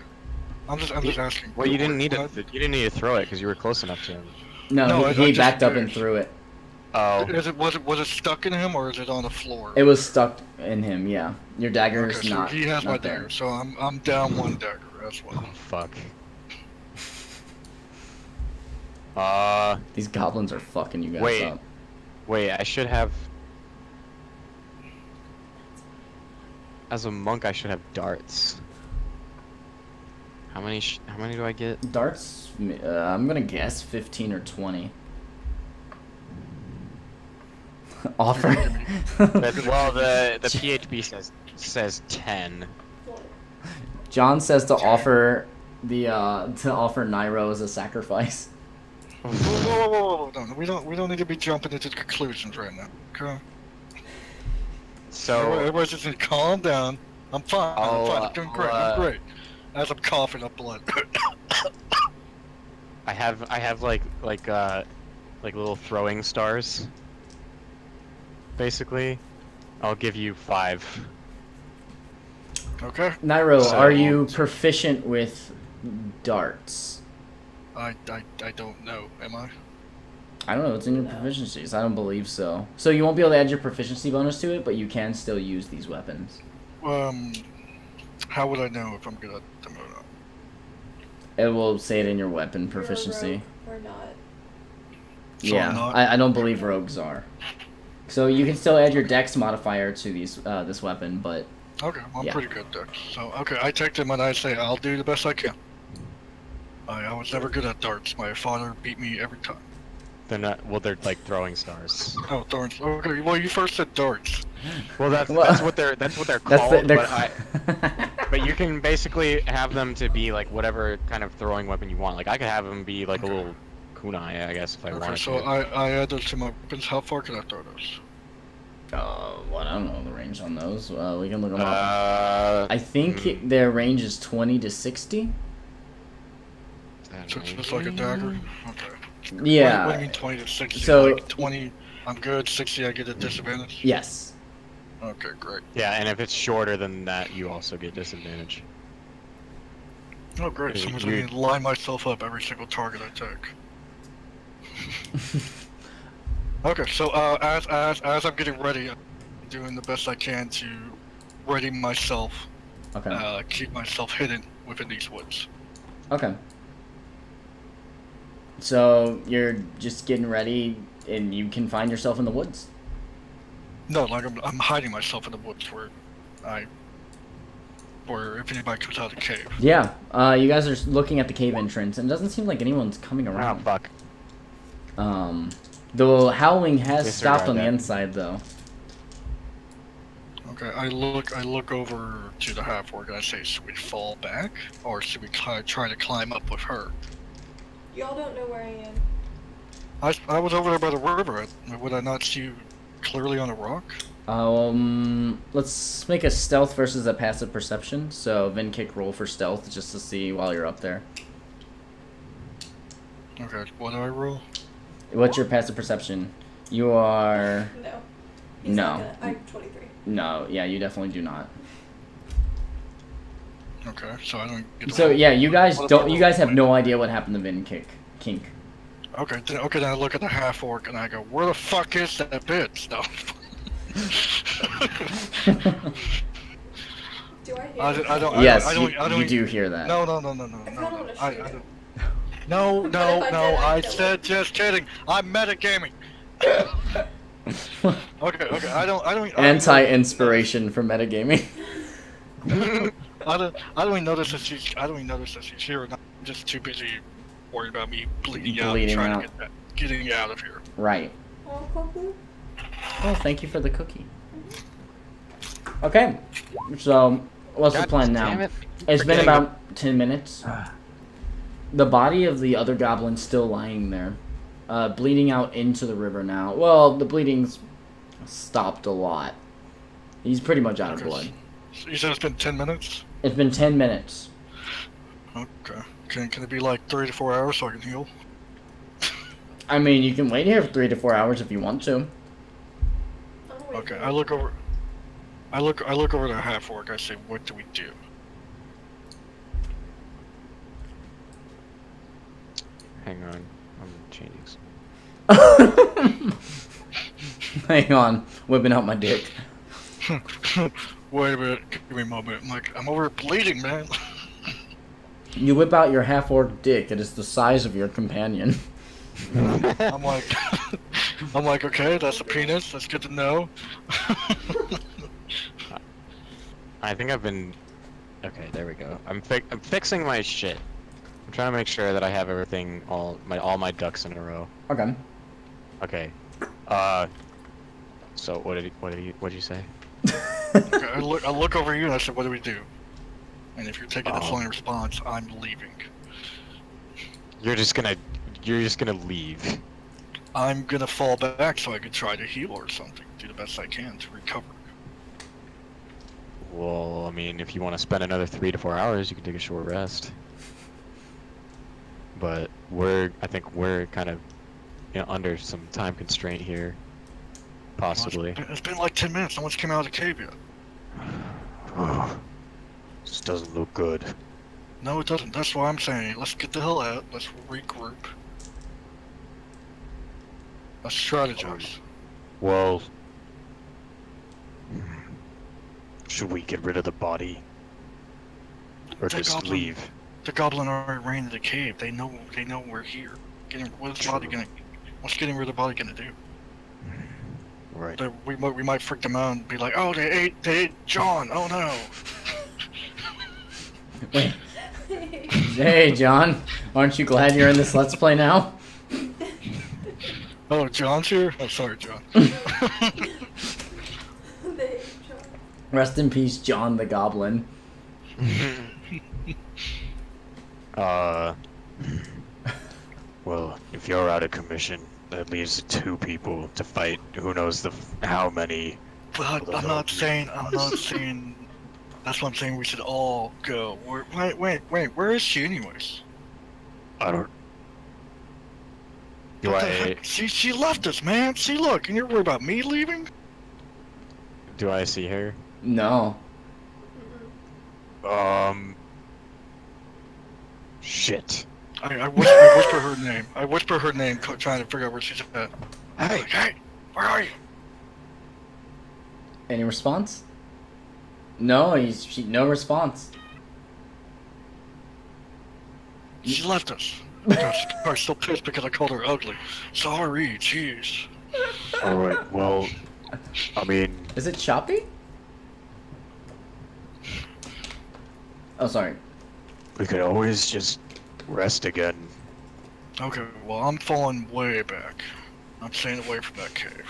I'm just asking. Well, you didn't need when to throw it because you were close enough to him. No, No, I he just backed up did. and threw it. Oh. was it stuck in him or is it on the floor? It was stuck in him. Yeah, your dagger is Okay, so not. he has my not there. dagger, so I'm down one dagger as well. Oh, fuck. These goblins are fucking you guys Wait. up. Wait, I should have. As a monk, I should have darts. How many do I get? Darts, I'm gonna guess 15 or 20. Offer. Well, the PHB says 10. John says to offer Nyro as a sacrifice. Whoa. No, we don't need to be jumping into conclusions right now. Okay. So Everybody's just gonna calm down. I'm fine. I'm doing great. I'm great. As I'm coughing up blood. I have like little throwing stars. basically. I'll give you 5. Okay. Nairo, So- are you proficient with darts? I don't know. Am I? I don't know. It's in your proficiencies. I don't believe so. So you won't be able to add your proficiency bonus to it, but you can still use these weapons. How would I know if I'm good at them or not? It will say it in your weapon You're a proficiency. rogue or not. So Yeah, I'm not? I don't believe rogues are. So you can still add your dex modifier to these this weapon, but Okay, well, I'm Yeah. pretty good at darts. So, okay, I take them and I say I'll do the best I can. I was never good at darts. My father beat me every time. They're not. Well, they're like throwing stars. Oh, darts. Okay, well, you first said darts. Well, that's Well- that's what they're that's called. they're But you can basically have them to be like whatever kind of throwing weapon you want. Like I could have them be like a little kunai, I guess, if I Okay, wanted so to. I add those to my weapons. How far can I throw those? Well, I don't know the range on those. We can look them up. I think hmm. their range is 20 to 60. So it's just like a dagger? Okay. Yeah. What do you mean 20 to 60? So- like 20, I'm good. 60, I get a disadvantage? Yes. Okay, great. Yeah, and if it's shorter than that, you also get disadvantage. Oh, great. You- So I you- can line myself up every single target I take. Okay, so as I'm getting ready, I'm doing the best I can to ready myself, Okay. keep myself hidden within these woods. Okay. So you're just getting ready, and you can find yourself in the woods. No, like I'm hiding myself in the woods where if anybody comes out of the cave. Yeah. You guys are looking at the cave entrance, and it doesn't seem like anyone's coming Oh around. fuck. The howling has Disregard stopped on the that. inside, though. Okay, I look over to the half orc and I say, should we fall back, or should we try to climb up with her? Y'all don't know where I am. I was over there by the river. Would I not see you clearly on a rock? Let's make a stealth versus a passive perception. So Vin kick roll for stealth just to see while you're up there. Okay, what do I roll? What's your passive perception? You are No. He's No. not gonna. I'm 23. no, yeah, you definitely do not. Okay, so I don't get to So roll. yeah, you guys What if I don't. You roll guys have my- no idea what happened to Vin kink. Okay, then I look at the half orc and I go, where the fuck is that bitch? No. Do I hear? I don't. Yes, I don't. you do hear that. No. I kinda wanna I shoot him. don't. No, But no, if I no. did, I'd I kill said just kidding. I'm metagaming. Okay. I don't. Anti-inspiration for metagaming. I don't even notice that she's. I don't even notice that she's here. I'm just too busy worried about me bleeding out and Bleeding trying out. to getting out of here. Right. Oh, Coco? Oh, thank you for the cookie. Okay, so what's the God plan damn now? it. It's been Forgetting about 10 minutes. The body of the other goblin's still lying there, bleeding out into the river now. Well, the bleeding's stopped a lot. He's pretty much out of Okay. blood. So you said it's been 10 minutes. It's been 10 minutes. Okay. Can it be like 3 to 4 hours so I can heal? I mean, you can wait here for 3 to 4 hours if you want to. I'm waiting Okay. for I you. look over. I look over the half orc. I say, what do we do? Hang on, I'm changing some. Hang on, whipping out my dick. Wait a minute. Give me a moment. I'm over bleeding, man. You whip out your half-orc dick. It is the size of your companion. I'm like, okay, that's a penis. That's good to know. I think I've been. Okay, there we go. I'm fixing my shit. I'm trying to make sure that I have everything, all my ducks in a row. Okay. Okay. So what did you say? Okay, I look over you and I said, what do we do? And if you're taking this long in response, I'm leaving. You're just gonna leave. I'm gonna fall back so I can try to heal or something. Do the best I can to recover. Well, I mean, if you want to spend another 3 to 4 hours, you can take a short rest. But I think we're kind of under some time constraint here. Possibly. It's been like 10 minutes. No one's came out of the cave yet. This doesn't look good. No, it doesn't. That's why I'm saying let's get the hell out. Let's regroup. Let's strategize. Well, should we get rid of the body? Or The just goblin- leave? The goblin already ran to the cave. They know we're here. What's getting rid of the body gonna do? Right. We might freak them out and be like, oh, they ate John. Oh no. Wait. Hey, John. Aren't you glad you're in this Let's Play now? Oh, John's here. Oh, sorry, John. They John. Rest in peace, John the Goblin. Well, if you're out of commission, that leaves 2 people to fight. Who knows how many? But I'm not saying. That's what I'm saying. We should all go. Wait. Where is she, anyways? I don't. Do What the I? heck? She left us, man. See, look, and you're worried about me leaving? Do I see her? No. Shit. I whisper her name. I whisper her name, trying to figure out where she's at. Hey. Hey, where are you? Any response? No, no response. She left us. I'm still pissed because I called her ugly. Sorry, jeez. Alright, well, I mean, Is it Choppy? Oh, sorry. we could always just rest again. Okay, well, I'm falling way back. I'm staying away from that cave.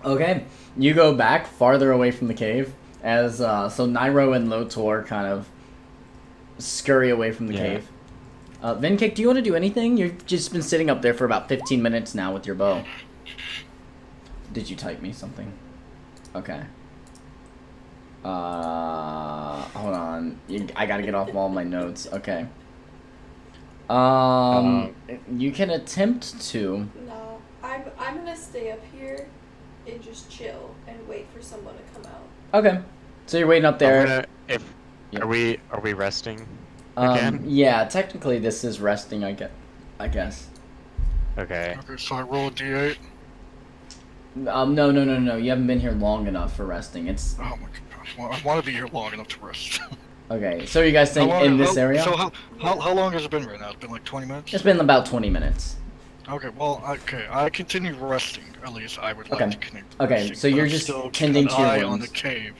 Okay, you go back farther away from the cave as so Nairo and Lotor kind of scurry away from the cave. Vinkik, do you want to do anything? You've just been sitting up there for about 15 minutes now with your bow. Did you type me something? Okay. Hold on. I gotta get off all my notes. Okay. You can attempt to. No, I'm gonna stay up here and just chill and wait for someone to come out. Okay. So you're waiting up there. Are we resting again? Yeah, technically this is resting, I guess. Okay. Okay, so I roll a d8. No. You haven't been here long enough for resting. It's Oh my gosh, well, I want to be here long enough to rest. okay. So you guys think in this area? So how long has it been right now? It's been like 20 minutes? It's been about 20 minutes. Okay, well, I continue resting. At least I would like Okay. to continue Okay, resting, so but you're I just still keep tending to an your eye on wounds. the cave.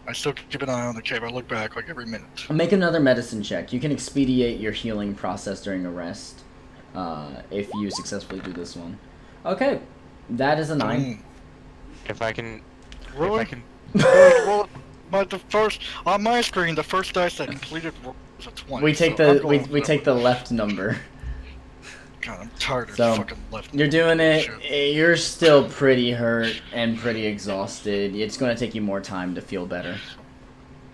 I still keep an eye on the cave. I look back like every minute. Make another medicine check. You can expedite your healing process during a rest, if you successfully do this one. Okay, that is a 9. If I can. Really? If I can. Well, but the first on my screen, the first dice that completed was a 20. We take so I'm the going we for take the left number. God, I'm tired of So, fucking left. You're doing it. Shit. You're still pretty hurt and pretty exhausted. It's going to take you more time to feel better.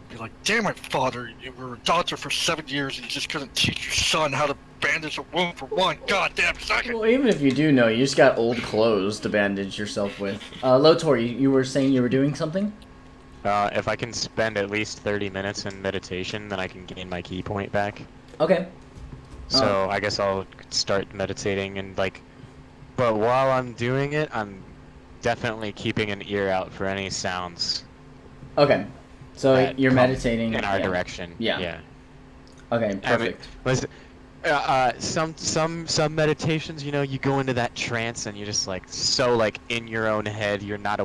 You're like, damn it, father! You were a doctor for 7 years and you just couldn't teach your son how to bandage a wound for 1 goddamn second. Well, even if you do know, you just got old clothes to bandage yourself with. Lotor, you were saying you were doing something? If I can spend at least 30 minutes in meditation, then I can gain my key point back. Okay. So I guess I'll start meditating and but while I'm doing it, I'm definitely keeping an ear out for any sounds Okay. So that you're come meditating in our yeah. direction. Yeah. Yeah. Okay, I mean, perfect. listen, some meditations, you know, you go into that trance and you're just so in your own head. You're not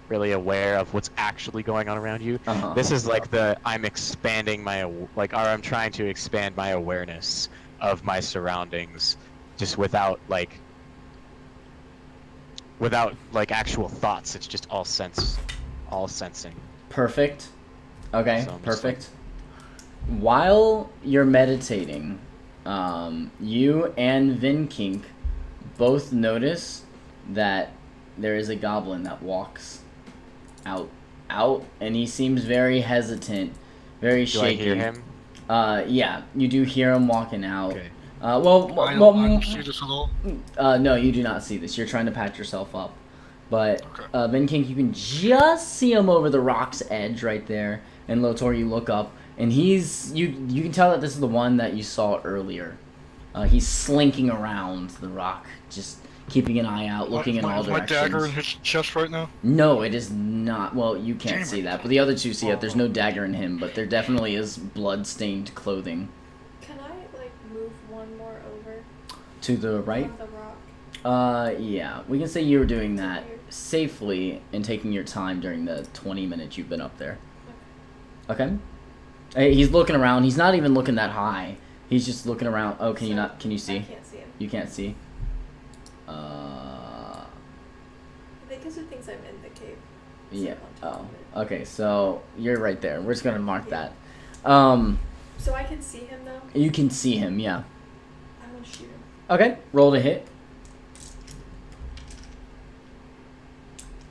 really aware of what's actually going on around you. Uh-huh. This is I'm expanding I'm trying to expand my awareness of my surroundings, just without actual thoughts. It's just all sensing. Perfect. Okay, So I'm just perfect. While you're meditating, you and Vinkink both notice that there is a goblin that walks out, and he seems very hesitant, very Do shaky. I hear him? Yeah, you do hear him walking out. Okay. I don't see this at all. No, you do not see this. You're trying to patch yourself up. But, Okay. Ben King, you can just see him over the rock's edge right there. And Lotor, you look up, and you can tell that this is the one that you saw earlier. He's slinking around the rock, just keeping an eye out, looking in all Is my directions. dagger in his chest right now? No, it is not. Well, you can't Damn see it. that, but the other two see it. There's no dagger in him, but there definitely is blood-stained clothing. Can I like move one more over To the right? from the rock? Yeah. We can say you were doing that safely and taking your time during the 20 minutes you've been up there. Okay? Hey, he's looking around. He's not even looking that high. He's just looking around. Oh, can you not? Can you see? I can't see him. You can't see? I think because it thinks I'm in the cave. It's Yeah. like on top Oh. of it. Okay, so you're right there. We're just gonna mark Yeah. that. So I can see him though? You can see him, yeah. I want to shoot him. Okay, roll to hit.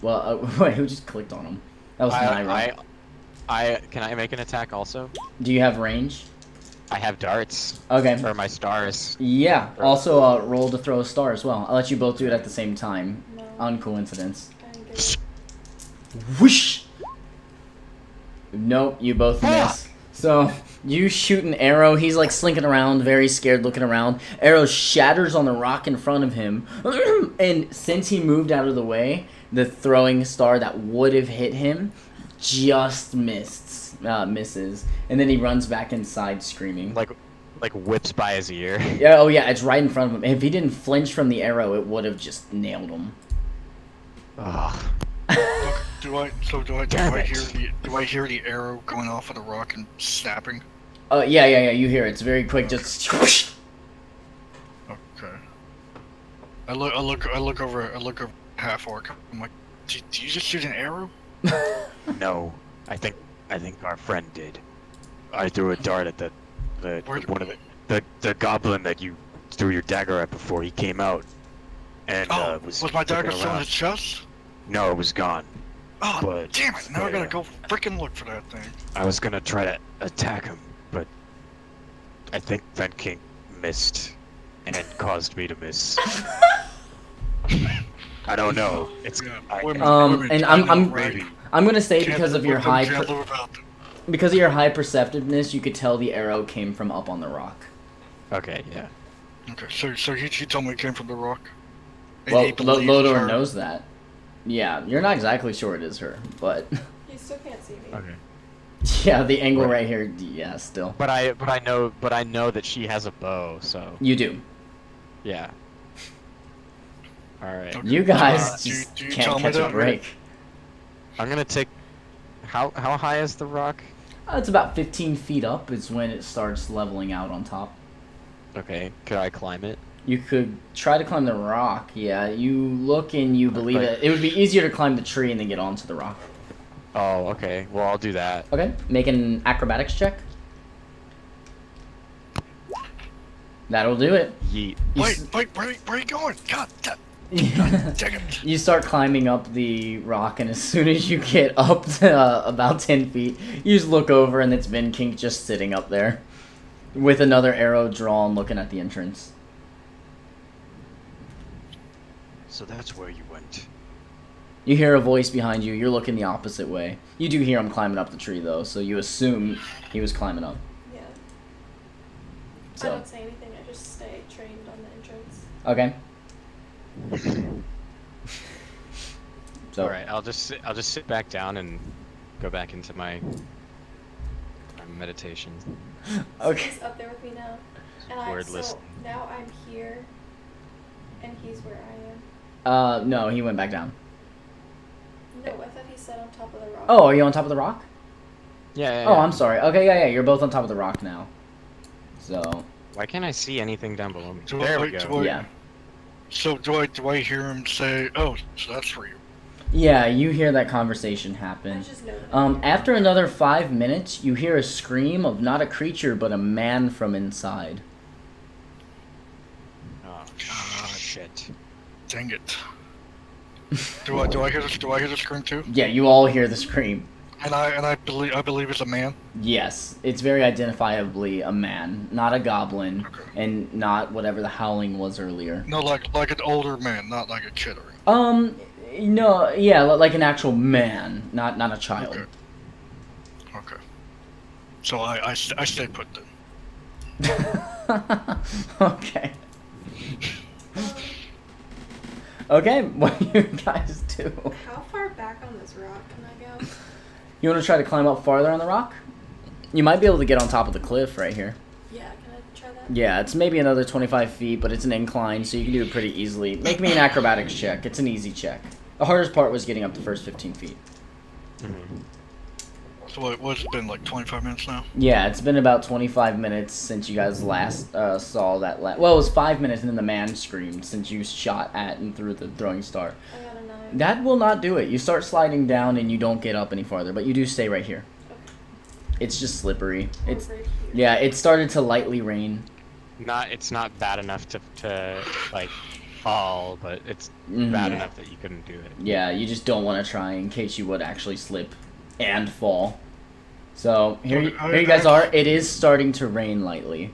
Well, wait, who just clicked on him? That was Naira. Can I make an attack also? Do you have range? I have darts. Okay. Or my stars. Yeah, also roll to throw a star as well. I'll let you both do it at the same time. No. On coincidence. I didn't get it. Whoosh! Nope, you both miss. So, you shoot an arrow, he's like slinking around, very scared looking around. Arrow shatters on the rock in front of him. And since he moved out of the way, the throwing star that would have hit him just misses. And then he runs back inside screaming. Like whips by his ear. Yeah, oh yeah, it's right in front of him. If he didn't flinch from the arrow, it would have just nailed him. Ugh. Do I hear the arrow going off of the rock and snapping? Yeah, you hear it. It's very quick, just whoosh. Okay. I look over half orc. I'm like, did you just shoot an arrow? No, I think our friend did. I threw a dart at the goblin that you threw your dagger at before he came out, and was my dagger looking still in around. his chest? No, it was gone. Oh, But- damn it! Now I but, gotta go freaking look for that thing. I was gonna try to attack him, but I think Ven King missed and caused me to miss. I don't know. It's Yeah, I, women- And I know, I'm right? gonna say Can't because of live your with them, high can't live without them. because of your high perceptiveness, you could tell the arrow came from up on the rock. okay, yeah. Okay, so he told me it came from the rock. And Well, he believes Lodor her. knows that. Yeah, you're not exactly sure it is her, but You still can't see me. Okay. yeah, the angle Right. right here, yeah, still. But I know that she has a bow, so You do. yeah. All right. Okay. You guys Do you- just do you can't tell me catch a that? break. I'm gonna take. How high is the rock? It's about 15 feet up is when it starts leveling out on top. Okay. Could I climb it? You could try to climb the rock, yeah. You look and you believe Right. it. It would be easier to climb the tree and then get onto the rock. Oh, okay. Well, I'll do that. Okay, make an acrobatics check. That'll do it. Yeet. You Wait, where are you going? God, dang it. You start climbing up the rock, and as soon as you get up to about 10 feet, you just look over, and it's Vin King just sitting up there with another arrow drawn, looking at the entrance. So that's where you went. You hear a voice behind you. You're looking the opposite way. You do hear him climbing up the tree, though, so you assume he was climbing up. Yeah. I So, don't say anything. I just stay trained on the entrance. okay. So, All right. I'll just sit back down and go back into my meditation. okay. He's up there with me now, and Wordless. so now I'm here, and he's where I am. No, he went back down. No, I thought he said on top of the rock. Oh, are you on top of the rock? Yeah. Oh, I'm sorry. Okay, yeah, you're both on top of the rock now. So, Why can't I see anything down below me? Do There we I- go. do I- yeah. So do I hear him say, "Oh, so that's where you"? Yeah, you hear that conversation I happen. just know that I'm here. After another 5 minutes, you hear a scream of not a creature, but a man from inside. Oh shit. Dang it. Do I hear this? Do I hear the scream too? Yeah, you all hear the scream. And I believe it's a man. Yes, it's very identifiably a man, not a goblin, Okay. and not whatever the howling was earlier. No, like an older man, not like a kid or anything. No, yeah, like an actual man, not a child. Okay. Okay. So I stay put then. Okay. Okay, what do you guys do? How far back on this rock can I go? You want to try to climb up farther on the rock? You might be able to get on top of the cliff right here. Yeah, can I try that? Yeah, it's maybe another 25 feet, but it's an incline, so you can do it pretty easily. Make me an acrobatics check. It's an easy check. The hardest part was getting up the first 15 feet. Mhm. So what's it been, like 25 minutes now? Yeah, it's been about 25 minutes since you guys last saw that. Well, it was 5 minutes, and then the man screamed since you shot at and threw the throwing star. I got a 9. That will not do it. You start sliding down, and you don't get up any farther, but you do stay right here. Okay. It's just slippery. It's Over here. yeah. It started to lightly rain. It's not bad enough to like fall, but it's Mhm. bad enough that you couldn't do it. Yeah, you just don't want to try in case you would actually slip and fall. So here you guys are. It is starting to rain lightly.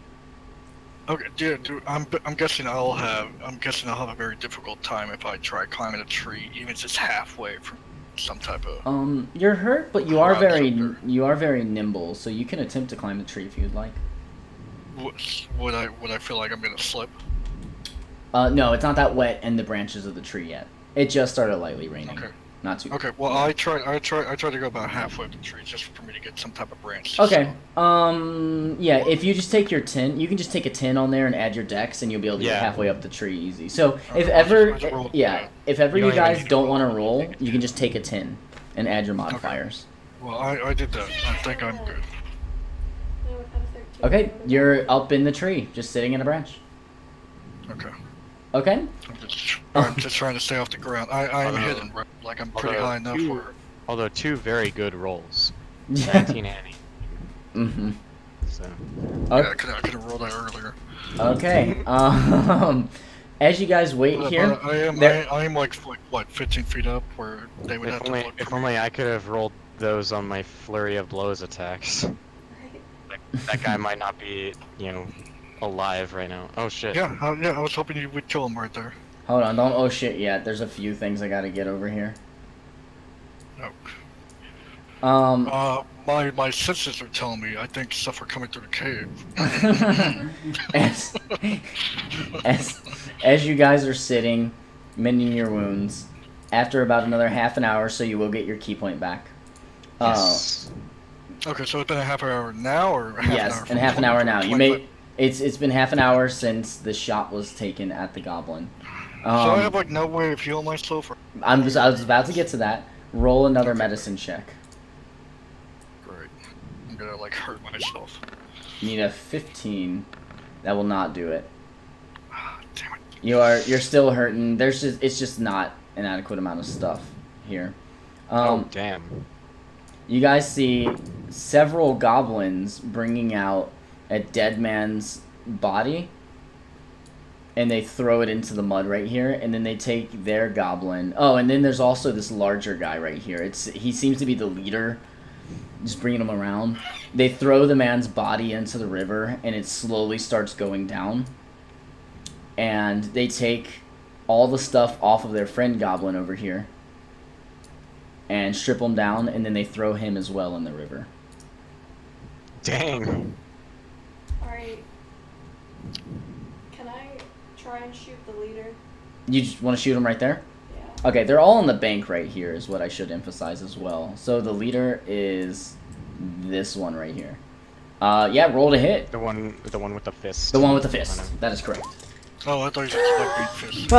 Okay, yeah, dude, I'm guessing I'll have a very difficult time if I try climbing a tree, even if it's halfway from some type of. You're hurt, but you are Around very nimble, so you can attempt to climb the tree if you'd like. Would I feel like I'm gonna slip? No, it's not that wet in the branches of the tree yet. It just started lightly raining. Okay. Not too. Okay, well I try to go about halfway up the tree just for me to get some type of branch. Okay. Yeah, if you just take your 10, you can just take a 10 on there and add your dex, and you'll be able to get Yeah. halfway up the tree easy. So if Okay, ever, I'll just roll. if ever You you don't even guys need to don't roll. want to roll, you can just take a 10 and add your modifiers. Well, I did that. I think I'm good. No, what kind of 13? Okay, you're up in the tree, just sitting in a branch. Okay. Okay. I'm just trying to stay off the ground. I'm Although- hidden, right? Like I'm pretty although high enough you- where. Although 2 very good rolls, Yeah. 19 and 18. Mm-hmm. So Yeah, Okay. I could have rolled that earlier. Okay. As you guys wait But here, I am like what 15 feet up where they would have if to only look if for me. only I could have rolled those on my flurry of blows attacks. Right. That guy might not be, alive right now. Oh shit. Yeah, I was hoping you would kill him right there. hold on, don't oh shit yet. There's a few things I gotta get over here. No. My senses are telling me I think stuff are coming through the cave. as you guys are sitting, mending your wounds, after about another half an hour, so you will get your key point back. Yes. Okay, so it's been a half an hour now, or half Yes, an hour and half an 20 hour now. You 25 may. It's been half an hour since the shot was taken at the goblin. So I have like no way of healing myself. Or... I was about to get to that. Roll another medicine check. Great. I'm gonna like hurt myself. You need a 15. That will not do it. Damn it. You're still hurting. It's just not an adequate amount of stuff here. Oh damn. You guys see several goblins bringing out a dead man's body, and they throw it into the mud right here, and then they take their goblin. Oh, and then there's also this larger guy right here. He seems to be the leader, just bringing him around. They throw the man's body into the river, and it slowly starts going down. And they take all the stuff off of their friend goblin over here and strip him down, and then they throw him as well in the river. Dang. Alright. Can I try and shoot the leader? You just want to shoot him right there? Yeah. Okay, they're all on the bank right here is what I should emphasize as well. So the leader is this one right here. Yeah, roll to hit. The one with the fist. The one with the on fist. him. That is correct. Oh, I thought you said like big fist.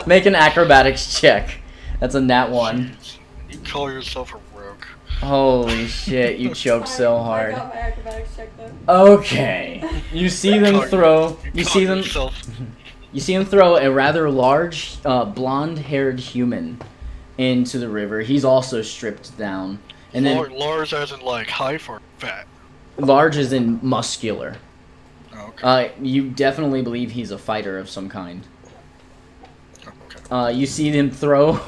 Make an acrobatics check. That's a nat 1. Jeez. You call yourself a rogue. Holy shit, you choked so I hard. got my acrobatics check though. Okay. You see them throw. You call see them. yourself- You see him throw a rather large, blonde-haired human into the river. He's also stripped down, and then Lars as in like height or fat. large is in muscular. Oh, okay. You definitely believe he's a fighter of some kind. Okay. You see them throw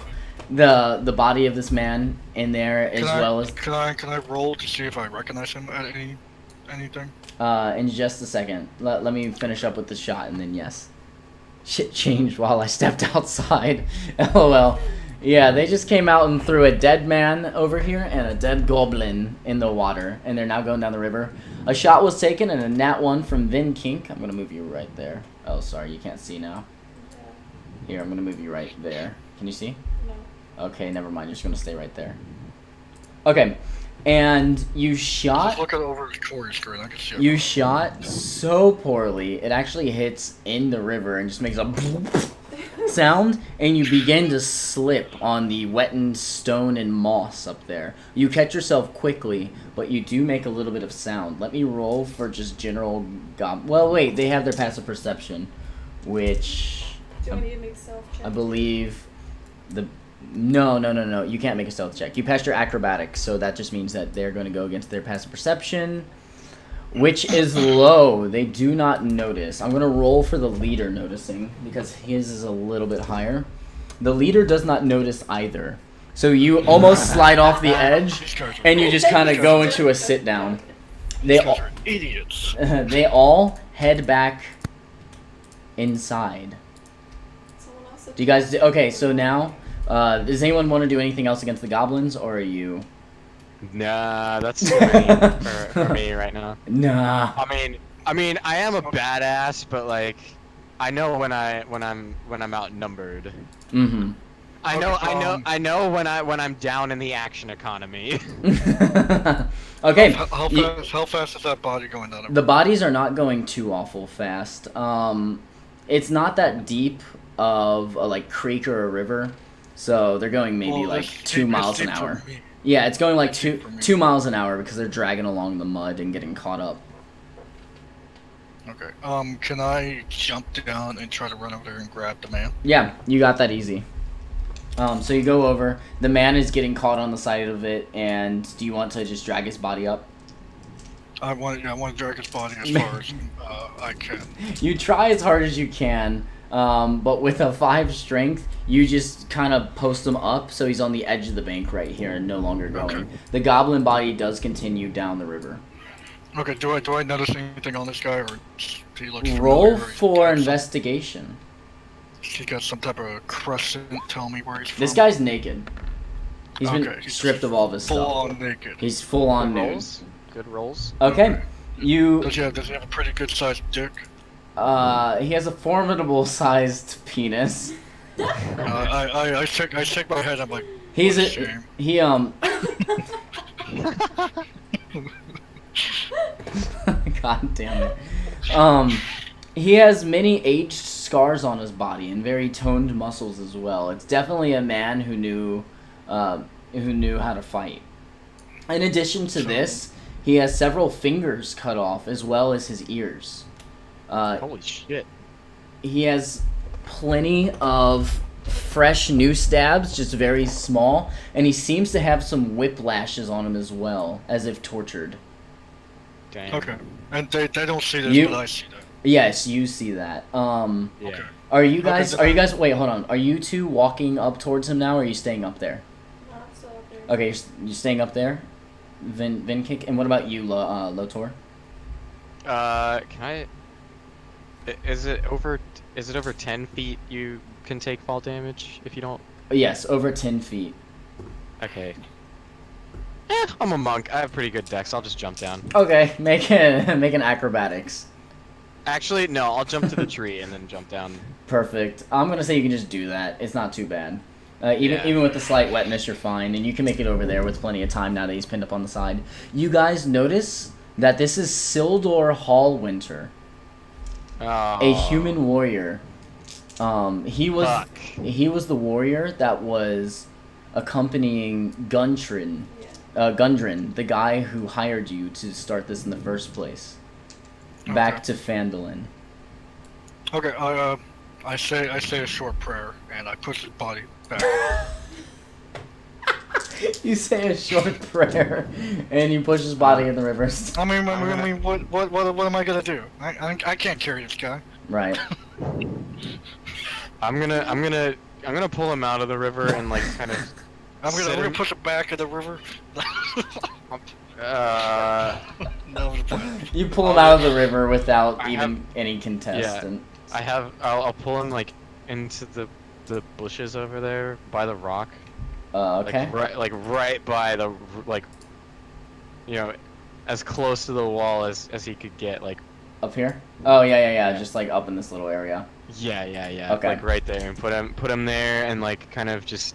the body of this man in there, as well as Can I roll to see if I recognize him at anything? in just a second. Let me finish up with the shot, and then yes. Shit changed while I stepped outside. LOL. Yeah, they just came out and threw a dead man over here and a dead goblin in the water, and they're now going down the river. A shot was taken and a nat 1 from Vin Kink. I'm gonna move you right there. Oh, sorry, you can't see now. Here, I'm gonna move you right there. Can you see? No. Okay, never mind. You're just gonna stay right there. Okay, and you shot. Just look at over the corner screen. I can see it. You shot so poorly, it actually hits in the river and just makes a sound, and you begin to slip on the wettened stone and moss up there. You catch yourself quickly, but you do make a little bit of sound. Let me roll for just general well, wait, they have their passive perception, which Do I need to make stealth check? I believe the... No. You can't make a stealth check. You passed your acrobatics, so that just means that they're going to go against their passive perception, which is low. They do not notice. I'm going to roll for the leader noticing, because his is a little bit higher. The leader does not notice either. So you almost slide off the edge, and you just kind of go into a sit down. They These all, guys are idiots. they all head back inside. Someone else Do you guys... Okay, so now... does anyone want to do anything else against the goblins, or are you... Nah, that's too many for me right now. Nah. I mean, I am a badass, but like, I know when I'm outnumbered. Mm-hmm. I know when I'm down in the action economy. Okay. How fast is that body going down? The bodies are not going too awful fast. It's not that deep of a like creek or a river, so they're going maybe like 2 miles an hour. Yeah, it's going like 2 miles an hour because they're dragging along the mud and getting caught up. Okay. Can I jump down and try to run over there and grab the man? Yeah, you got that easy. So you go over. The man is getting caught on the side of it, and do you want to just drag his body up? I want to drag his body as far as I can. You try as hard as you can, but with a 5 strength, you just kind of post him up so he's on the edge of the bank right here and no longer going. Okay. The goblin body does continue down the river. Okay. Do I notice anything on this guy, or he looks Roll familiar, or he's for got some- investigation. He got some type of crescent. Tell me where he's from. This guy's naked. He's been Okay, he's stripped of all of his full stuff. on naked. He's full on Good nude. rolls. Good rolls. Okay. You Does he have a pretty good sized dick? he has a formidable sized penis. I shake my head. I'm like, He's what a shame. he God damn it. He has many aged scars on his body and very toned muscles as well. It's definitely a man who knew how to fight. In addition to this, he has several fingers cut off as well as his ears. Holy shit. He has plenty of fresh new stabs, just very small, and he seems to have some whiplashes on him as well, as if tortured. Damn. Okay. And they don't see this, You- but I see that. Yes, you see that. Yeah. Okay. Are you guys? Okay, Are you guys? Wait, hold on. Are you two walking up towards him now, or are you staying up there? No, I'm still up there. Okay, you're staying up there. Vin kick. And what about you, Lotor? Can I? Is it over 10 feet you can take fall damage if you don't? Yes, over 10 feet. Okay. I'm a monk. I have pretty good dex. I'll just jump down. Okay, make an acrobatics. Actually, no. I'll jump to the tree and then jump down. Perfect. I'm gonna say you can just do that. It's not too bad. Yeah. Even with the slight wetness, you're fine, and you can make it over there with plenty of time now that he's pinned up on the side. You guys notice that this is Sildor Hallwinter, Oh. a human warrior. He was the warrior that was accompanying Gundren, the guy who hired you to start this in the first place. Back to Phandelver. Okay. I say a short prayer and I push his body back. You say a short prayer, and you push his body in the river. I mean, what am I gonna do? I can't carry this guy. Right. I'm gonna pull him out of the river and like kind of. I'm Sit gonna him- push it back in the river. Uh, That was the plan. You pull him out of the river without I even any contestant. I'll pull him like into the bushes over there by the rock. Okay. Like right by the like. You know, as close to the wall as he could get. Like. Up here? Oh yeah. Just like up in this little area. Yeah. Okay. Like right there, and put him there, and like kind of just.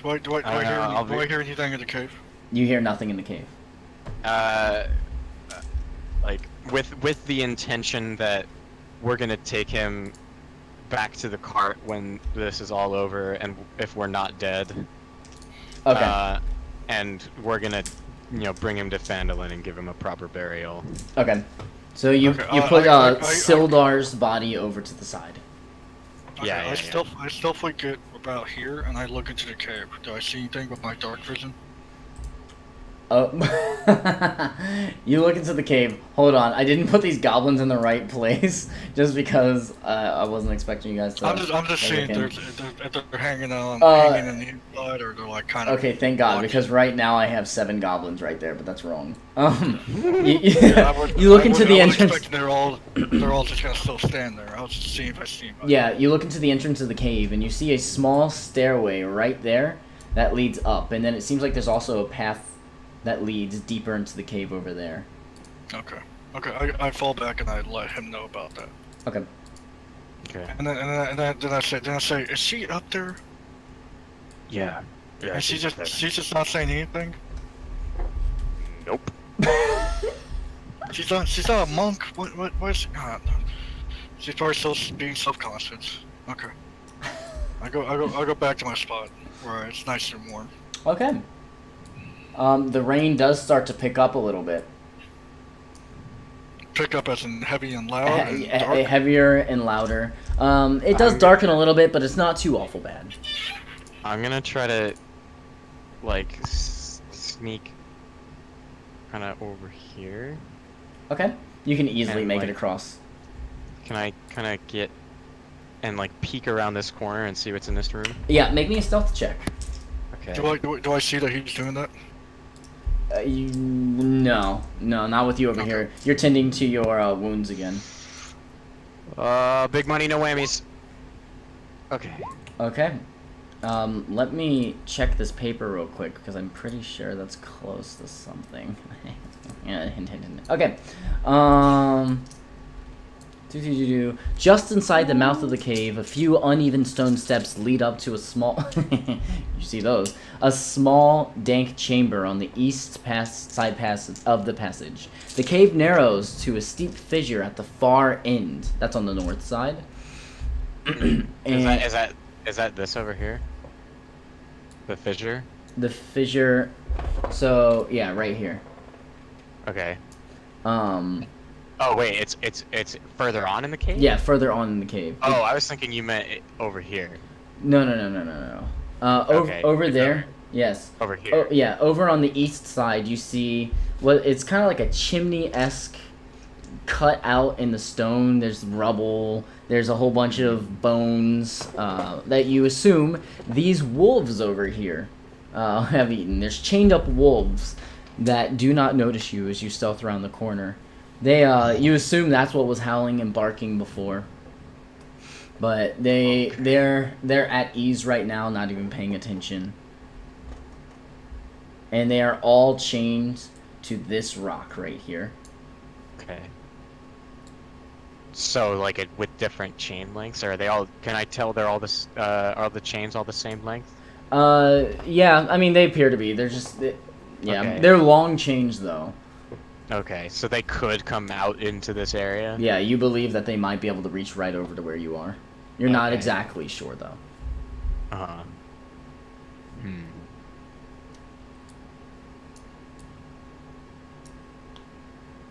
Do I hear anything in the cave? You hear nothing in the cave. Like with the intention that we're gonna take him back to the cart when this is all over, and if we're not dead. Okay. And we're gonna, bring him to Phandelver and give him a proper burial. Okay. So you Okay, put I- Sildar's body over to the side. Okay, Yeah, I stealthily get about here and I look into the cave. Do I see anything with my dark vision? Oh, you look into the cave. Hold on, I didn't put these goblins in the right place, just because I wasn't expecting you guys to. I'm just seeing look in. if they're hanging hanging in the inside or they're like kind of. Okay, thank God, because right now I have 7 goblins right there, but that's wrong. Yeah, you look into the I was entrance. expecting they're all just gonna still stand there. I was just seeing if I see them. Yeah, you look into the entrance of the cave, and you see a small stairway right there that leads up, and then it seems like there's also a path that leads deeper into the cave over there. Okay. I fall back and I let him know about that. Okay. Okay. And then I say, is she up there? Yeah. And she's just not saying anything. Nope. She's not a monk. What is she? She's probably still being self-conscious. Okay. I go back to my spot where it's nice and warm. Okay. The rain does start to pick up a little bit. Pick up as in heavy and loud and dark. Heavier and louder. It does darken a little bit, but it's not too awful bad. I'm gonna try to, like, sneak kind of over here. Okay. You can easily And, make like, it across. Can I kind of get and like peek around this corner and see what's in this room? Yeah, make me a stealth check. Okay. Do I see that he's doing that? No, not with you over Okay. here. You're tending to your wounds again. Big money, no whammies. Okay. Okay. Let me check this paper real quick because I'm pretty sure that's close to something. Yeah, hint. Okay. Just inside the mouth of the cave, a few uneven stone steps lead up to a small. You see those? A small, dank chamber on the east side of the passage. The cave narrows to a steep fissure at the far end. That's on the north side. Is that this over here? The fissure? The fissure. So yeah, right here. Okay. Oh wait, it's further on in the cave? Yeah, further on in the cave. Oh, I was thinking you meant over here. No. Okay, Over is there. that- Yes. Over here. Oh, yeah, over on the east side, you see what it's kind of like a chimney-esque cut out in the stone. There's rubble. There's a whole bunch of bones that you assume these wolves over here have eaten. There's chained-up wolves that do not notice you as you stealth around the corner. They, you assume that's what was howling and barking before. But they're at ease right now, not even paying attention. And they are all chained to this rock right here. Okay. So like with different chain lengths, or are they all? Can I tell they're all this? Are the chains all the same length? Yeah. I mean, they appear to be. They're just, yeah. Okay. They're long chains though. Okay, so they could come out into this area. Yeah, you believe that they might be able to reach right over to where you are. You're not Okay. exactly sure though. Uh-huh.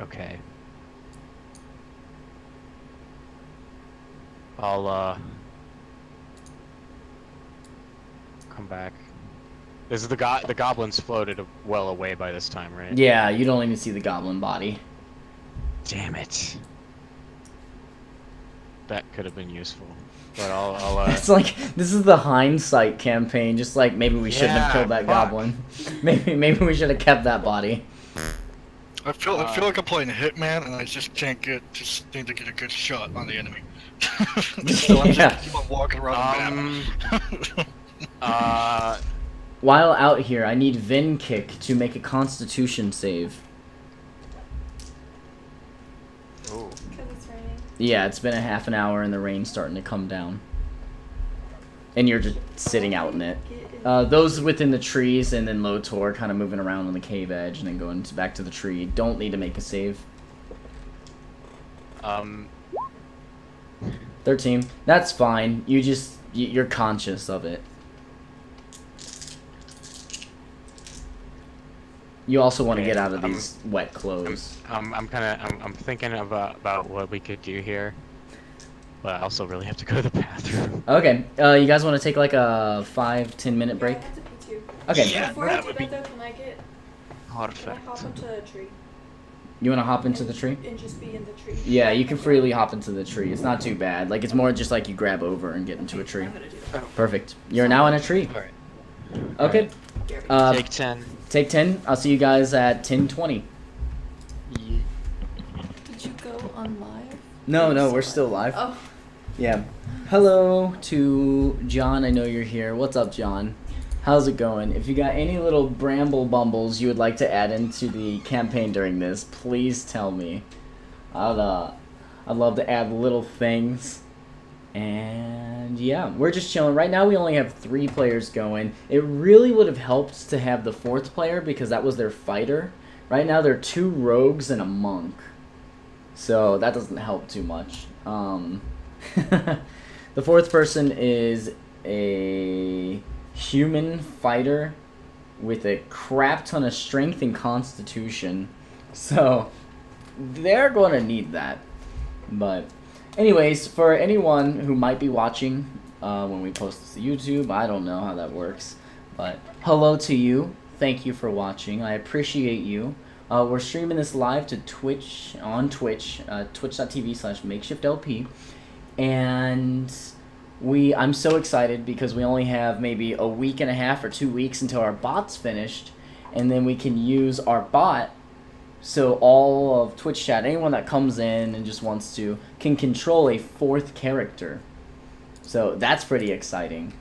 Okay. I'll come back. This is the goblins floated well away by this time, right? Yeah, you don't even see the goblin body. Damn it. That could have been useful. But I'll It's like this is the hindsight campaign. Just like maybe we shouldn't have Yeah, killed that fuck. goblin. Maybe we should have kept that body. I feel like I'm playing Hitman, and I just can't seem to get a good shot on the enemy. So I'm Yeah. just keep on walking around the map. While out here, I need Vin Kick to make a Constitution save. Ooh. Because it's raining. Yeah, it's been a half an hour and the rain's starting to come down. And you're just sitting out in it. Those within the trees and then Lotor kind of moving around on the cave edge and then going back to the tree don't need to make a save. 13. That's fine. You're conscious of it. You also want to Okay, get out of these wet clothes. I'm thinking about what we could do here, but I also really have to go to the bathroom. Okay, you guys want to take like a 5-10 minute break? Yeah, I have to pee too. Okay. Yeah, Before I that do would that be though, can I perfect. hop into a tree? You want to hop into the tree? And just be in the tree. Yeah, you can freely hop into the tree. It's not too bad. Like, it's more just like you grab over and get into a tree. I'm gonna do that. Perfect. You're now in a tree. Alright. Okay. Here we go. Take 10. Take 10. I'll see you guys at 10:20. Did you go on live? No, we're still live. Oh. Yeah. Hello to John. I know you're here. What's up, John? How's it going? If you got any little bramble bumbles you would like to add into the campaign during this, please tell me. I'd love to add little things. And yeah, we're just chilling. Right now we only have 3 players going. It really would have helped to have the 4th player because that was their fighter. Right now there are 2 rogues and a monk. So that doesn't help too much. The 4th person is a human fighter with a crap ton of strength and constitution. So they're going to need that. But anyways, for anyone who might be watching when we post this to YouTube, I don't know how that works. But hello to you. Thank you for watching. I appreciate you. We're streaming this live to Twitch, on Twitch, twitch.tv/makeshiftlp. And I'm so excited because we only have maybe a week and a half or 2 weeks until our bot's finished. And then we can use our bot so all of Twitch chat, anyone that comes in and just wants to, can control a 4th character. So that's pretty exciting.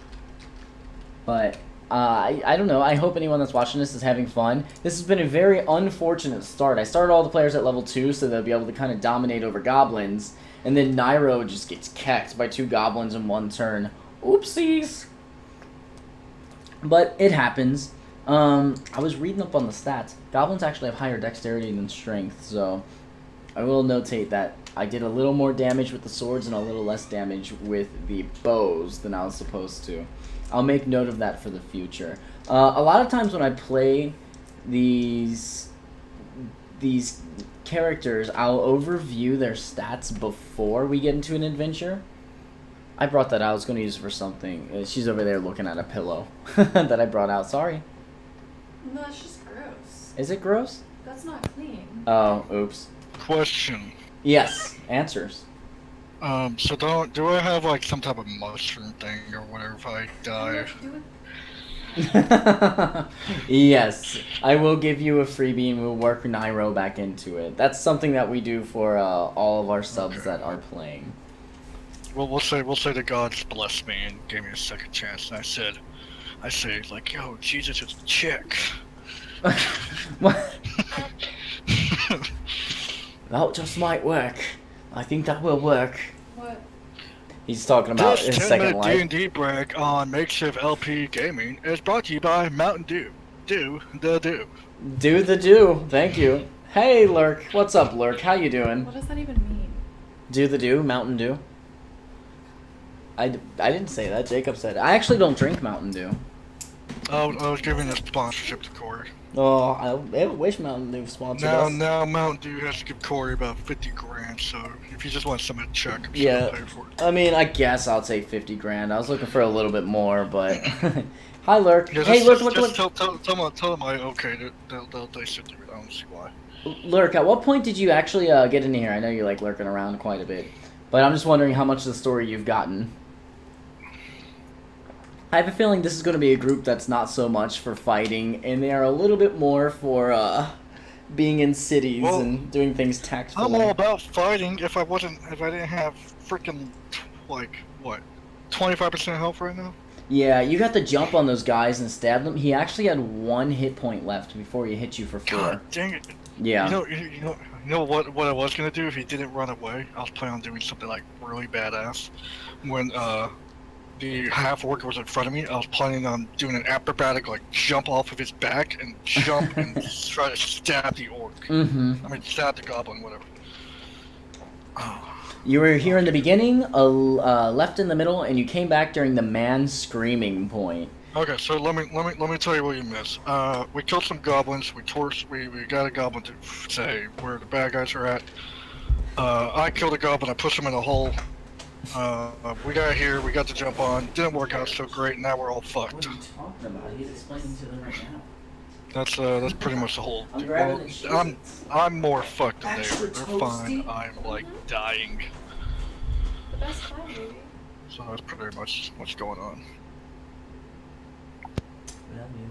But I don't know. I hope anyone that's watching this is having fun. This has been a very unfortunate start. I started all the players at level 2 so they'll be able to kind of dominate over goblins. And then Nairo just gets kecked by 2 goblins in 1 turn. Oopsies. But it happens. I was reading up on the stats. Goblins actually have higher dexterity than strength, so I will notate that I did a little more damage with the swords and a little less damage with the bows than I was supposed to. I'll make note of that for the future. A lot of times when I play these characters, I'll overview their stats before we get into an adventure. I brought that out. I was going to use it for something. She's over there looking at a pillow that I brought out. Sorry. No, it's just gross. Is it gross? That's not clean. Oh, oops. Question. Yes. Answers. So do I have like some type of mushroom thing or whatever if I die? Do it. Yes. I will give you a freebie and we'll work Nairo back into it. That's something that we do for all of our subs that are playing. Well, we'll say the gods blessed me and gave me a second chance, and I say like, yo, Jesus is a chick. What? That just might work. I think that will work. What? He's talking about This his 10 second minute life. D&D break on Makeshift LP Gaming is brought to you by Mountain Dew. Do the do. Do the do. Thank you. Hey, Lurk. What's up, Lurk? How you doing? What does that even mean? Do the do. Mountain Dew. I didn't say that. Jacob said it. I actually don't drink Mountain Dew. I was giving a sponsorship to Corey. Oh, I wish Mountain Dew sponsored us. Now Mountain Dew has to give Corey about 50 grand, so if you just want some of the check, I'm Yeah. still paying for it. I mean, I guess I'll take 50 grand. I was looking for a little bit more, but... Hi, Lurk. Yeah, Hey, just, Lurk, just look. tell them I okay, they should do it, I don't see why. Lurk, at what point did you actually get in here? I know you're, like, lurking around quite a bit. But I'm just wondering how much of the story you've gotten. I have a feeling this is going to be a group that's not so much for fighting, and they are a little bit more for being in cities Well, and doing things tactfully. I'm all about fighting. If I didn't have freaking like what, 25% health right now. Yeah, you got to jump on those guys and stab them. He actually had 1 hit point left before he hit you for 4. God dang it. Yeah. You know what I was gonna do if he didn't run away? I was planning on doing something like really badass. When the half orc was in front of me, I was planning on doing an acrobatic like jump off of his back and jump and try to stab the orc. Mm-hmm. I mean stab the goblin, whatever. You were here in the beginning, left in the middle, and you came back during the man screaming point. Okay, so let me tell you what you missed. We killed some goblins. We got a goblin to say where the bad guys are at. I killed a goblin. I pushed him in a hole. We got here. We got to jump on. Didn't work out so great. Now we're all fucked. What are you talking about? He's explaining to them right now. That's pretty much the whole. I'm grabbing the cheese. I'm more fucked than they are. Extra They're fine. toasty? I'm like dying. The best time, baby. So that's pretty much what's going on. Love you.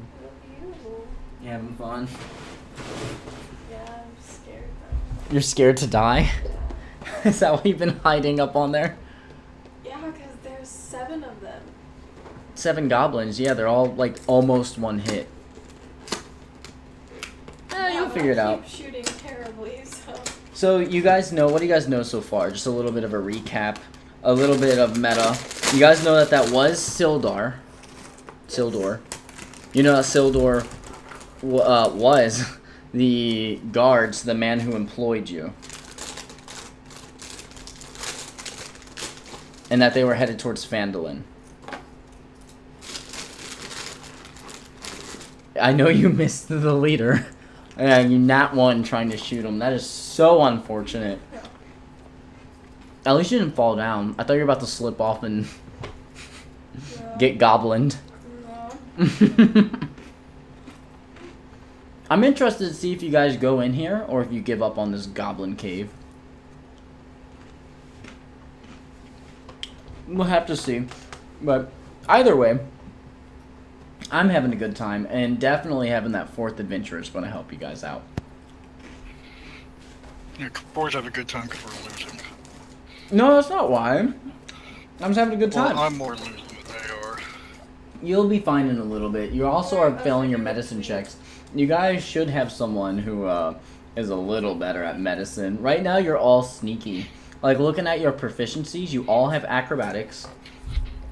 You having fun? Yeah, I'm scared though. You're scared to die? Is that why you've been hiding up on there? Yeah, because there's 7 of them. 7 goblins, yeah, they're all like almost 1 hit. You'll but figure it I out. keep shooting terribly, so. So you guys know, what do you guys know so far? Just a little bit of a recap, a little bit of meta. You guys know that was Sildar. Sildor. You know that Sildor was the guards, the man who employed you. And that they were headed towards Phandelver. I know you missed the leader. And you nat 1 trying to shoot him. That is so unfortunate. Yeah. At least you didn't fall down. I thought you were about to slip off and Yeah. get goblined. No. I'm interested to see if you guys go in here or if you give up on this goblin cave. We'll have to see. But either way, I'm having a good time, and definitely having that 4th adventure is going to help you guys out. Yeah, boys have a good time because we're losing. No, that's not why. I'm just having a good time. Well, I'm more losing than they are. You'll be fine in a little bit. You also are failing your medicine checks. You guys should have someone who is a little better at medicine. Right now, you're all sneaky. Like, looking at your proficiencies, you all have acrobatics.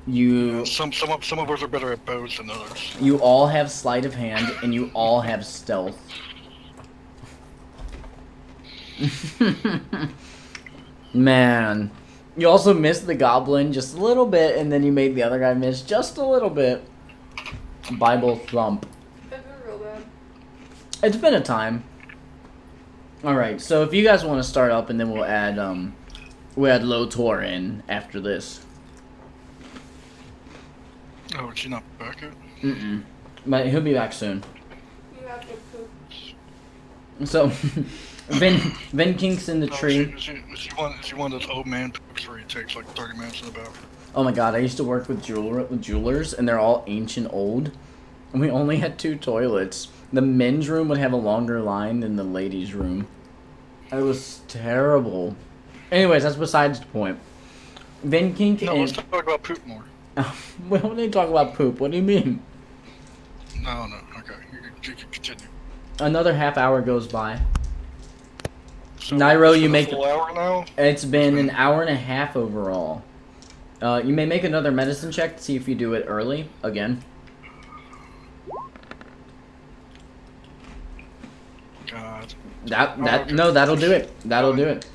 Some of us are better at bows than others. You all have sleight of hand, and you all have stealth. Man. You also missed the goblin just a little bit, and then you made the other guy miss just a little bit. Bible thump. It's been real bad. It's been a time. Alright, so if you guys want to start up, and then we'll add Lotor in after this. Oh, is she not back yet? Mm-mm. But he'll be back soon. You have to poop. So, Vin Kink's in the tree. Is she one of those old man poops where he takes like 30 minutes in the bathroom? Oh my god, I used to work with jewelers, and they're all ancient old. And we only had 2 toilets. The men's room would have a longer line than the ladies' room. It was terrible. Anyways, that's besides the point. Vin Kink No, and... let's talk about poop more. When they talk about poop, what do you mean? No, okay. You can continue. Another half hour goes by. So Nairo, it's you been a make... full hour now? It's been an hour and a half overall. You may make another medicine check to see if you do it early again. God. That'll do it. That'll do it.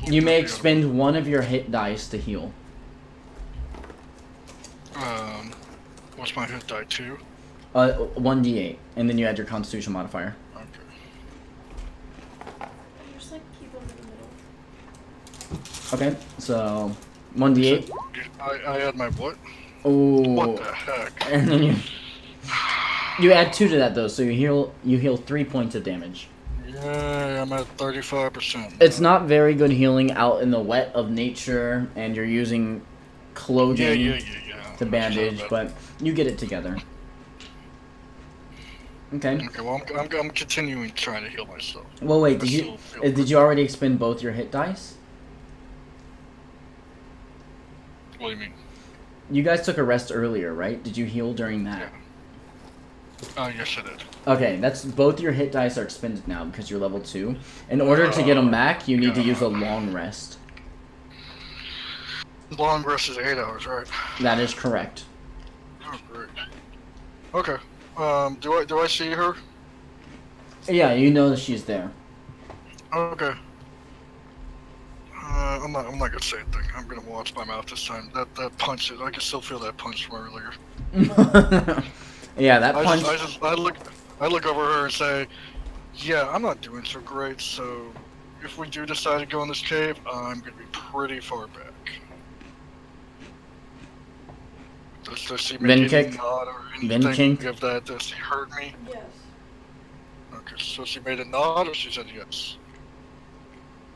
You may expend 1 of your hit dice to heal. What's my hit die? 2? 1d8, and then you add your Constitution modifier. Okay. Just like keep them in the middle. Okay, so 1d8. I add my what? Oh. What the heck? And then you add 2 to that though, so you heal 3 points of damage. Yeah, I'm at 35%. It's not very good healing out in the wet of nature, and you're using clothing. Yeah. to bandage, but you get it together. Okay. Okay, well, I'm continuing trying to heal myself. Well, wait, I did you still feel did you already expend both your hit dice? What do you mean? You guys took a rest earlier, right? Did you heal during that? Yes, I did. Okay, that's both your hit dice are expended now because you're level 2. In order to get them back, you need to use a long rest. Long rest is 8 hours, right? That is correct. Oh, great. Okay. Do I see her? Yeah, you know that she's there. Okay. I'm not gonna say a thing. I'm gonna watch my mouth this time. That punch, I can still feel that punch from earlier. Yeah, that punch. I look over her and say, yeah, I'm not doing so great, so if we do decide to go in this cave, I'm gonna be pretty far back. Does she make any nod or anything of that? Does she heard me? Yes. Okay, so she made a nod or she said yes?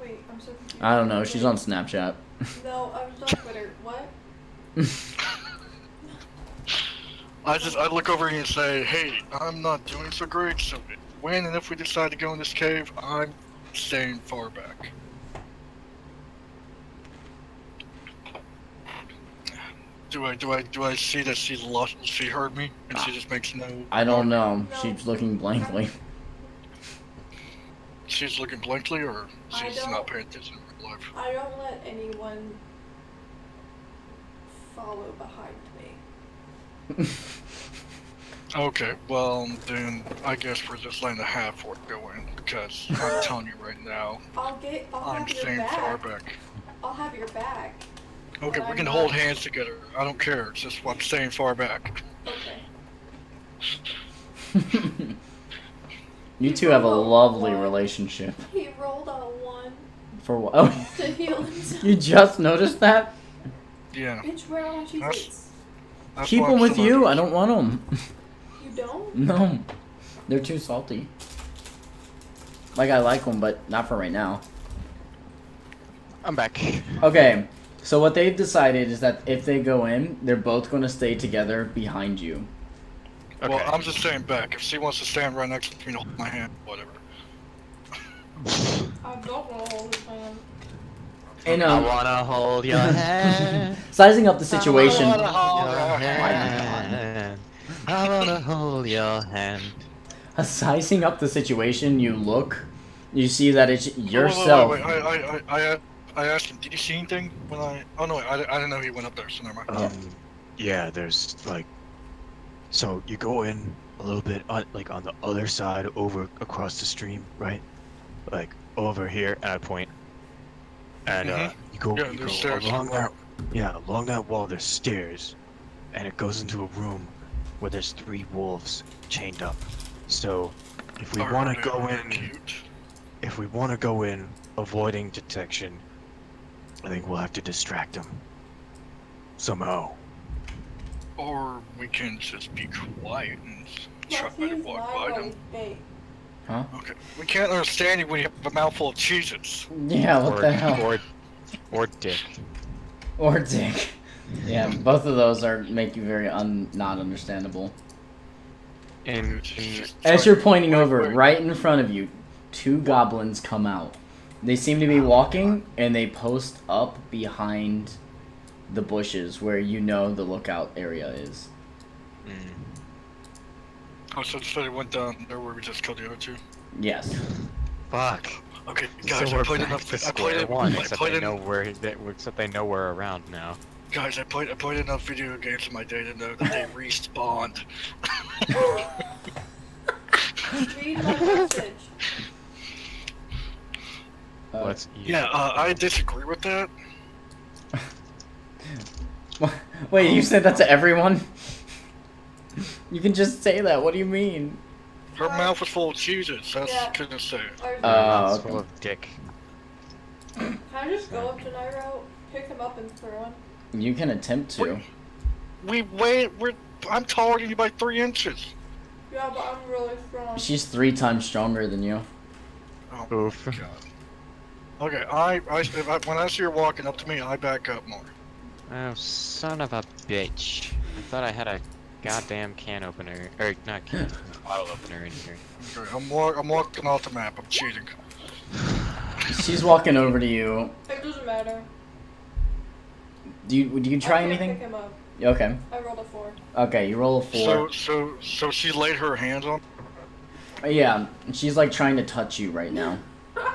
Wait, I'm so confused. I don't know, she's on Snapchat. No, I was on Twitter. What? I look over you and say, hey, I'm not doing so great, so when and if we decide to go in this cave, I'm staying far back. Do I see that she heard me and she just makes no... I don't know. She's looking blankly. She's looking blankly or she's not paying attention in real life? I don't let anyone follow behind me. Okay, well then I guess we're just letting the half-orc go in because I'm telling you right now, I'll I'm have your staying back. far back. I'll have your back. Okay, But we I'm can not- hold hands together. I don't care. It's just I'm staying far back. Okay. You two have a lovely relationship. He rolled on a 1 For what? Oh, to heal himself. you just noticed that? Yeah. Bitch, where are my cheese? That's Keep why them I'm with still you. not- I don't want them. You don't? No, they're too salty. Like I like them, but not for right now. I'm back. Okay, so what they've decided is that if they go in, they're both going to stay together behind you. Okay. Well, I'm just staying back. If she wants to stand right next to me and hold my hand, whatever. I don't want to hold his hand. And I wanna hold your hand. sizing up the situation. I wanna hold your hand. I wanna hold your hand. Sizing up the situation, you look, you see that it's yourself. Wait. I asked him, did you see anything when I... Oh no, I didn't know he went up there, so never mind. Yeah, there's like, so you go in a little bit on the other side, over across the stream, right? Like over here, and I point, and you go there's stairs along to the that, along that wall. There's stairs, and it goes into a room where there's 3 wolves chained up. So if we want to go in, Cute. if we want to go in, avoiding detection, I think we'll have to distract them somehow. Or we can just be quiet and try Let's to use walk by them. live bait. Huh? Okay. We can't understand you when you have a mouthful of cheeses. Yeah, what the hell? Or dick. Or dick. Yeah, both of those make you very not understandable. And As you're pointing Wait, over, wait. right in front of you, 2 goblins come out. They seem to be walking, and they post up behind the bushes where you know the lookout area is. Oh, so they went down there where we just killed the other 2? Yes. fuck. Okay, guys, So I we're played back enough. to I played square it. one, I except played they it. know except they know we're around now. Guys, I played enough video games in my day to know that they respawned. Read my message. Let's eat. Yeah, I disagree with that. Wait, you said that to everyone? You can just say that. What do you mean? Her mouth was full of cheeses. That's Yeah. couldn't say. Ours Mouth's okay. full of dick. Can I just go up to Nairo, pick him up, and throw him? You can attempt to. I'm taller than you by 3 inches. Yeah, but I'm really strong. She's 3 times stronger than you. Oh Oof. my god. Okay, when I see her walking up to me, I back up more. Oh, son of a bitch. I thought I had a goddamn can opener. Or, not can, bottle opener in here. Okay, I'm walking off the map. I'm cheating. She's walking over to you. It doesn't matter. Do you try I can't anything? pick him up. Okay. I rolled a 4. Okay, you roll a 4. So she laid her hands on. Yeah, she's like trying to touch you right now.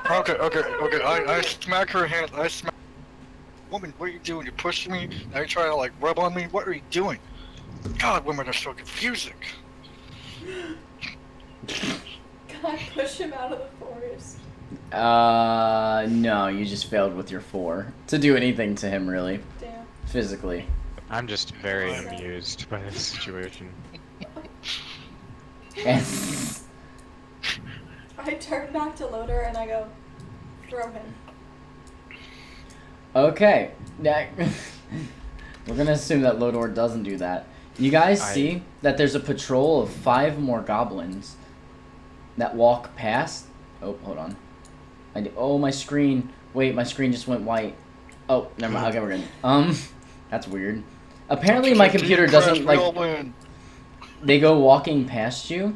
Okay. I smack her hand. I smack. Woman, what are you doing? You're pushing me. Now you're trying to like rub on me. What are you doing? God, women are so confusing. Can I push him out of the forest? No, you just failed with your 4 to do anything to him really, Damn. physically. I'm just very amused by this situation. And I turn back to Loader and I go, throw him. okay, now we're gonna assume that Lodor doesn't do that. You guys see that there's a patrol of 5 more goblins that walk past. Oh, hold on. Oh, my screen. Wait, my screen just went white. Oh, never mind. Okay, we're good. That's weird. Apparently, my computer doesn't like. They go walking past you.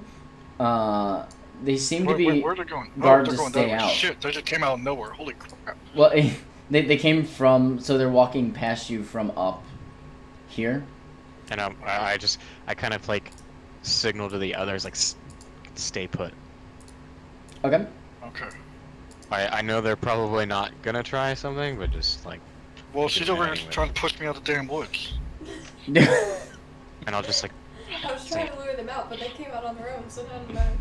They seem to be where they're going? guard they're to going stay that way. out. Shit, they just came out of nowhere. Holy crap. Well, they came from, so they're walking past you from up here. And I kind of like signal to the others, like, stay put. Okay. Okay. I know they're probably not gonna try something, but just like. Well, she's over here anyway. trying to push me out of the damn woods. And I'll just like. I was trying to lure them out, but they came out on their own, so now I'm mad.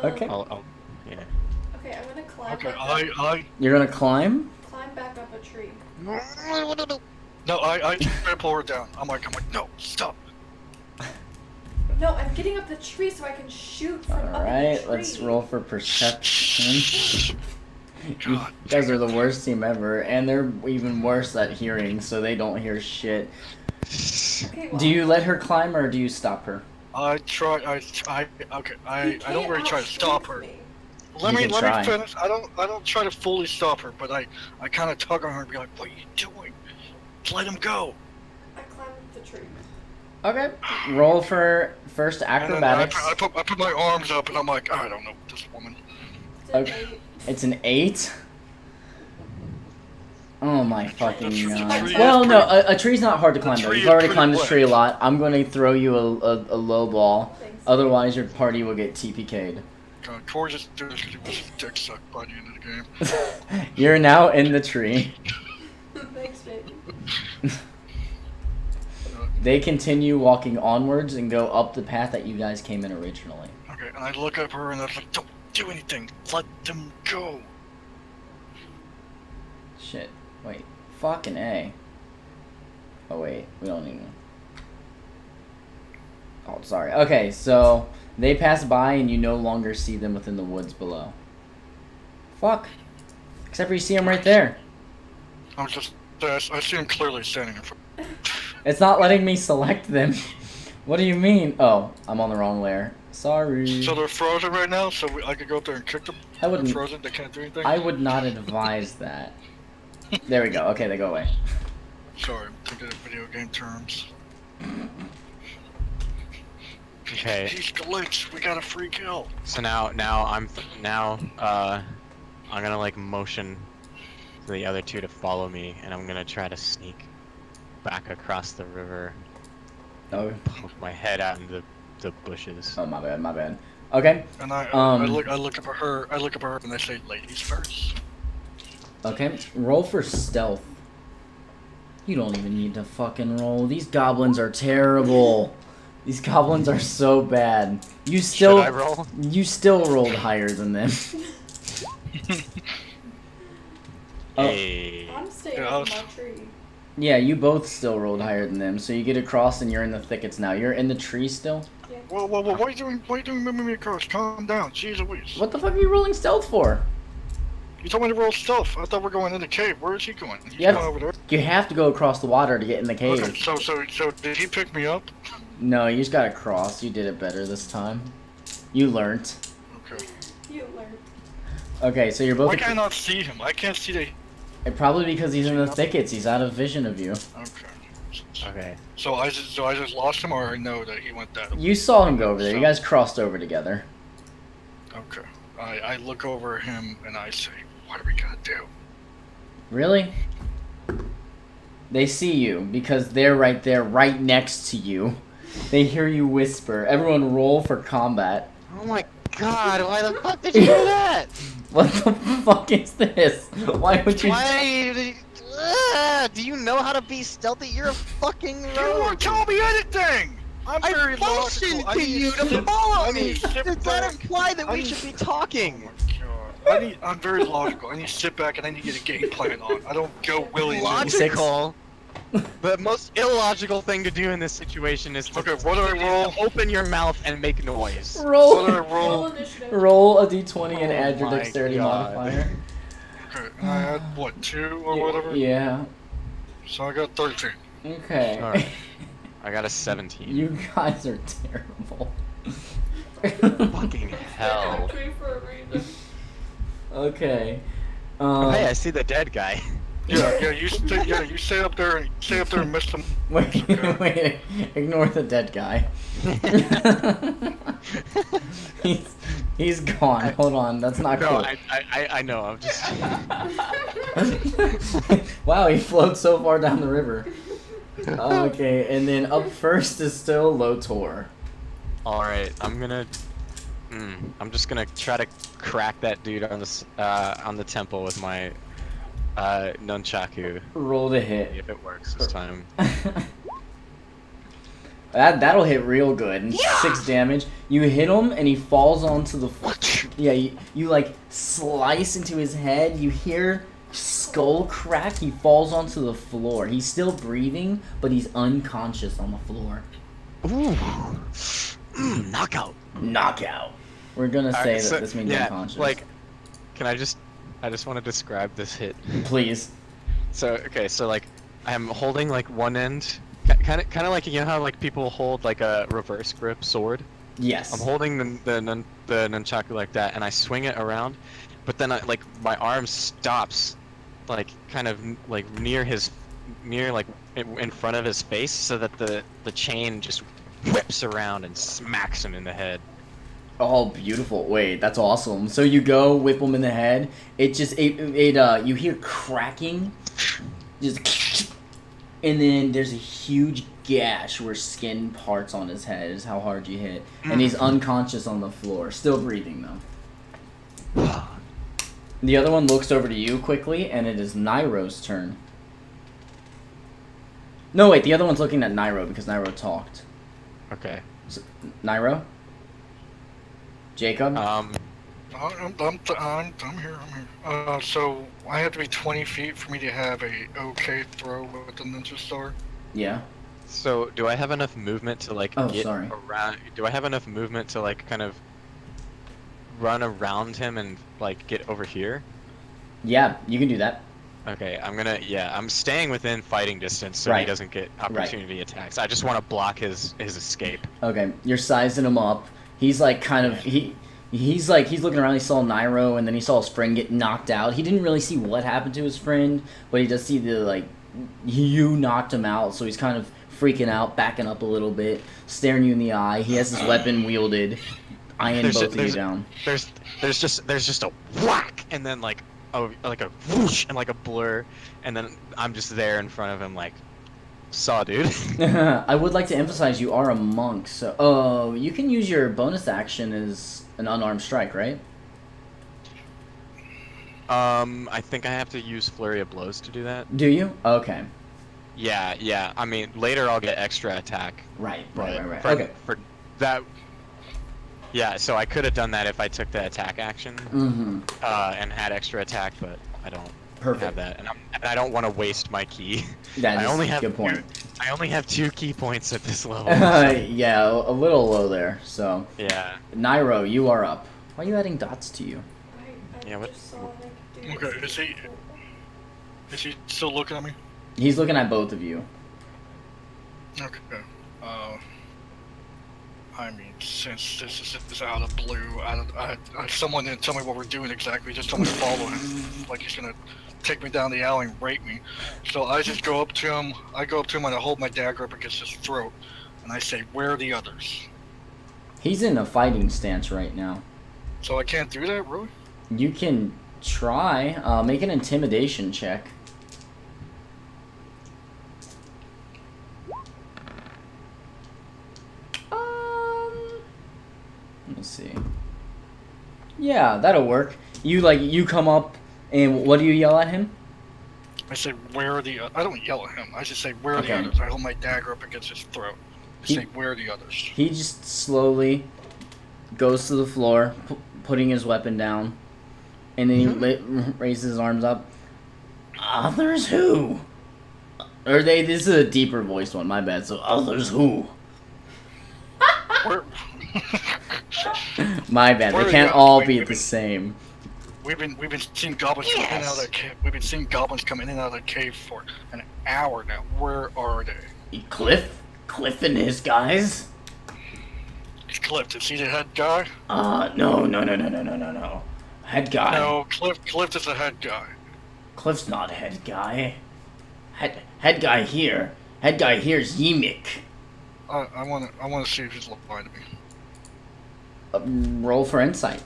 Okay. Yeah. Okay, I'm gonna climb. Okay, back up, You're gonna climb? climb back up a tree. No, I try to pull her down. I'm like, no, stop. No, I'm getting up the tree so I can shoot from up the Alright, tree. let's roll for perception. You God. guys are the worst team ever, and they're even worse at hearing, so they don't hear shit. Okay, well, Do you let her climb or do you stop her? I don't really try to stop her. Let You me can try. finish. I don't try to fully stop her, but I kind of tug on her and be like, what are you doing? Just let him go. I climbed the tree. Okay. Roll for first And then acrobatics. I put my arms up and I'm like, I don't know this woman. Did Okay. 8. It's an 8. Oh my fucking The god. tree is Well, no, pretty- a tree's not hard to climb though. tree You've is already pretty climbed this wet. tree a lot. I'm going to throw you a low ball. Thanks. Otherwise, your party will get TPK'd. God, Corey just did this because he was a dick suck by the end of the game. You're now in the tree. Thanks, baby. They continue walking onwards and go up the path that you guys came in originally. Okay, and I look at her and I was like, don't do anything. Let them go. Shit. Wait. Fucking A. Oh, wait. We don't need... Oh, sorry. Okay, so... They pass by and you no longer see them within the woods below. Fuck. Except for you see them right there. I'm just, I see him clearly standing in front. It's not letting me select them. What do you mean? Oh, I'm on the wrong layer. Sorry. So they're frozen right now, so I could go up there and kick them. I wouldn't... They're frozen, they can't do anything. I would not advise that. There we go. Okay, they go away. Sorry, I'm thinking of video game terms. Okay. He's glitched. We got a free kill. So now I'm gonna like motion to the other two to follow me, and I'm gonna try to sneak back across the river. Oh. Poke my head out in the bushes. Oh, my bad, my bad. Okay. And I look up at her. I look up at her and I say, "Ladies first." Okay. Roll for stealth. You don't even need to fucking roll. These goblins are terrible. These goblins are so bad. You still... Should I roll? You still rolled higher than them. Oh. Hey. I'm staying Yeah, up in my tree. Yeah, you both still rolled higher than them. So you get across and you're in the thickets now. You're in the tree still? Whoa, what are you doing? What are you doing moving me across? Calm down. Jeez Louise. What the fuck are you rolling stealth for? You told me to roll stealth. I thought we're going in the cave. Where is he going? He's Yeah. going over there. You have to go across the water to get in the cave. Okay, so did he pick me up? No, you just gotta cross. You did it better this time. You learnt. Okay. You learned. Okay, so you're both... Why can I not see him? I can't see the... Probably because he's in the thickets. He's out of vision of you. Okay. Okay. So I just lost him, or I know that he went that way. You saw him go over there. You So- guys crossed over together. Okay. I look over at him and I say, "What are we gonna do?" Really? They see you because they're right there, right next to you. They hear you whisper. Everyone roll for combat. Oh my god, why the fuck did you do that? What the fuck is this? Why would you... Why? Do you know how to be stealthy? You're a fucking You rogue. won't tell me anything. I'm very I motioned logical. I to need you to sit- follow I me. need to sit Does that back. imply that I we need- should be talking? I'm very logical. I need to sit back and I need to get a game plan on. I don't go willy-nilly. Logical. The most illogical thing to do in this situation is to, Okay, what do I roll? to open your mouth and make noise. What do Roll, I roll? initiative. roll a d20 and Oh add your my dexterity God. modifier. Okay, and I had what, 2 or whatever? Yeah. So I got 13. Okay. Alright. I got a 17. You guys are terrible. Fucking hell. Victory for a reason. Okay. Oh, hey, I see the dead guy. Yeah, you stay up there and miss them. Wait, wait, ignore the dead guy. he's gone. Hold on, that's not No, cool. I know. I'm just. Wow, he floats so far down the river. Okay, and then up first is still Lotor. All right, I'm gonna. I'm just gonna try to crack that dude on the temple with my nunchaku. Roll to See hit. if it works this time. That'll hit real good. 6 damage. You hit him and he falls onto the yeah, you like slice into his head. You hear skull crack. He falls onto the floor. He's still breathing, but he's unconscious on the floor. Ooh. Knockout. Knockout. We're gonna say Alright, that so- this means yeah, unconscious. like, can I just want to describe this hit. Please. So okay, so like I'm holding like one end, kind of like, you know how like people hold like a reverse grip sword. Yes. I'm holding the nunchaku like that, and I swing it around, but then like my arm stops, like kind of like near like in front of his face, so that the chain just whips around and smacks him in the head. Oh, beautiful. Wait, that's awesome. So you go whip him in the head. It just you hear cracking, just, and then there's a huge gash where skin parts on his head. Is how hard you hit, and he's unconscious on the floor, still breathing though. The other one looks over to you quickly, and it is Nairo's turn. No, wait, the other one's looking at Nairo because Nairo talked. Okay. So, Nairo? Jacob? I'm here. So I have to be 20 feet for me to have a okay throw with the ninja star. Yeah. So do I have enough movement to like Oh, get sorry. around? Do I have enough movement to like kind of run around him and like get over here? Yeah, you can do that. Okay, I'm staying within fighting distance so he Right. doesn't get opportunity attacks. I just want to block his escape. Okay, you're sizing him up. He's like kind of he's looking around. He saw Nairo, and then he saw his friend get knocked out. He didn't really see what happened to his friend, but he does see you knocked him out. So he's kind of freaking out, backing up a little bit, staring you in the eye. He has his weapon wielded, eyeing both of you down. There's just a whack, and then like a whoosh and like a blur, and then I'm just there in front of him like, saw dude. I would like to emphasize you are a monk, so you can use your bonus action as an unarmed strike, right? I think I have to use flurry of blows to do that. Do you? Okay. Yeah. I mean, later I'll get extra attack. Right. But Right. For, Okay. For that. Yeah, so I could have done that if I took the attack action Mm-hmm. and had extra attack, but I don't Perfect. have that, and I don't want to waste my key. That I is only a have good point. I only have 2 key points at this level. so- Yeah, a little low there. So, yeah. Nairo, you are up. Why are you adding dots to you? I Yeah, what- just saw like dudes. Okay, is he still looking at me? He's looking at both of you. Okay. I mean, since this is out of blue, someone didn't tell me what we're doing exactly. Just told me to follow him. Like he's gonna take me down the alley and rape me. So I just go up to him. I go up to him and I hold my dagger up against his throat, and I say, "Where are the others?" He's in a fighting stance right now. So I can't do that, really? You can try. Make an intimidation check. Let me see. Yeah, that'll work. You come up, and what do you yell at him? I say, "Where are the?" I don't yell at him. I just say, "Where are the Okay. others?" I hold my dagger up against his throat. I He- say, "Where are the others?" He just slowly goes to the floor, putting his weapon down, and then he raises his arms up. Others who? Or they? This is a deeper voiced one. My bad. So others who? Where? My bad. Where They are can't the all others? be We've the same. We've been seeing goblins come in and out of that cave. We've been seeing goblins come in and out of that cave for an hour now. Where are they? Cliff and his guys. It's Cliff. Is he the head guy? No. Head guy. No, Cliff is the head guy. Cliff's not head guy. Head guy here. Head guy here's Yimik. I wanna see if he's lying to me. Roll for insight.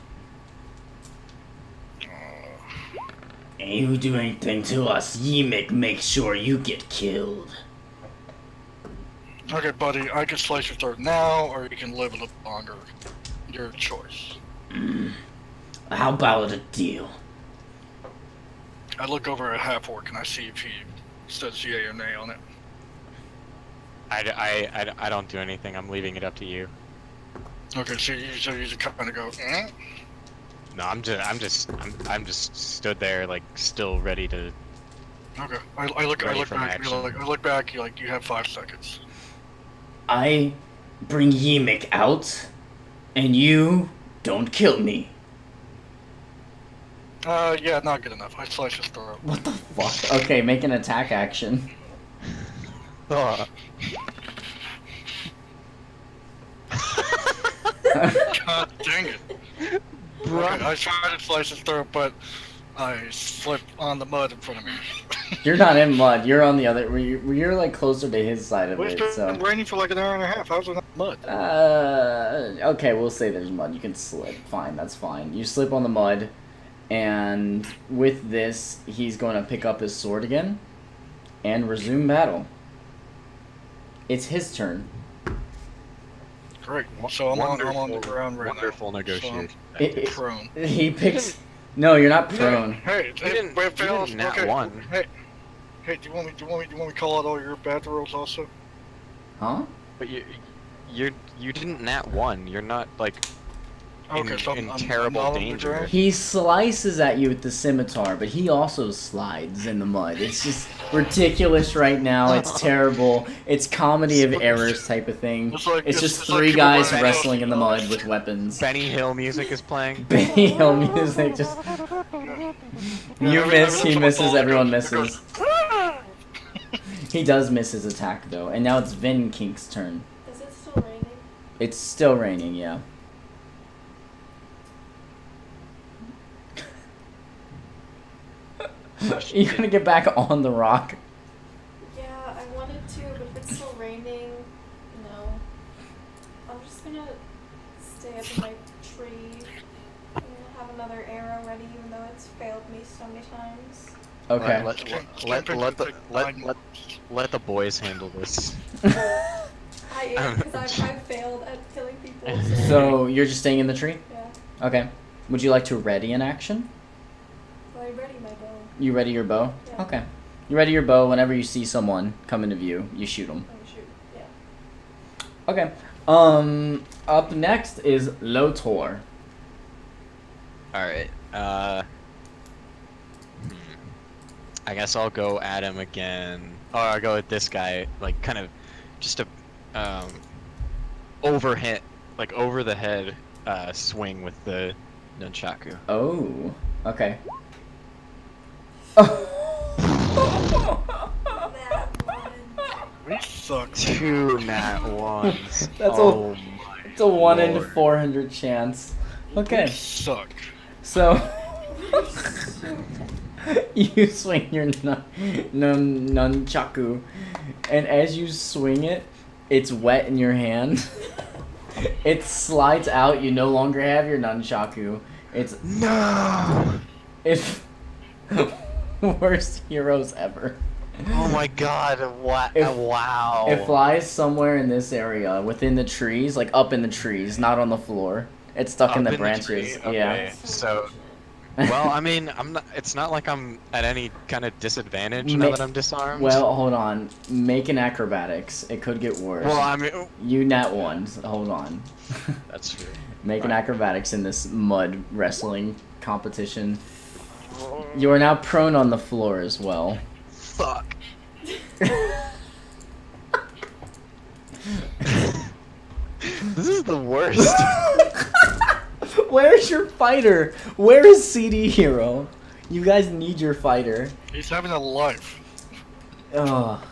You do anything to us, Yimik makes sure you get killed. Okay, buddy, I can slice your throat now, or you can live a little longer. Your choice. How about a deal? I look over at half-orc and I see if he says yay or nay on it. I don't do anything. I'm leaving it up to you. Okay, so you just kind of go, eh? No, I'm just stood there like still ready to. Okay, I look Ready back. for I action. look back. You have 5 seconds. I bring Yimik out, and you don't kill me. Yeah, not good enough. I slice his throat. What the fuck? Okay, make an attack action. Oh. God dang it. Okay, I tried to slice his throat, but I slipped on the mud in front of me. You're not in mud. You're on the other. You're like closer to his side of It's it. been So. raining for like an hour and a half. How's it not mud? Okay, we'll say there's mud. You can slip. Fine, that's fine. You slip on the mud, and with this, he's going to pick up his sword again and resume battle. It's his turn. Great. So I'm on the ground right Wonderful now. negotiation. It- Prone. He picks. No, you're not prone. Hey, didn't- we you failed. didn't nat Okay. one. Hey, do you want me to call out all your battle rolls also? Huh? But you didn't nat 1. You're not like Okay, so in I'm terrible not on the danger. ground? He slices at you with the scimitar, but he also slides in the mud. It's just ridiculous right now. It's terrible. It's comedy of errors type of thing. It's just it's like 3 people guys running wrestling in the off. mud with weapons. Benny Hill music is playing. Benny Hill music just. You miss, he misses, everyone misses. He does miss his attack though, and now it's Vin Kink's turn. Is it still raining? It's still raining, yeah. You're gonna get back on the rock. Yeah, I wanted to, but if it's still raining, no. I'm just gonna stay up in my tree and have another arrow ready, even though it's failed me so many times. Okay. Let the boys handle this. Because I've failed at killing people. So you're just staying in the tree? Yeah. Okay. Would you like to ready an action? So I ready my bow. You ready your bow? Yeah. Okay. You ready your bow whenever you see someone come into view, you shoot them. Oh shoot. Yeah. Okay. Up next is Lotor. Alright, I guess I'll go at him again. Or I'll go at this guy, like, kind of, just a, overhit, like, over the head, swing with the nunchaku. Oh. Okay. That one. We suck. 2 nat 1s. That's oh It's a 1 in Lord. 400 chance. We Okay. suck. So You swing your nunchaku, and as you swing it, it's wet in your hand. It slides out. You no longer have your nunchaku. It's No. it's worst heroes ever. Oh my god! Wow. It flies somewhere in this area, within the trees, like up in the trees, not on the floor. It's stuck in Up the tree? branches. Okay, Yeah. So, well, I mean, I'm not. It's not like I'm at any kind of disadvantage now that I'm disarmed. Well, hold on. Make an acrobatics. It could get worse. Well, I mean, You nat ones. Hold on. that's true. Make an acrobatics in this mud wrestling competition. You are now prone on the floor as well. Fuck. This is the worst. Where's your fighter? Where is CD Hero? You guys need your fighter. He's having a life. Ugh.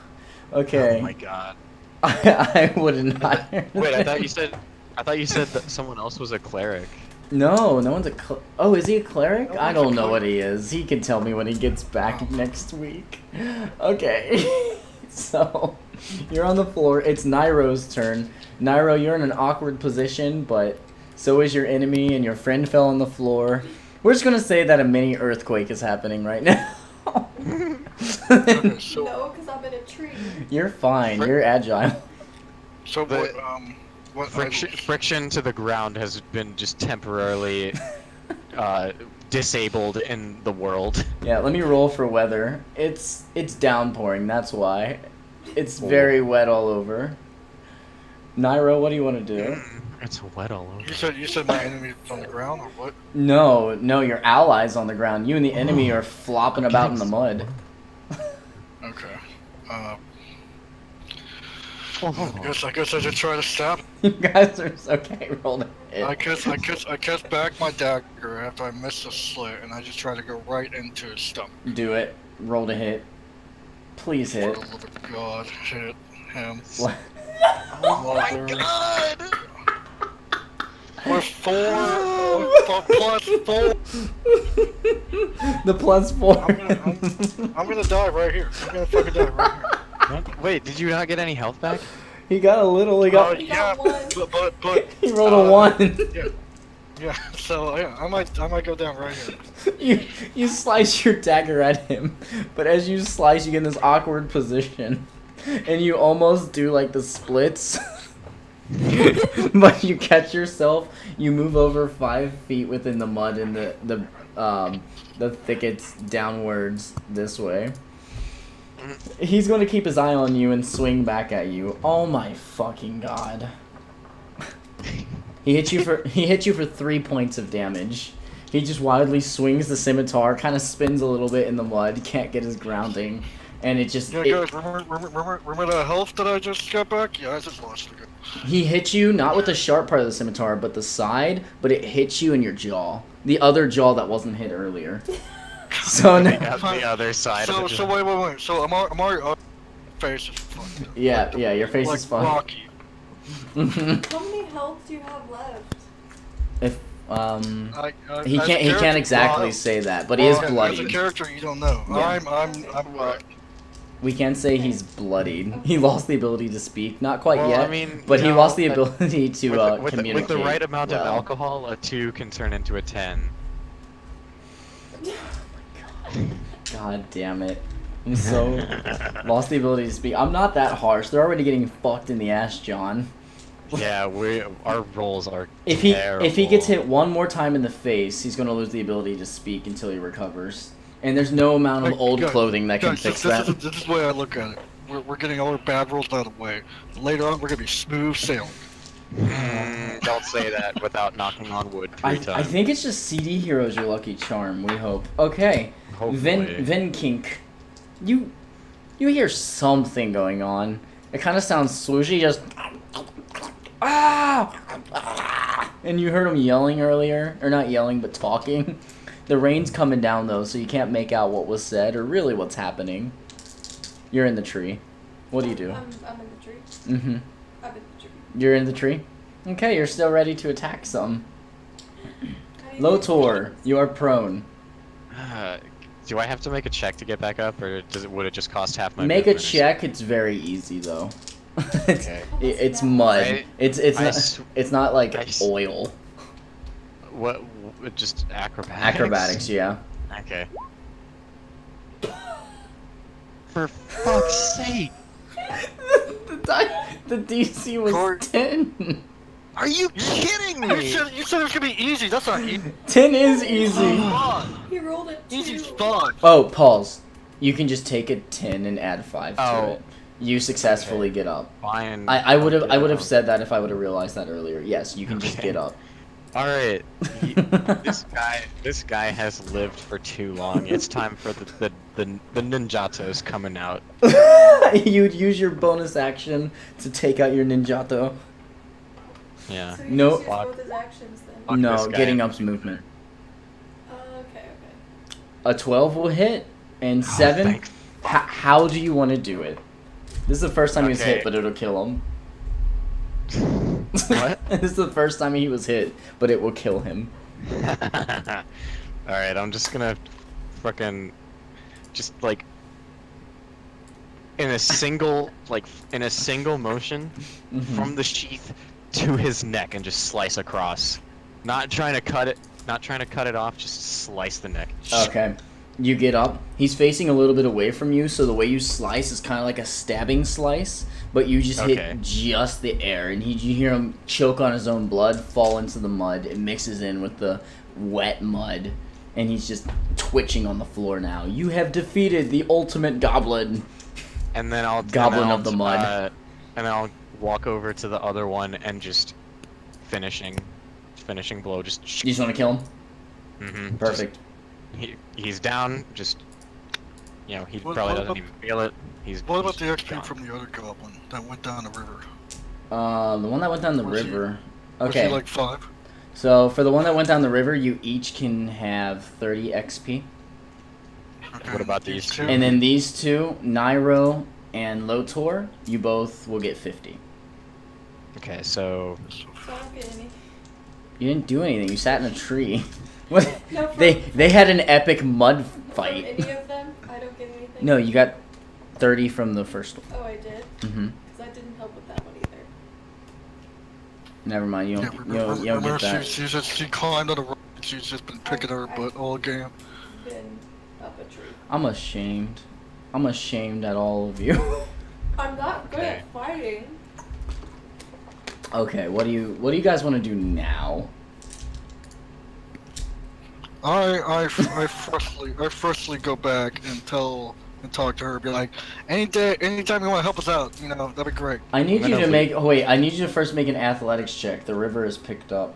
Okay. Oh my god. I wouldn't hire. Wait, I thought you said that someone else was a cleric. No, no one's a. Oh, is he a cleric? No I one's a don't know what cleric. he is. He can tell me when he gets back next week. Okay. So, you're on the floor. It's Nairo's turn. Nairo, you're in an awkward position, but so is your enemy, and your friend fell on the floor. We're just gonna say that a mini earthquake is happening right now. Okay, so No, because I'm in a tree. You're fine. You're agile. so The- what Friction to the ground has been just temporarily disabled in the world. Yeah, let me roll for weather. It's downpouring, that's why. It's very wet all over. Nairo, what do you want to do? It's wet all over. you said my enemy is on the ground or what? No, your allies on the ground. You and the enemy are flopping about in the mud. Okay. Oh. I guess I should try to stab. You guys are okay. Roll the hit. I cast back my dagger after I missed a slit, and I just try to go right into his stomach. Do it. Roll to hit. Please For hit. the love of God, hit him. What? Oh my god! With plus 4. The +4. I'm gonna die right here. I'm gonna fucking die right here. Wait, did you not get any health back? He got a little. He got. You got one. But He rolled a 1. yeah. So yeah, I might go down right here. You slice your dagger at him, but as you slice, you get in this awkward position, and you almost do like the splits, but you catch yourself. You move over 5 feet within the mud and the thickets downwards this way. He's going to keep his eye on you and swing back at you. Oh my fucking god! He hit you for 3 points of damage. He just wildly swings the scimitar, kind of spins a little bit in the mud, can't get his grounding, and it just. Yeah, guys, remember that health that I just got back? Yeah, I just lost it again. He hit you not with the sharp part of the scimitar, but the side, but it hit you in your jaw. The other jaw that wasn't hit earlier. So now, At the other side of So the wait. So I'm already face is fucked up. yeah, your face like is fine. Rocky. Mhm. How many health do you have left? If he As a can't character- exactly well, say that, but he is As a bloodied. character, you don't know. Yeah. I'm right. We can say he's bloodied. He lost the ability to speak, not quite Well, yet, I mean, but he no, lost the but ability to communicate. with the right amount of well. alcohol, a 2 can turn into a 10. God damn it. I'm so lost the ability to speak. I'm not that harsh. They're already getting fucked in the ass, John. Yeah, our rolls are If he gets hit one more time in the face, he's gonna lose the ability to speak until he recovers. And there's no amount of Hey, old guys, clothing that can Guys, fix this that. is the way I look at it. We're getting all our bad rolls out of the way. Later on, we're gonna be smooth sailing. Don't say that without knocking on wood 3 I times. think it's just CD Heroes your lucky charm, we hope. Okay. Hopefully. Vin Kink. You hear something going on. It kind of sounds swooshy, just and you heard him yelling earlier, or not yelling, but talking. The rain's coming down though, so you can't make out what was said or really what's happening. You're in the tree. What do you do? I'm in the tree. Mm-hmm. I'm in the tree. You're in the tree? Okay, you're still ready to attack some. How do you do Lotor, you are prone. Do I have to make a check to get back up, or would it just cost half my Make a movement? check. It's very easy though. it's, Okay. it's mud. I- It's not like I s- oil. What? Just acrobatics? Acrobatics, yeah. Okay. For fuck's sake! The DC was Corey. 10. Are you kidding You me? said it was gonna be easy. That's not easy. 10 is easy. He rolled a 2. Easy fun. Oh, pause. You can just take a 10 and add 5 to Oh. it. You successfully get up. Fine. I would I'll have get said that if I would have realized that earlier. Yes, you can just Okay. get up. All right. This guy has lived for too long. It's time for the ninjatos coming out. You'd use your bonus action to take out your ninjato. Yeah. So you Nope. just use both his actions then. Fuck No, this guy. getting up's movement. Okay. A 12 will hit, and 7. thank How do you want to do it? This is the first time he was Okay. hit, but it'll kill him. What? This is the first time he was hit, but it will kill him. Alright, I'm just gonna fucking just like in a single motion Mhm. from the sheath to his neck and just slice across. Not trying to cut it off, just slice the neck. Okay. You get up. He's facing a little bit away from you, so the way you slice is kind of like a stabbing slice, but you just Okay. hit just the air, and you hear him choke on his own blood, fall into the mud. It mixes in with the wet mud, and he's just twitching on the floor now. You have defeated the ultimate goblin. And then I'll Goblin and then of the mud. And then I'll walk over to the other one and just finishing blow. Just You just want to kill him? mm-hmm, Perfect. He's down. Just he What- probably what doesn't about- even feel it. What about he's the XP gone. from the other goblin that went down the river? The one that went down the Was he- river. Was Okay. he like 5? So for the one that went down the river, you each can have 30 XP. Okay. What about these two? And then these two, Nairo and Lotor, you both will get 50. Okay, so So I don't get any. You didn't do anything. You sat in a tree. What? No, from, They had an epic mud from fight. any of them, I don't get anything. No, you got 30 from the first one. Oh, I did? Mm-hmm. Because that didn't help with that one either. Never mind. You Yeah, don't. remember, You don't get that. she climbed on the rock. She's just been picking her butt all game. Been up a tree. I'm ashamed. I'm ashamed at all of you. I'm not good Okay. at fighting. Okay. What do you guys want to do now? I firstly go back and talk to her, be like, anytime you want to help us out, that'd be great. I need I'm you gonna to make. Oh wait. I need you to first make an athletics check. The river is picked up.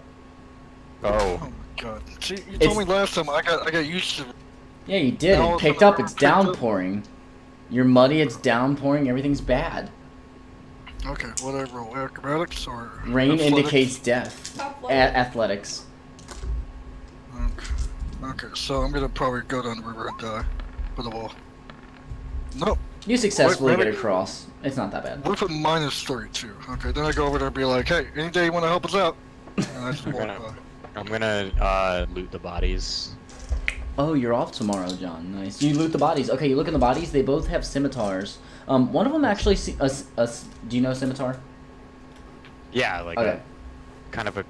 Oh oh my god. See, you It's- told me last time I got used to it. Yeah, you did. Now It picked the up. river It's picked up. downpouring. You're muddy. It's downpouring. Everything's bad. Okay, whatever. Acrobatics or Rain athletics? indicates death. Athletics. Okay, so I'm gonna probably go down the river and die for the wall. No, You successfully Wait, get wait. across. It's not that bad. we're at minus 32. Okay, then I go over there and be like, hey, any day you want to help us out? And I just walk gonna- by. I'm gonna loot the bodies. Oh, you're off tomorrow, John. Nice. You loot the bodies. Okay, you look in the bodies. They both have scimitars. One of them actually. Do you know scimitar? Yeah, like Okay. kind of a.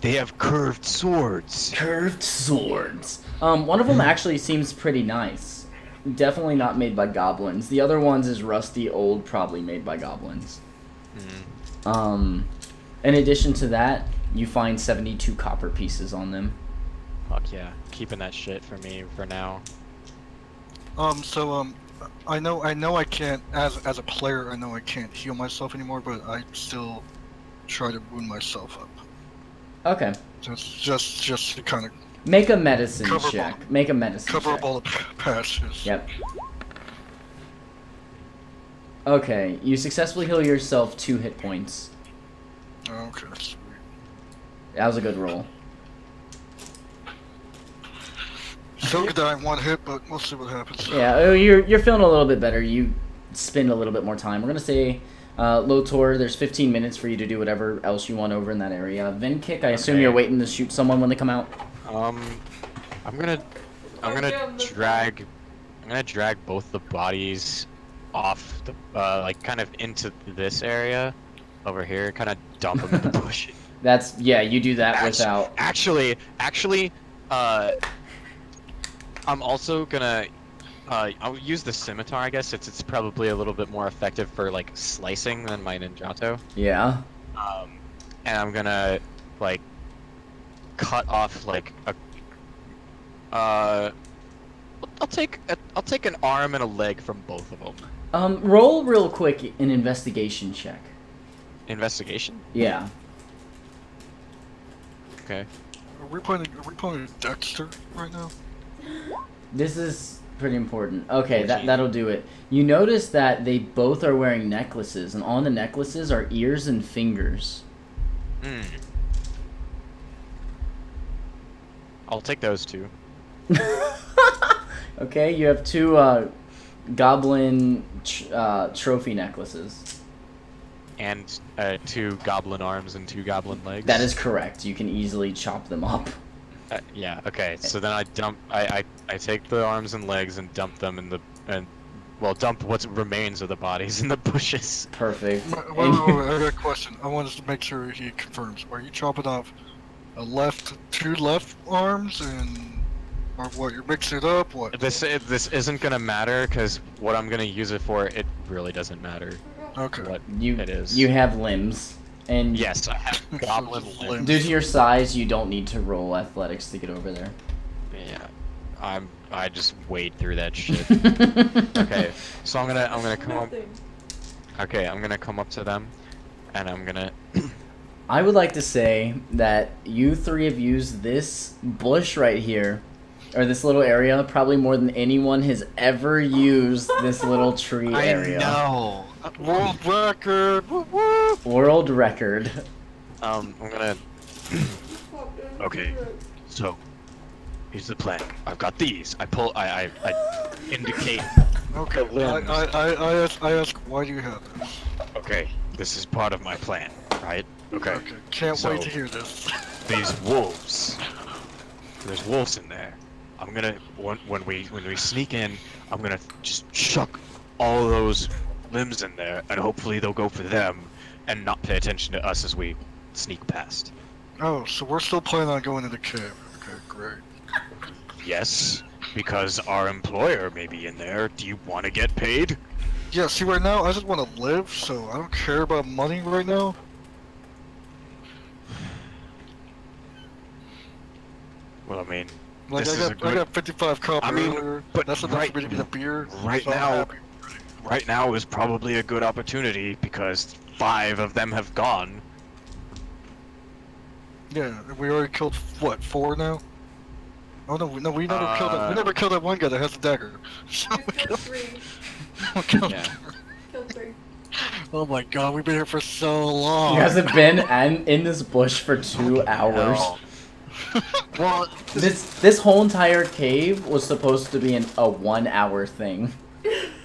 They have curved swords. Curved swords. One of them actually seems pretty nice. Definitely not made by goblins. The other one's is rusty, old, probably made by goblins. Mm. In addition to that, you find 72 copper pieces on them. Fuck yeah, keeping that shit for me for now. I know I can't, as a player, I know I can't heal myself anymore, but I still try to wound myself up. Okay. Just to kind of Make a medicine Cover check. Make a medicine cover check. up all the patches. Yep. Okay, you successfully heal yourself 2 hit points. Okay, sweet. That was a good roll. So could die in one hit, but we'll see what happens. Yeah, oh, you're feeling a little bit better. You spend a little bit more time. We're gonna say, Lotor, there's 15 minutes for you to do whatever else you want over in that area. Vin kick, I assume Okay. you're waiting to shoot someone when they come out. I'm gonna Oh, yeah, the- drag drag both the bodies off the like kind of into this area over here, kind of dump them in the bush. That's yeah. You do that without. Actually, I'm also gonna I'll use the scimitar. I guess it's probably a little bit more effective for like slicing than my ninjato. Yeah. And I'm gonna like cut off like a I'll take an arm and a leg from both of them. Roll real quick an investigation check. Investigation? Yeah. Okay. Are we playing Dexter right now? This is pretty important. Okay, that'll do it. You notice that they both are wearing necklaces, and on the necklaces are ears and fingers. Hmm. I'll take those two. Okay, you have two goblin trophy necklaces. And 2 goblin arms and 2 goblin legs. That is correct. You can easily chop them up. Yeah. Okay. So then I take the arms and legs and dump them in the dump what remains of the bodies in the bushes. Perfect. Wait, I got a question. I wanted to make sure he confirms. Are you chopping off two left arms and or what? You're mixing it up? What? This isn't gonna matter because what I'm gonna use it for, it really doesn't matter. Okay. What You it is. You have limbs, and Yes, I have goblin limbs. due to your size, you don't need to roll athletics to get over there. Yeah, I just wade through that shit. Okay, so I'm gonna come up. Okay, I'm gonna come up to them, and I'm gonna. I would like to say that you three have used this bush right here, or this little area, probably more than anyone has ever used this little tree area. I know. World record! Woo woo! World record. I'm gonna. Okay. So, here's the plan. I've got these. I indicate. Okay, The limbs. I ask why do you have this? Okay, this is part of my plan, right? Okay. Can't So- wait to hear this. These wolves. There's wolves in there. I'm gonna when we sneak in, I'm gonna just chuck all those limbs in there, and hopefully they'll go for them, and not pay attention to us as we sneak past. Oh, so we're still planning on going to the cave. Okay, great. Yes, because our employer may be in there. Do you want to get paid? Yeah, see, right now I just want to live, so I don't care about money right now. Well, I mean, Like This is a I good- got 55 copper I mean, earlier. but That's enough right- for me to get a beer. right so I'm now- happy. right now is probably a good opportunity because 5 of them have gone. Yeah, we already killed what 4 now? Oh no, we never killed that. We Uh, never killed that one guy that has the dagger. So I killed 3. we killed. Yeah. Killed 3. Oh my god, we've been here for so long. You guys have been in this bush for 2 hours. No. Well, This whole entire cave was supposed to be a 1 hour thing.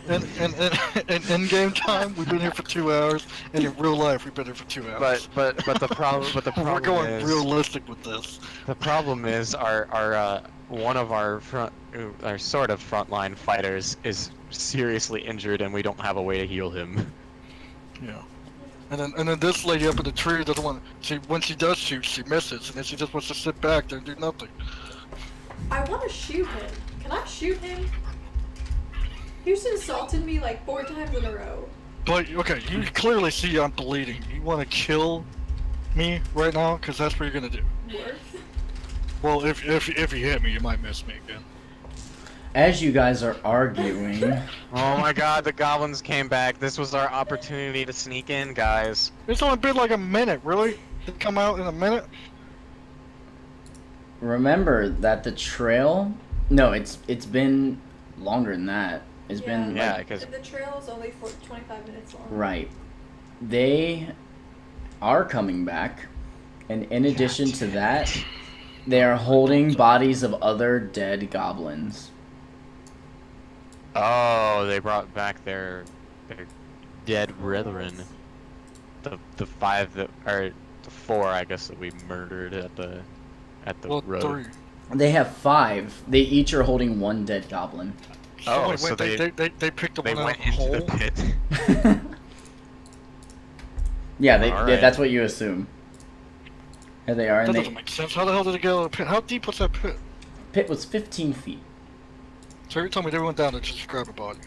In game time, we've been here for 2 hours, and in real life, we've been here for 2 hours. But the problem We're going is realistic with this. the problem is our one of our sort of frontline fighters is seriously injured and we don't have a way to heal him. Yeah. And then this lady up in the tree doesn't want. When she does shoot, she misses, and then she just wants to sit back there and do nothing. I want to shoot him. Can I shoot him? Houston assaulted me like 4 times in a row. But okay, you clearly see I'm bleeding. You want to kill me right now? Cause that's what you're gonna do. Worth. Well, if you hit me, you might miss me again. As you guys are arguing, Oh my god, the goblins came back. This was our opportunity to sneak in, guys. It's only been like a minute, really? They come out in a minute? remember that the trail. No, it's been longer than that. It's been Yeah, like, because The trail is only for 25 minutes long. right. They are coming back, and in addition to that, they are holding bodies of other dead goblins. oh, they brought back their dead brethren. The 5 that or the 4, I guess, that we murdered at the Well, road. 3. They have 5. They each are holding 1 dead goblin. Oh, wait, so they picked the they one out went of the into hole? the pit. Yeah, Alright. that's what you assume. Here they are, That and doesn't make sense. How the hell did it get out of the pit? How deep was that pit? pit was 15 feet. So you told me they went down to just grab a body.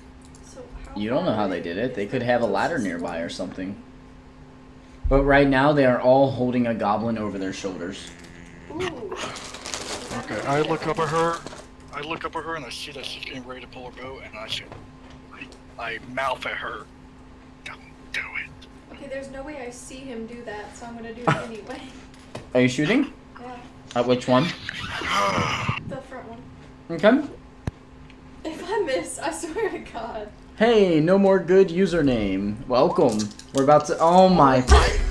So how You don't know far how away they did it. is They the could have a ladder closest nearby or one? something. But right now, they are all holding a goblin over their shoulders. Ooh. Okay, I look up at her. I look up at her and I see that she's getting ready to pull her bow, and I mouth at her. Don't do it. Okay, there's no way I see him do that, so I'm gonna do it anyway. Are you shooting? Yeah, At which one? the front one. Okay. If I miss, I swear to God. Hey, no more good username. Welcome. We're about to. Oh my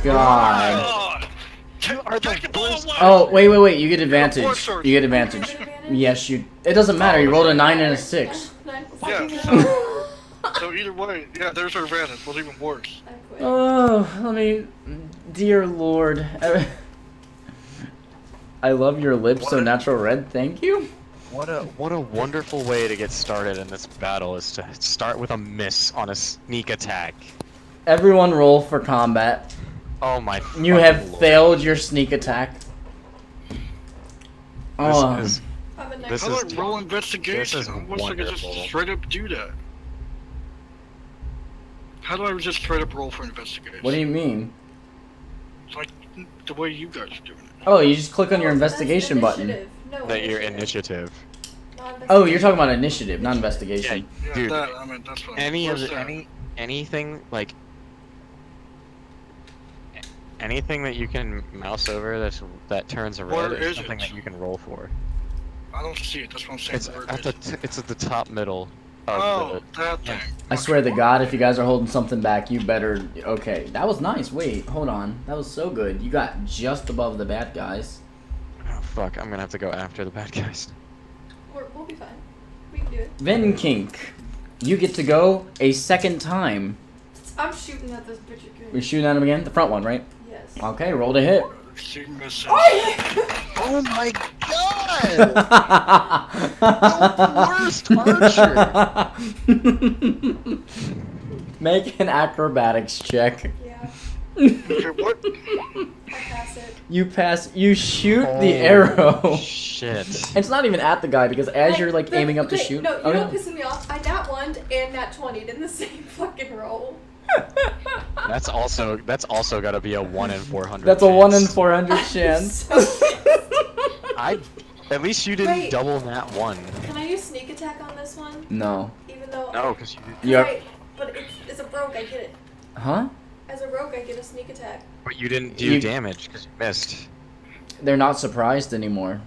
god. You are the worst. Oh, wait. You get advantage. Sorcerer. You get advantage. Get advantage? Yes, you. It doesn't matter. You rolled a 9 and a 6. Yeah, Fucking so either way, yeah, there's her advantage. Was even worse. I quit. Oh, let me. Dear Lord. I love your lips so natural red. Thank you. What a wonderful way to get started in this battle is to start with a miss on a sneak attack. Everyone roll for combat. Oh my! You fucking have Lord. failed your sneak attack. Oh. This is I'm a this How is do I roll investigation? this is I wish I could just wonderful. straight up do that. How do I just straight up roll for investigation? What do you mean? It's like the way you guys are doing it. Oh, you just click on your No, that's investigation button. initiative. No, that your initiative. Not Oh, you're talking investigation. about initiative, not investigation. Yeah, Dude, that, I mean, that's what I mean. Where's that? Anything like anything that you can mouse over that turns a Where red is is something it? that you can roll for. I don't see it. That's what I'm saying. It's Where at is the it? it's at the top middle of Oh, that thing. I swear to God, if you guys are holding something back, you better. Okay, that was nice. Wait, hold on. That was so good. You got just above the bad guys. Oh fuck! I'm gonna have to go after the bad guys. We'll be fine. We can do it. Then Kink, you get to go a second time. I'm shooting at this bitch again. We're shooting at him again. The front one, right? Yes. Okay, roll to hit. She misses. Oh my god! The worst archer! Make an acrobatics check. Yeah. Okay, what? I pass it. You pass. You shoot the arrow. Shit. It's not even at the guy because as you're like The- aiming up to okay, shoot. No, you okay. know what pisses me off? I nat 1'd and nat 20'd in the same fucking roll. That's also gotta be a 1 in 400. That's a 1 in chance. 400 I'm chance. so pissed. At least you didn't Wait. double that 1. Can I use sneak attack on this one? No. Even though. No, because you. Yep. Right, but it's a rogue, I get it. Huh? As a rogue, I get a sneak attack. But you didn't do You- damage because you missed. They're not surprised anymore.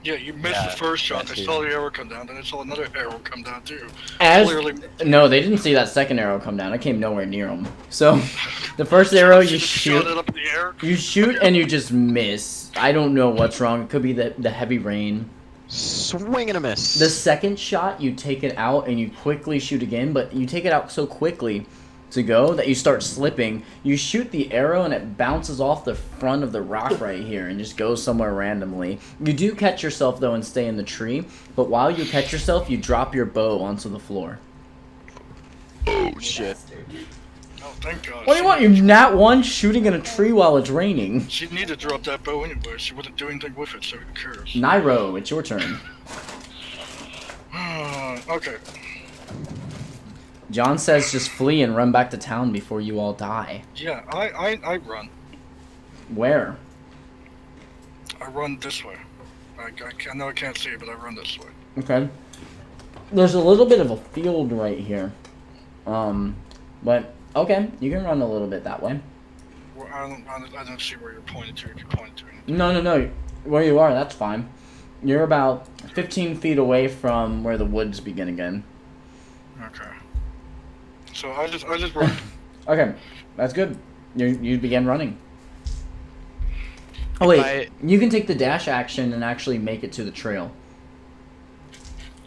Yeah, you missed Yeah, the first shot. that's They you. saw the arrow come down, then they saw another arrow come down too. As Clearly, no, they didn't see that second arrow come down. I came nowhere near them. So, the first arrow you just shot shoot, it up in the air. you shoot and you just miss. I don't know what's wrong. It could be the heavy rain. Swing and a miss. The second shot, you take it out and you quickly shoot again, but you take it out so quickly to go that you start slipping. You shoot the arrow and it bounces off the front of the rock right here and just goes somewhere randomly. You do catch yourself though and stay in the tree, but while you catch yourself, you drop your bow onto the floor. Oh shit. Bastard. Oh, thank God. What do you want? You're nat 1 shooting in a tree while it's raining. She needed to drop that bow anyway. She wouldn't do anything with it, so who cares? Nairo, it's your turn. Okay. John says just flee and run back to town before you all die. Yeah, I run. Where? I run this way. I know I can't see it, but I run this way. Okay. There's a little bit of a field right here. But okay, you can run a little bit that way. Well, I don't see where you're pointing to. If you point to anything. No. Where you are, that's fine. You're about 15 feet away from where the woods begin again. Okay. So I just run. Okay, that's good. You begin running. Oh wait, you can take the dash action and actually make it to the trail.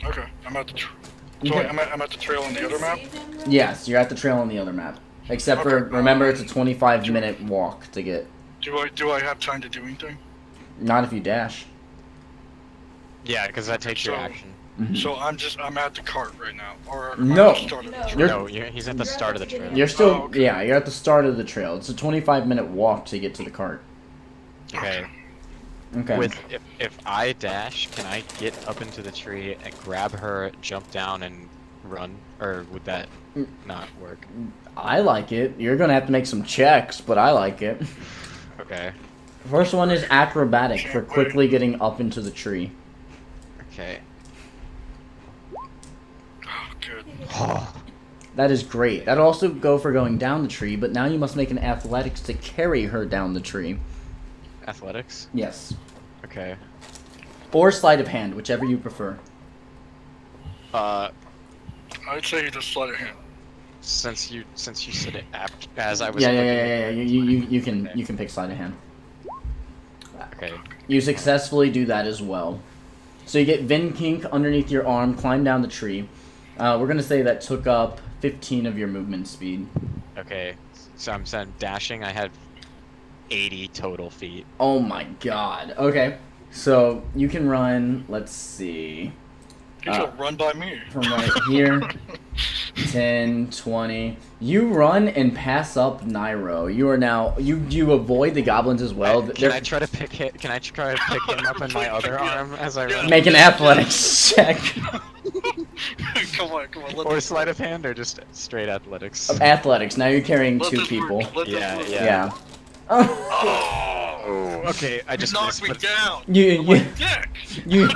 Okay, I'm at the. Okay. I'm at the trail on the other map. Yes, you're at the trail on the other map. Except for, Okay, remember, it's a 25-minute walk to get. Do I have time to do anything? Not if you dash. Yeah, because that takes your So- action. So I'm at the cart right now, or No. at the start of the No. trail? No, he's at the start of the trail. You're still, Oh, okay. yeah, you're at the start of the trail. It's a 25-minute walk to get to the cart. Okay. Okay. If I dash, can I get up into the tree and grab her, jump down, and run? Or would that not work? I like it. You're gonna have to make some checks, but I like it. Okay. First one is acrobatic for quickly getting up into the tree. Okay. Oh, good. That is great. That'll also go for going down the tree, but now you must make an athletics to carry her down the tree. Athletics? Yes. Okay. Or sleight of hand, whichever you prefer. I'd say just sleight of hand. Since you said it as I was Yeah. You can pick sleight of hand. Okay. You successfully do that as well. So you get Vin Kink underneath your arm, climb down the tree. We're gonna say that took up 15 of your movement speed. Okay. So I'm saying dashing. I had 80 total feet. Oh my god. Okay. So you can run, let's see. You should run by me. From right here. 10, 20. You run and pass up Nairo. You are now you avoid the goblins as well. Can I try to pick him? Can I try to pick him up in my other arm as I run? Make an athletics check. Come on. Or sleight of hand, or just straight athletics. Athletics. Now you're carrying Let two this people. work, let this Yeah, work. Yeah. Oh, okay. I just Knock missed, me but down. You Dick. you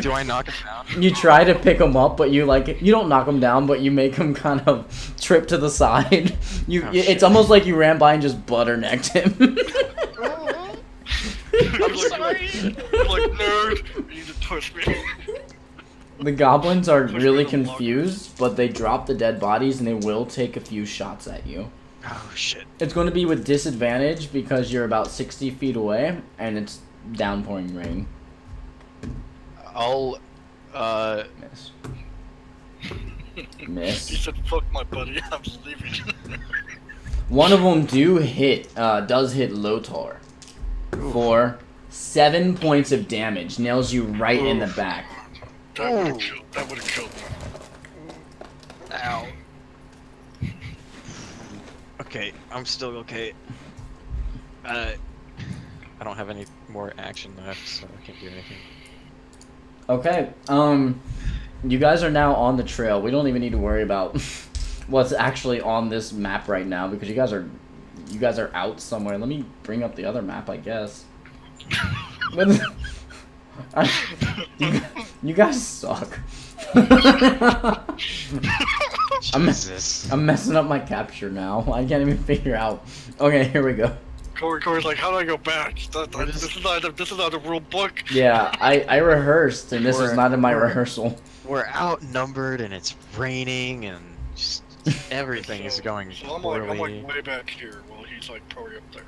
do I knock him down? you try to pick him up, but you don't knock him down, but you make him kind of trip to the side. Oh, It's shit. almost like you ran by and just butternecked him. I'm sorry. I'm like, nerd. You need to push me. The goblins are Push me really to the locker. confused, but they drop the dead bodies and they will take a few shots at you. Oh shit. It's going to be with disadvantage because you're about 60 feet away and it's downpouring rain. I'll Miss. He Miss. said, "Fuck my buddy. I'm leaving." One of them does hit Lotar for 7 points of damage. Nails you right in the back. That would have killed me. Ow. Okay, I'm still okay. I don't have any more action left, so I can't do anything. Okay. You guys are now on the trail. We don't even need to worry about what's actually on this map right now because you guys are out somewhere. Let me bring up the other map, I guess. You guys suck. Jesus. I'm messing up my capture now. I can't even figure out. Okay, here we go. Corey's like, "How do I go back? This is not a rule book." Yeah, I rehearsed, and this is not in my We're- rehearsal. We're outnumbered and it's raining and just everything is going So I'm poorly. like way back here while he's like probably up there.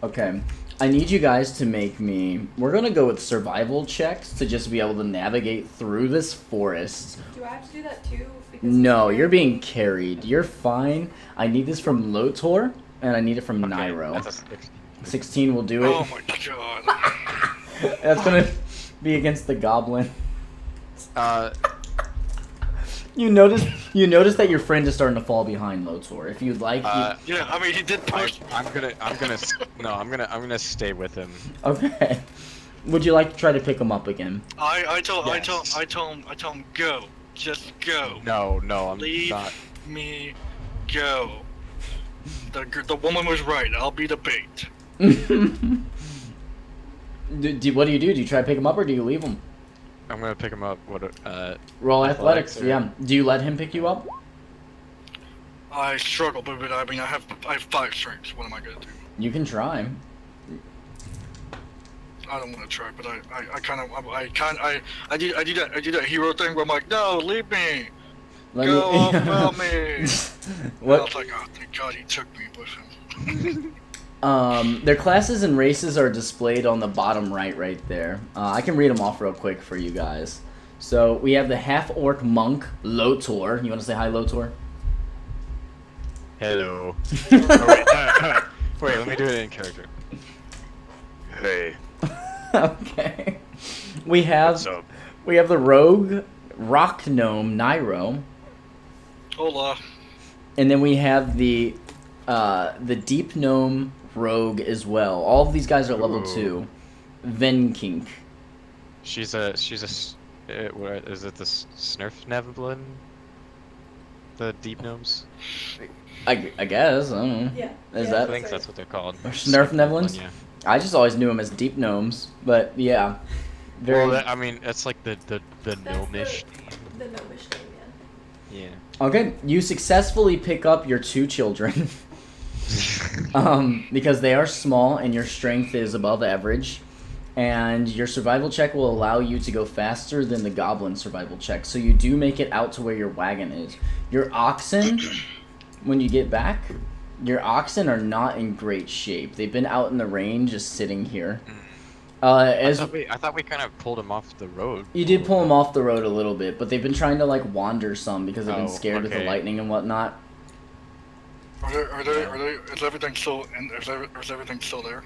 Okay, I need you guys to make me. We're gonna go with survival checks to just be able to navigate through this forest. Do I have to do that too? Because No, you're being carried. You're fine. I need this from Lotor, and I need it from Nairo. That's a 16 will do it. Oh my god. That's gonna be against the goblin. You notice that your friend is starting to fall behind Lotor. If you'd like, Yeah, I mean he did push. I'm gonna stay with him. okay. Would you like to try to pick him up again? I tell Yes. him go. Just go. No, I'm Leave not. me go. The woman was right. I'll be the bait. What do you do? Do you try to pick him up or do you leave him? I'm gonna pick him up. Roll athletics. Athletics, or- Yeah. Do you let him pick you up? I struggle, but I mean I have 5 strengths. What am I gonna do? You can try. I don't want to try, but I do that hero thing where I'm like, no, leave me. Let Go me. without me. And I What? was like, oh, thank God he took me with him. Their classes and races are displayed on the bottom right there. I can read them off real quick for you guys. So we have the half-orc monk, Lotor. You want to say hi, Lotor? Hello. Oh, wait, let me do it in character. Hey, Okay. We have what's up? We have the rogue rock gnome Nairo, Hola. and then we have the deep gnome rogue as well. All of these guys are level Ooh. 2. Venkink. She's what is it? The Snurf Nevlin? The deep gnomes? I guess. I don't know. Yeah. Is yeah, that- I think that's what they're called. Or Snurf Nevlins? Yeah. I just always knew them as deep gnomes, but yeah. Very. Well, I mean, it's like the That's gnomish. the gnomish name, yeah. Yeah. Okay, you successfully pick up your 2 children. Because they are small and your strength is above average. And your survival check will allow you to go faster than the goblin survival check. So you do make it out to where your wagon is. Your oxen, when you get back, your oxen are not in great shape. They've been out in the rain just sitting here. I thought we kind of pulled him off the road. You did pull them off the road a little bit, but they've been trying to like wander some because they've been Oh, scared with the okay. lightning and whatnot. Is everything still is everything still there?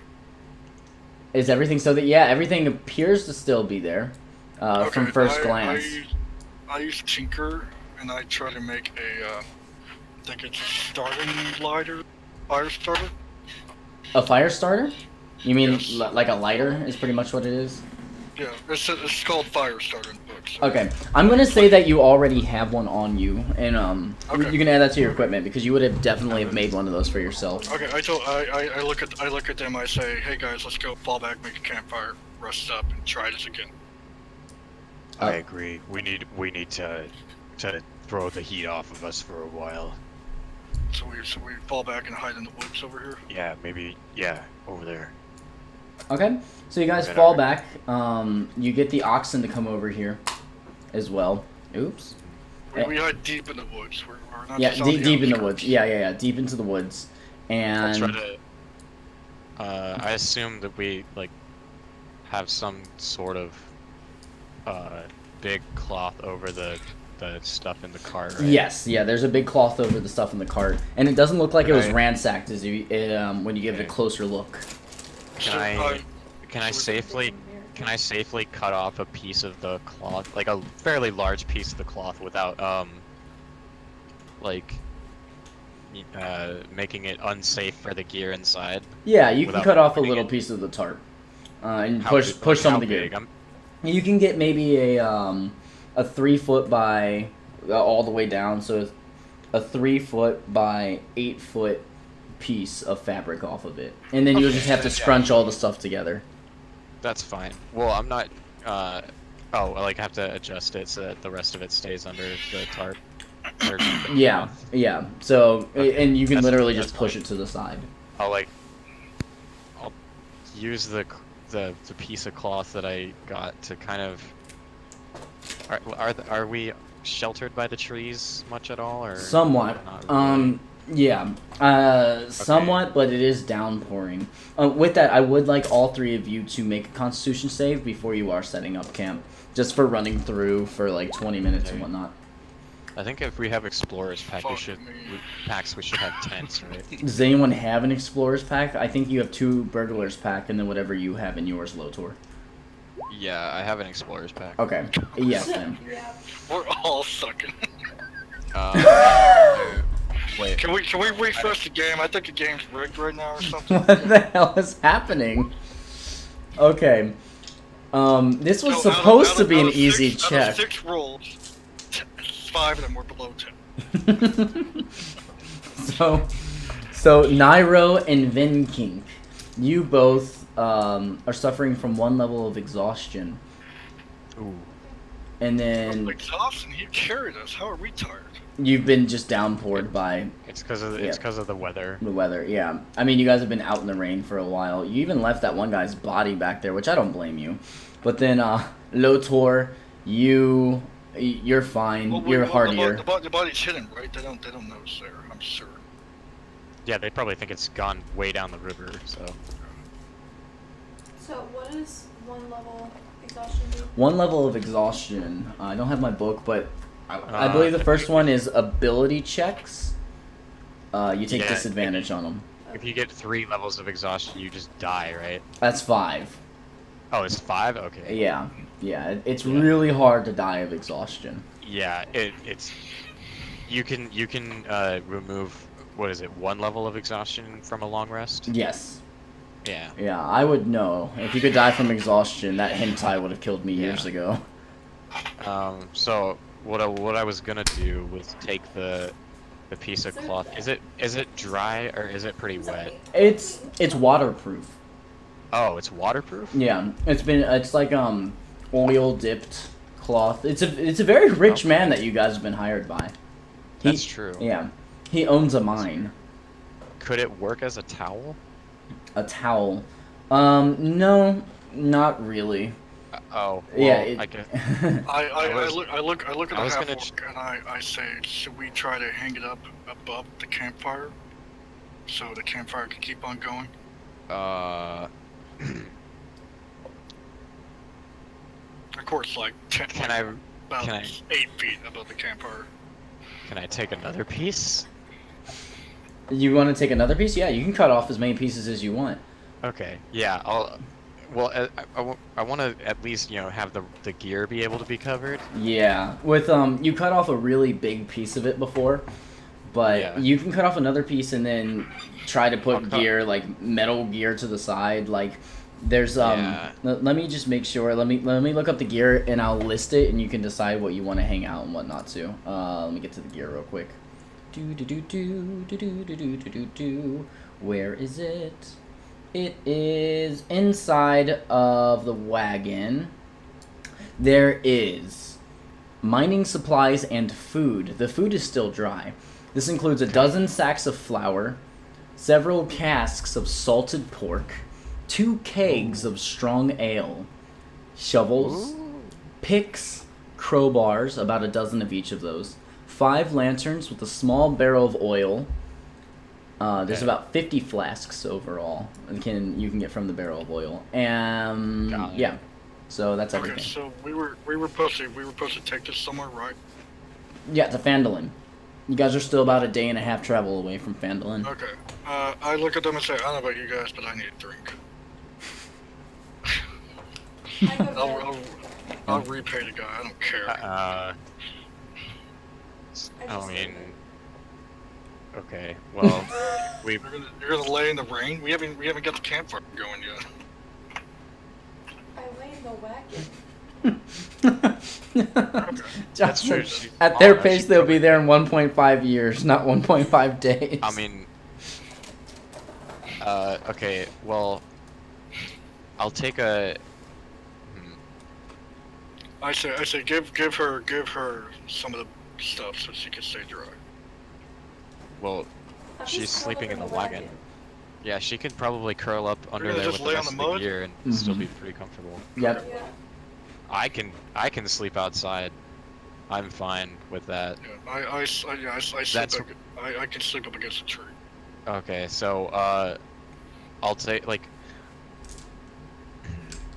Is everything so that yeah, everything appears to still be there from first glance. I use Tinker and I try to make a I think it's a starting lighter, fire starter. A fire starter? You mean Yes. like a lighter is pretty much what it is? Yeah, it's called fire starter in the book. So. Okay, I'm gonna say that you already have one on you, and Okay. you can add that to your equipment because you would have definitely have made one of those for yourself. Okay, I look at them. I say, hey guys, let's go fall back, make a campfire, rest up, and try this again. I agree. We need to throw the heat off of us for a while. So we fall back and hide in the woods over here. Yeah, maybe. Yeah, over there. Okay, so you guys Right fall on. back. You get the oxen to come over here, as well. Oops. We hide deep in the woods. We're not Yeah, just on deep in the outskirts. woods. Yeah, deep into the woods, I'll and try to. I assume that we like have some sort of big cloth over the stuff in the cart. Right? yes, yeah. There's a big cloth over the stuff in the cart, and it doesn't look like it was Right. ransacked as you when you give it a Okay. closer look. Can So, I safely cut off a piece of the cloth, like a fairly large piece of the cloth, without making it unsafe for the gear inside? Yeah, you can Without cut off a opening little it. piece of the tarp, and How push big- some how of the gear. big? You can get maybe a 3 foot by all the way down, so a 3 foot by 8 foot piece of fabric off of it, and then you'll Okay, just have to yeah. scrunch all the stuff together. That's fine. Well, I'm not. Oh, I have to adjust it so that the rest of it stays under the tarp. Or the Yeah, cloth. yeah. So Okay, and you can that's- literally that's just push it to the side. I'll use the piece of cloth that I got to kind of. Are we sheltered by the trees much at all, or Somewhat. not really? Yeah. Somewhat, but it is downpouring. With that, I would like all 3 of you to make a Constitution save before you are setting up camp, just for running through for like 20 minutes and Okay. whatnot. I think if we have explorers pack, we Fuck should me. we should have tents, right? Does anyone have an Explorer's pack? I think you have 2 Burglar's pack, and then whatever you have in yours, Lotor. Yeah, I have an explorers pack. Okay. Yes, then. Yeah. We're all sucking. Wait. Can we refresh the game? I think the game's rigged right now or something. What the hell is happening? Okay. This was So supposed to be out an of easy six, Out check. of 6 rolls, 5 of them were below 10. So Nairo and Venkink, you both are suffering from 1 level of exhaustion, Ooh. and then Exhaustion, he carried us. How are we tired? you've been just downpoured by It's because of Yeah. the weather. the weather. Yeah, I mean you guys have been out in the rain for a while. You even left that one guy's body back there, which I don't blame you. But then Lotor, you're fine. Well, You're well, hardier. The body's hidden, right? They don't know it's there. I'm sure. Yeah, they probably think it's gone way down the river. So So what is 1 level exhaustion do? 1 level of exhaustion. I don't have my book, but I Uh, believe the first one is ability checks. You take Yeah, disadvantage on them. if you get 3 levels of exhaustion, you just die, right? That's 5. Oh, it's 5. Okay. Yeah, yeah. It's Yeah. really hard to die of exhaustion. Yeah. It's you can remove what is it 1 level of exhaustion from a long rest. Yes. Yeah. Yeah, I would know. If you could die from exhaustion, that hentai would have killed me years Yeah. ago. So what I was gonna do was take the piece of cloth. Is it dry or is it pretty wet? It's waterproof. Oh, it's waterproof? Yeah, it's like oil dipped cloth. It's a very rich man that you guys have been hired by. That's true. Yeah, he owns a mine. Could it work as a towel? A towel. No, not really. Oh, well, Yeah. I guess. I look at the I was half gonna orc and I say, should we try to hang it up above the campfire, so the campfire can keep on going? Of course, like 10, Can like, I about can I 8 feet above the campfire. can I take another piece? You want to take another piece? Yeah, you can cut off as many pieces as you want. Okay. Yeah. Well, I want to at least have the gear be able to be covered. Yeah, with you cut off a really big piece of it before, but Yeah. you can cut off another piece and then try to I'll put cut- gear like metal gear to the side. Like there's Yeah. let me just make sure. Let me look up the gear and I'll list it and you can decide what you want to hang out and what not to. Let me get to the gear real quick. Where is it? It is inside of the wagon. There is mining supplies and food. The food is still dry. This includes a dozen sacks of flour, several casks of salted pork, 2 kegs of strong ale, shovels, picks, crowbars, about a dozen of each of those, 5 lanterns with a small barrel of oil. There's Okay. about 50 flasks overall. You can get from the barrel of oil, and Got it. yeah, so that's Okay, everything. so we were supposed to take this somewhere, right? Yeah, to Phandelver. You guys are still about a day and a half travel away from Phandelver. Okay. I look at them and say, I don't know about you guys, but I need a drink. I go to bed. I'll repay the guy. I don't care. I just mean, okay. Well, You're gonna lay in the rain. We haven't got the campfire going yet. I lay in the wagon. That's true. At their pace, they'll be there in 1.5 years, not 1.5 days. I mean, okay. Well, I'll take a. I say, give her some of the stuff so she can stay dry. Well, I'll she's just curl sleeping up in the wagon. Yeah, she could probably curl up under gonna there just with the lay on rest the of the mud? gear and still be pretty comfortable. Yep. Yeah. I can sleep outside. I'm fine with that. Yeah, I sleep. That's- I can sleep up against a tree. Okay, so I'll take like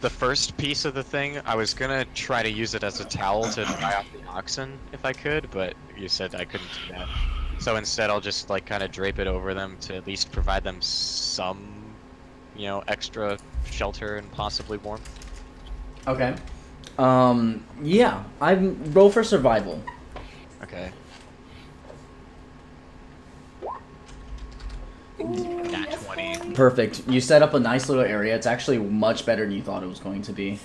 the first piece of the thing. I was gonna try to use it as a towel to dry off the oxen if I could, but you said I couldn't do that. So instead, I'll just like kind of drape it over them to at least provide them some, extra shelter and possibly warmth. Okay. Yeah. Roll for survival. Okay. Ooh, Nat yes, 20. boy. Perfect. You set up a nice little area. It's actually much better than you thought it was going to be.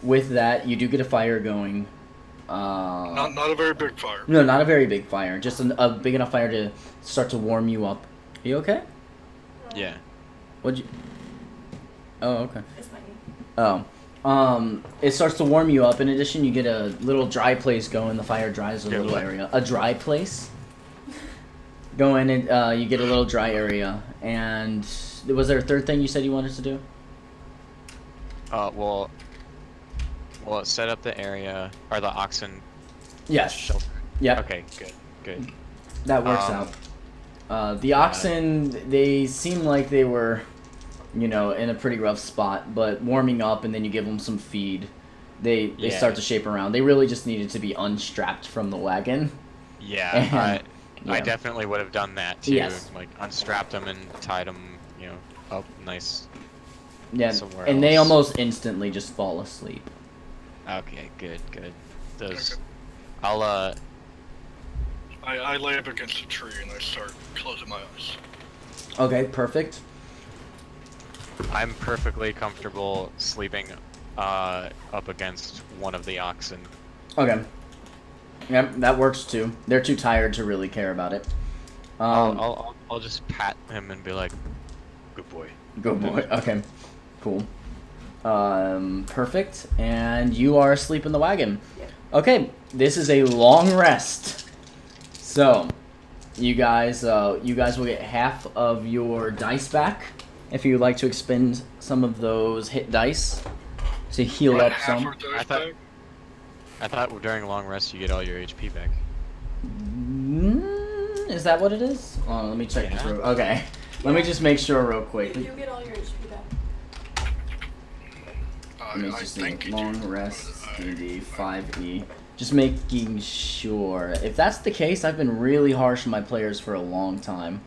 With that, you do get a fire going. Not a very big fire. No, not a very big fire. Just a big enough fire to start to warm you up. Are you okay? Yeah. What'd you? Oh, okay. It's my It starts to warm you up. In addition, you get a little dry place going. The fire dries a Yeah, little what? area. A dry place. Go in and you get a little dry area. And was there a third thing you said you wanted to do? Well, set up the area or the oxen Yes. shelter. Yep. Okay, good. That works out. The oxen, they seem like they were, in a pretty rough spot, but warming up and then you give them some feed, they Yeah. start to shape around. They really just needed to be unstrapped from the wagon. Yeah, And- I yeah. definitely would have done that too. Yes. Like unstrapped them and tied them, up nice. Yeah, somewhere and they else. almost instantly just fall asleep. Okay, good. Those. Okay. I'll I lay up against a tree and I start closing my eyes. Okay, perfect. I'm perfectly comfortable sleeping up against one of the oxen. Okay. Yep, that works too. They're too tired to really care about it. I'll just pat him and be like, Good boy. Good boy. Okay, cool. Perfect. And you are asleep in the wagon. Yep. Okay, this is a long rest. So, you guys will get half of your dice back if you would like to expend some of those hit dice to heal Right, up half some. our dice I thought- back? I thought during long rest you get all your HP back. Is that what it is? Oh, let me check this Yeah. real. Okay, let me just make sure real quick. You get all your HP back. Let me I just think think. you Long do. rest, D&D, 5e. Just making sure. If that's the case, I've been really harsh on my players for a long time.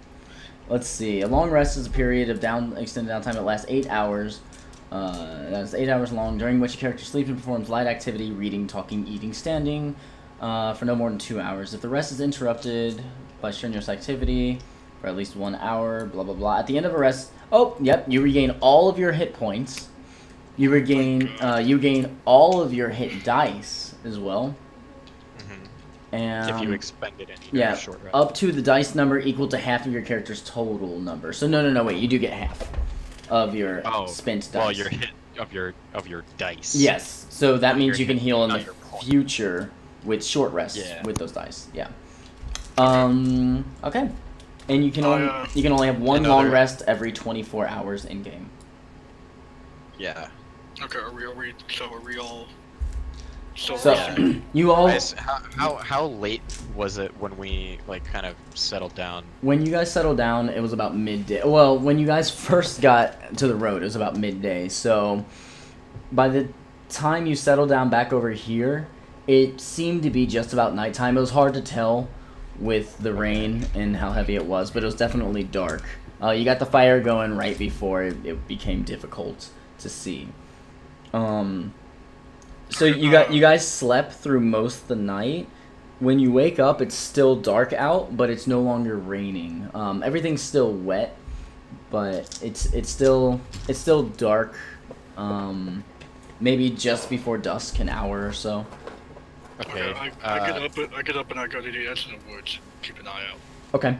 Let's see. A long rest is a period of extended downtime that lasts 8 hours. That's 8 hours long, during which a character sleeps and performs light activity, reading, talking, eating, standing, for no more than 2 hours. If the rest is interrupted by strenuous activity for at least 1 hour, blah blah blah. At the end of a rest, oh, yep, you regain all of your hit points. You gain all of your hit dice as well. And If you expended any during yeah, a short rest. up to the dice number equal to half of your character's total number. So no, wait, you do get half of your spent dice. Well, your hit of your dice. Yes, so that Not means your you can hit, heal in not the your point. future with short rests Yeah. with those dice. Yeah. Okay. And you can only have one long another- rest every 24 hours in game. Yeah. Okay, are we all... So, So Yeah. you all How late was it when we like kind of settled down? when you guys settled down, it was about midday. Well, when you guys first got to the road, it was about midday. So by the time you settled down back over here, it seemed to be just about nighttime. It was hard to tell with the rain and how heavy it was, but it was definitely dark. You got the fire going right before it became difficult to see. So you guys slept through most of the night. When you wake up, it's still dark out, but it's no longer raining. Everything's still wet, but it's still dark. Maybe just before dusk, an hour or so. Okay. I get up and I go to the edge of the woods. Keep an eye out. Okay.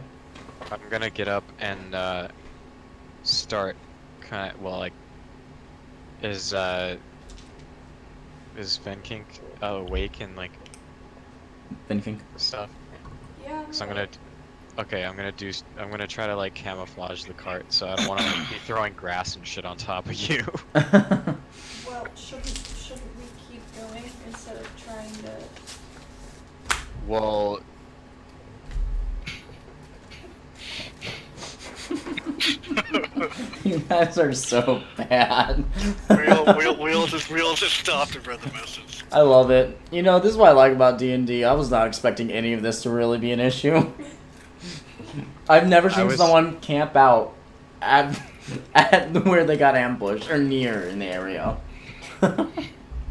I'm gonna get up and start kind of is Venkink awake and like Anything? stuff? Yeah. So I'm gonna try to like camouflage the cart so I don't want to like, be throwing grass and shit on top of you. Well, shouldn't we keep going instead of trying to? Well, You guys are so bad. We all just stopped and read the message. I love it. You know, this is what I like about D&D. I was not expecting any of this to really be an issue. I've never seen someone camp out at where they got ambushed or near in the area.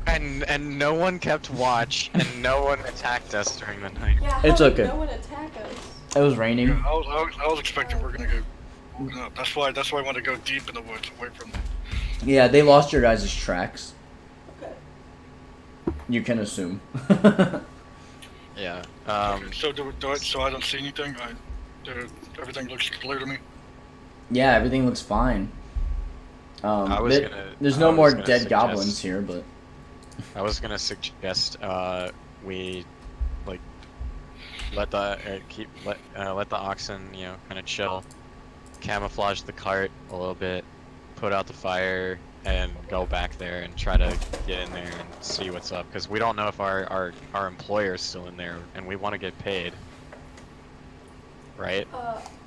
and no one kept watch and no one attacked us during the night. Yeah. It's how did okay. No one attack us. It was raining. Yeah, I was expecting we're gonna go. No, that's why I want to go deep in the woods, away from them. Yeah, they lost your guys' tracks. Okay. You can assume. Yeah. So so I don't see anything. Everything looks clear to me. Yeah, everything looks fine. There's no I more was gonna dead suggest- goblins here, but I was gonna suggest we like let the oxen kind of chill, camouflage the cart a little bit, put out the fire, and go back there and try to get in there and see what's up because we don't know if our employer's still in there and we want to get paid. Right?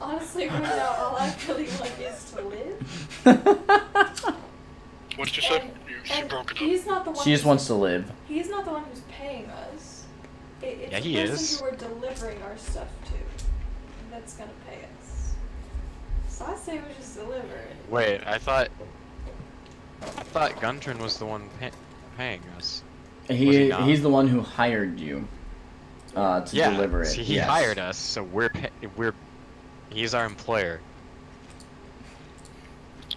Honestly, right now, all I really want is to live. What'd you say? She And broke it up. he's not the one. she just who's- wants to live. He's not the one who's paying us. It's Yeah, the he person is. who we're delivering our stuff to that's gonna pay us. So I say we just deliver it. Wait, I thought thought Gundren was the one paying us. Was he not? He's the one who hired you to deliver it. See, he yes. hired us, so he's our employer.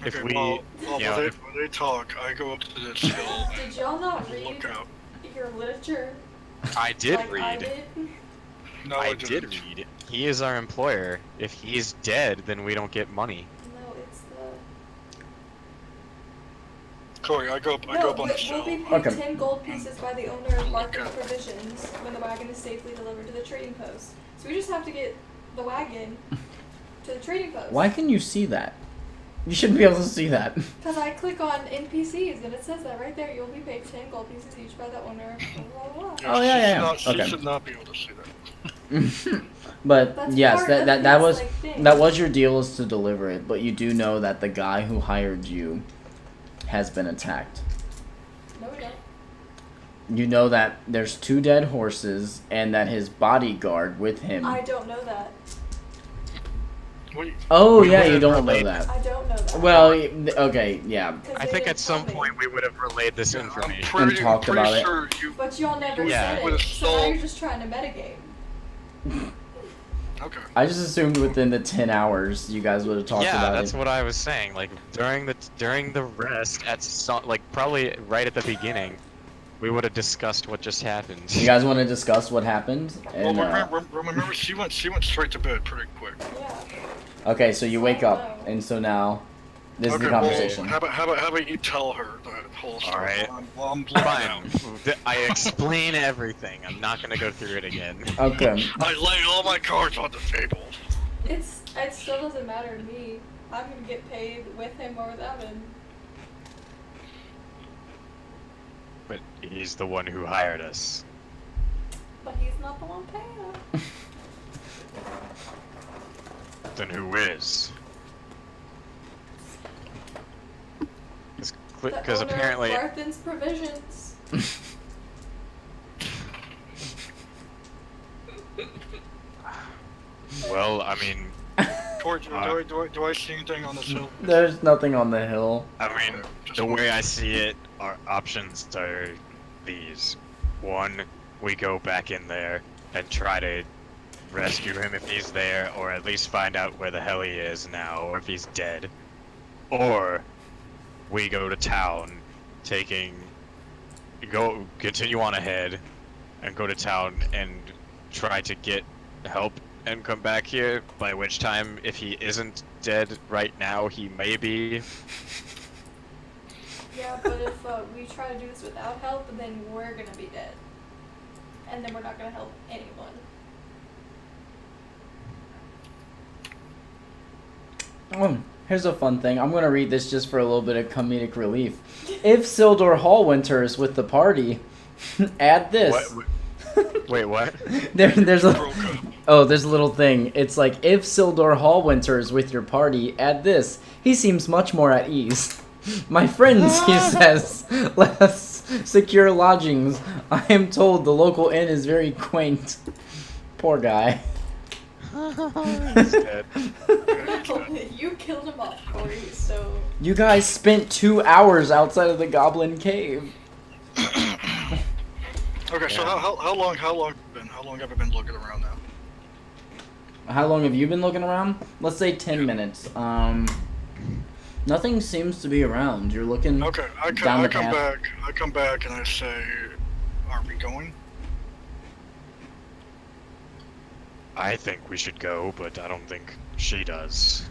If Okay, we, well, you know, while they talk, I go up to this hill Did y'all not and read look out. your literature? I did like I read. did? No, I didn't. did read. He is our employer. If he's dead, then we don't get money. No, it's the. Corey, I go up on the We'll hill. be paid Okay. 10 gold pieces by the owner of Market Okay. Provisions when the wagon is safely delivered to the trading post. So we just have to get the wagon to the trading post. Why can you see that? You shouldn't be able to see that. Because I click on NPCs and it says that right there. You'll be paid 10 gold pieces each by the owner. Blah, blah, blah. Oh, yeah. She Okay. should not be able to see that. But That's yes, part of that his, was like, thing. that was your deal, is to deliver it. But you do know that the guy who hired you has been attacked. No, we don't. You know that there's 2 dead horses and that his bodyguard with him. I don't know that. Wait, Oh We yeah, would've you don't know relayed that. I don't know that. Well, okay, yeah. 'Cause I they think didn't at some tell me. point we would have relayed this I'm information. pretty, talked I'm pretty about it. sure you. But y'all never Yeah. said Would've it. So now solved- you're just trying to metagame. Okay. I just assumed within the 10 hours you guys would have talked Yeah, about that's it. what I was saying. Like during the rest at like probably right at the beginning, we would have discussed what just happened. You guys want to discuss what happened? Well, And, remember, she went straight to bed pretty quick. Yeah. okay, so you wake up, and so now this is Okay, the conversation. well, how about you tell her the whole story? Alright. While I'm looking out. Fine. I explain everything. I'm not gonna go through it again. Okay. I lay all my cards on the table. It still doesn't matter to me. I'm gonna get paid with him or without him. But he's the one who hired us. But he's not the one paying us. Then who is? Because The owner apparently, of Barthen's Provisions. well, I mean, Corey, do I see anything on this hill? There's nothing on the hill. I mean, the way I see it, our options are these. One, we go back in there and try to rescue him if he's there, or at least find out where the hell he is now, or if he's dead. Or we go to town, continue on ahead, and go to town and try to get help and come back here, by which time, if he isn't dead right now, he may be. Yeah, but if we try to do this without help, then we're gonna be dead. And then we're not gonna help anyone. Here's a fun thing. I'm gonna read this just for a little bit of comedic relief. If Sildor Hallwinter is with the party, add this. Wait, what? There's a Broke up. there's a little thing. It's like, if Sildor Hallwinter is with your party, add this. He seems much more at ease. My friends, he says, less secure lodgings. I am told the local inn is very quaint. Poor guy. He's dead. You killed him off, Corey, so. You guys spent 2 hours outside of the Goblin Cave. Okay, so Yeah. how long have I been looking around now? How long have you been looking around? Let's say 10 minutes. Nothing seems to be around. You're looking Okay, I down the come path. back. I come back and I say, "Are we going?" I think we should go, but I don't think she does.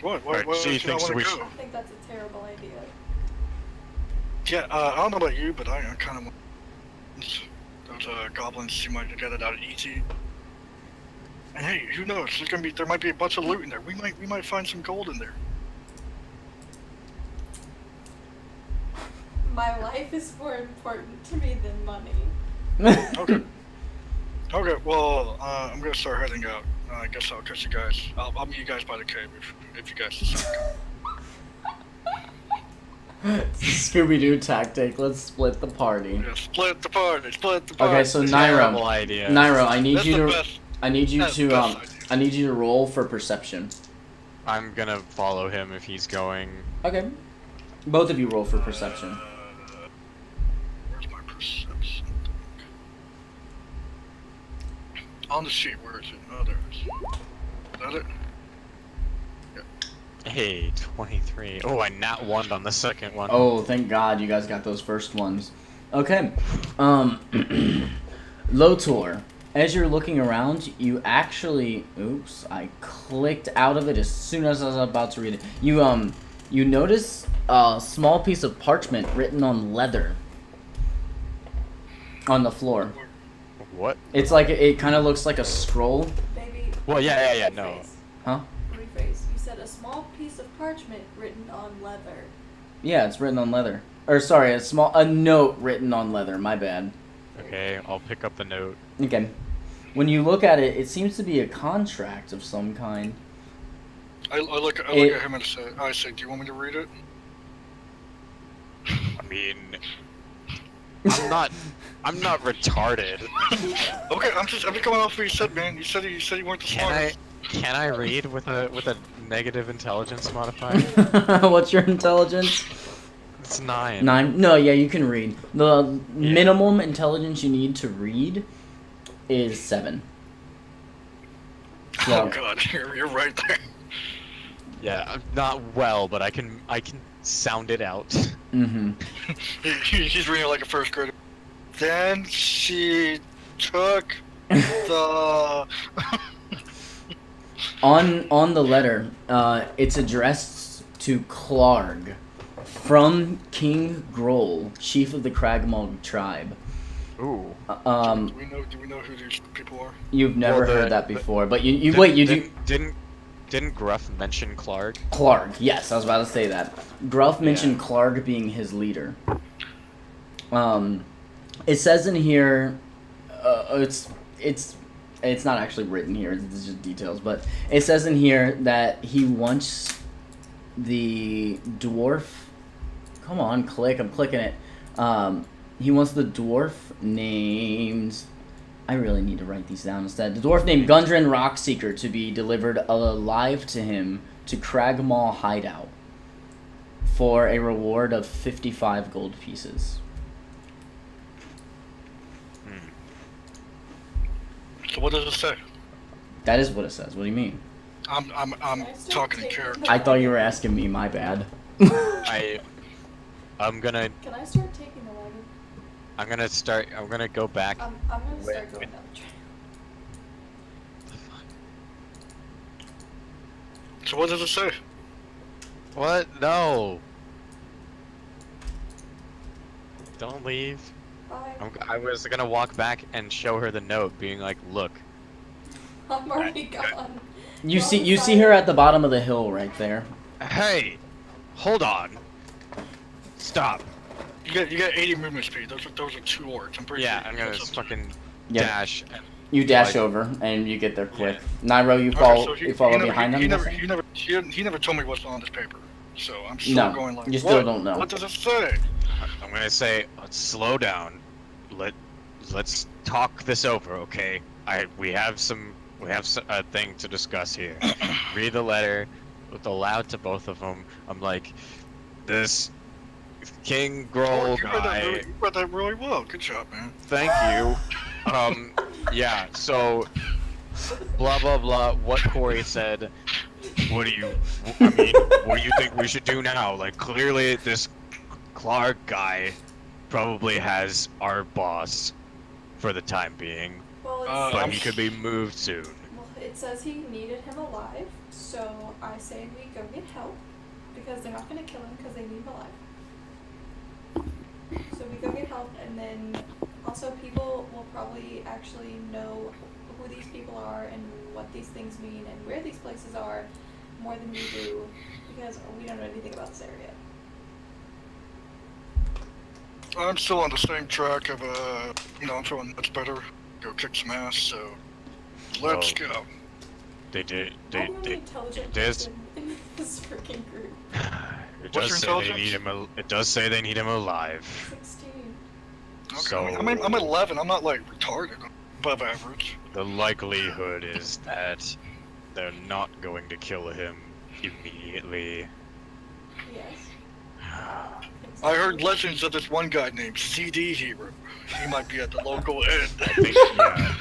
What? Right, What she makes you not thinks wanna we go? I think that's a terrible idea. Yeah, I don't know about you, but I kind of want those goblins seem like to get it out easy. And hey, who knows? There might be a bunch of loot in there. We might find some gold in there. My life is more important to me than money. Okay. Okay. Well, I'm gonna start heading out. I guess I'll catch you guys. I'll meet you guys by the cave if you guys decide to come. Scooby-Doo tactic. Let's split the party. Yeah, split the party. Split the party. Okay, so Terrible Nairo, idea. Nairo, I need That's you the to, best. I need you That's the to, best idea. I need you to roll for perception. I'm gonna follow him if he's going. Okay. Both of you roll for perception. Where's my perception? On the sheet, where is it? Oh, there it is. Is that it? Hey, 23. Oh, I nat 1 on the second one. Oh, thank God you guys got those first ones. Okay. Lotor, as you're looking around, you actually... Oops, I clicked out of it as soon as I was about to read it. You notice a small piece of parchment written on leather on the floor. What? It's like, it kind of looks like a scroll. Maybe. Well, yeah, no. Rephrase. You said a small piece of parchment written on leather. Yeah, it's written on leather. Or sorry, a note written on leather, my bad. Okay, I'll pick up the note. Okay. When you look at it, it seems to be a contract of some kind. I look at him and I say, do you want me to read it? I mean, I'm not retarded. Okay, I'm just going off what you said, man. You said you weren't the smartest. Can I read with a negative intelligence modifier? What's your intelligence? It's 9. 9? No, yeah, you can read. The minimum intelligence you need to read is 7. So, Oh god, you're right there. Yeah, I'm not well, but I can sound it out. mm-hmm. He's reading like a first grader. Then she took the... On the letter, it's addressed to Clarg, from King Groll, chief of the Cragmaw tribe. Ooh. Do we know who these people are? You've never Well, heard that before, but you wait, you do. Didn't Gruff mention Clark? Clarg, yes, I was about to say that. Gruff mentioned Clarg being his leader. It says in here, it's not actually written here, it's just details, but it says in here that he wants the dwarf... Come on, click, I'm clicking it. He wants the dwarf named... I really need to write these down instead. The dwarf named Gundren Rockseeker to be delivered alive to him to Cragmaw Hideout for a reward of 55 gold pieces. So what does it say? That is what it says. What do you mean? I'm talking in character. I thought you were asking me. My bad. I'm gonna Can I start taking the wagon? I'm gonna go back. I'm gonna start going down the trail. So what does it say? What? No. Don't leave. Bye. I was gonna walk back and show her the note, being like, "Look." I'm already gone. You see her at the bottom of the hill right there. Hey, hold on. Stop. You got 80 movement speed. Those are 2 orcs. I'm pretty Yeah, sure. I'm gonna just fucking Yep. dash. And, You dash like, over and you get there quick. Nairo, you Okay, follow. so You follow behind him. He I'm never told me what's on this paper. So I'm still No, going like. you still what? don't know. What does it say? I'm gonna say, let's slow down. Let's talk this over, okay? We have a thing to discuss here. Read the letter, look aloud to both of them. I'm like, this King Groll guy. You read that really well. Good job, man. Thank you. Yeah. So, blah blah blah. What Corey said. What do you think we should do now? Like, clearly this Clark guy probably has our boss for the time being, Well, but he could be moved soon. Well, it says he needed him alive, so I say we go get help because they're not gonna kill him because they need him alive. So we go get help, and then also people will probably actually know who these people are and what these things mean and where these places are more than we do because we don't know anything about this area. I'm still on the same track of I'm feeling much better. Go kick some ass. So let's Oh. go. They did. I'm the only intelligent This. person in this freaking group. It What's does your say they intelligence? need him. It does say they need him alive. 16. Okay. So I'm 11. I'm not like retarded. I'm above average. the likelihood is that they're not going to kill him immediately. Yes. I heard legends of this one guy named CD Hero. He might be at the local end. I think, yeah,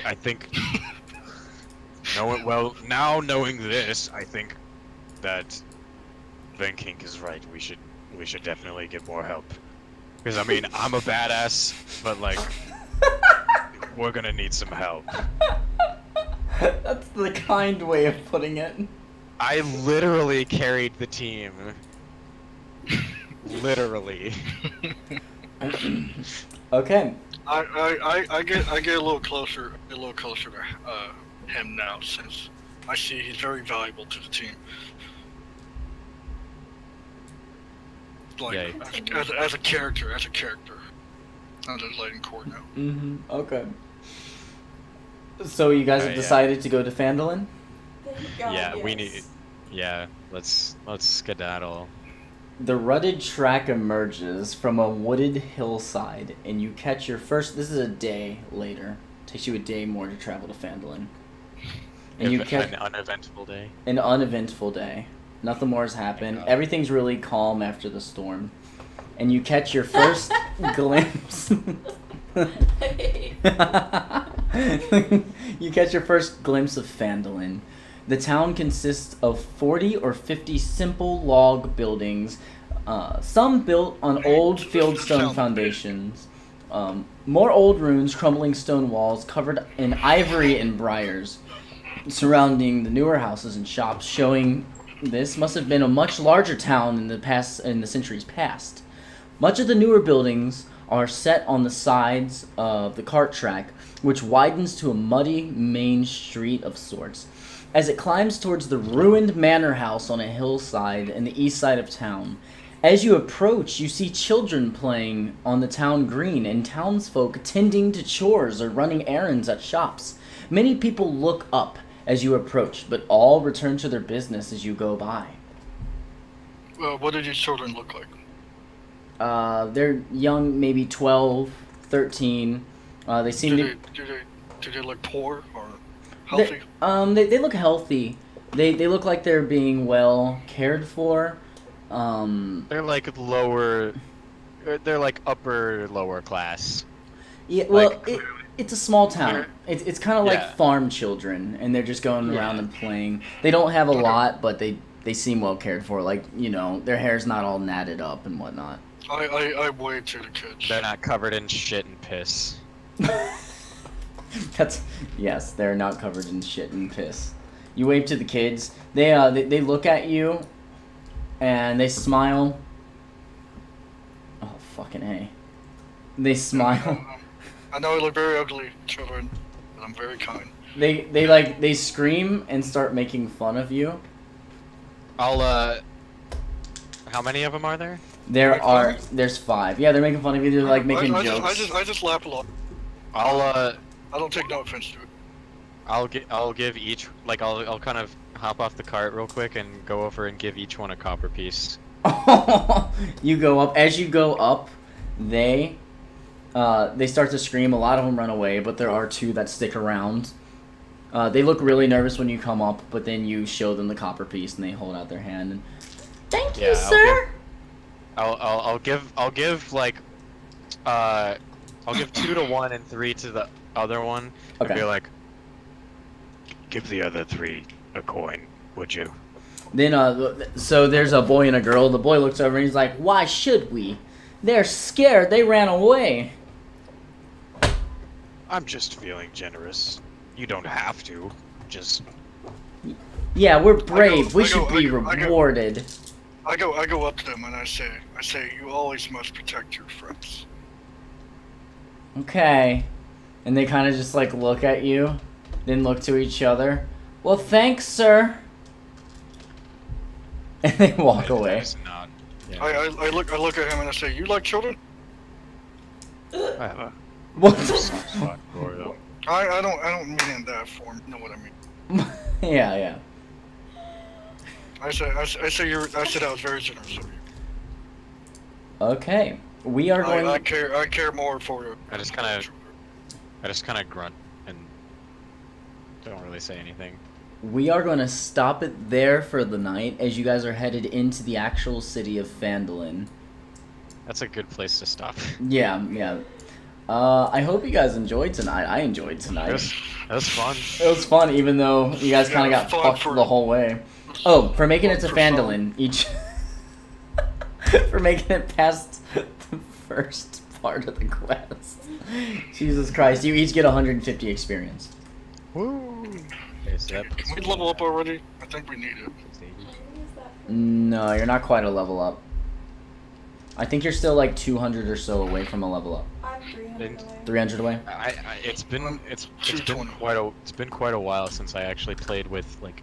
I think, knowing this, I think that Van Kink is right. We should definitely get more help. Because, I mean, I'm a badass, but, like, we're gonna need some help. That's the kind way of putting it. I literally carried the team. Literally. Okay. I get a little closer to him now, since I see he's very valuable to the team. Like Yeah. as a character, not as lighting core now. Okay. So you guys have Yeah. decided to go to Phandelver? Thank God, Yeah, we yes. need. Yeah, let's skedaddle. The rutted track emerges from a wooded hillside, and you catch your first. This is a day later. Takes you a day more to travel to Phandelver. And you catch An uneventful day. an uneventful day. Nothing more has happened. Everything's really calm after the storm. And you catch your first glimpse. You catch your first glimpse of Phandelver. The town consists of 40 or 50 simple log buildings, some built on old fieldstone foundations, more old ruins, crumbling stone walls covered in ivory and briars, surrounding the newer houses and shops, showing this must have been a much larger town in the centuries past. Much of the newer buildings are set on the sides of the cart track, which widens to a muddy main street of sorts. As it climbs towards the ruined manor house on a hillside in the east side of town, as you approach, you see children playing on the town green and townsfolk tending to chores or running errands at shops. Many people look up as you approach, but all return to their business as you go by. What do these children look like? They're young, maybe 12, 13. They seem Do they look poor or healthy? They look healthy. They look like they're being well cared for. They're like lower. They're like upper lower class. Yeah, well, Like, it's a small town. It's kind of like Yeah. farm children, and they're just going around Yeah. and playing. They don't have a lot, but they seem well cared for. Like, you know, their hair's not all natted up and whatnot. I wave to the kids. They're not covered in shit and piss. Yes, they're not covered in shit and piss. You wave to the kids. They look at you, and they smile. Oh, fucking A. They smile. I know I look very ugly, children, but I'm very kind. They scream and start making fun of you. How many of them are there? There's 5. Yeah, they're making fun of you. They're like making jokes. I just laugh a lot. I'll I don't take no offense to it. I'll give each, like, I'll kind of hop off the cart real quick and go over and give each one a copper piece. You go up. As you go up, they start to scream. A lot of them run away, but there are 2 that stick around. They look really nervous when you come up, but then you show them the copper piece and they hold out their hand and thank you, Yeah, sir. I'll give like I'll give 2 to one and 3 to the other one. Okay. And be like, Give the other 3 a coin, would you? Then so there's a boy and a girl. The boy looks over and he's like, "Why should we? They're scared. They ran away." I'm just feeling generous. You don't have to. Just Yeah, we're brave. We I should go- be I go- rewarded. I go up to them and I say, you always must protect your friends. Okay. And they kind of just like look at you, then look to each other. Well, thanks, sir. And they walk away. Just nod. Yeah. I look at him and I say, you like children? I have a What? soft spot for them. I don't mean in that form. You know what I mean? Yeah. I said I was very generous of you. Okay. We are going. I care more for you. I just kind of grunt and don't really say anything. we are going to stop it there for the night as you guys are headed into the actual city of Phandelver. That's a good place to stop. Yeah, yeah. I hope you guys enjoyed tonight. I enjoyed tonight. That was fun. It was fun, even though you guys kind of got fun fucked for- the whole way. Oh, for making it to fun for Phandelver, each... for making it past the first part of the quest. Jesus Christ, you each get 150 experience. Woo! Okay, so that puts Can we me level at up already? I think we need it. 680. What is that for? No, you're not quite a level up. I think you're still like 200 or so away from a level up. I'm 300 away. 300 away? It's been 220. quite a while since I actually played with like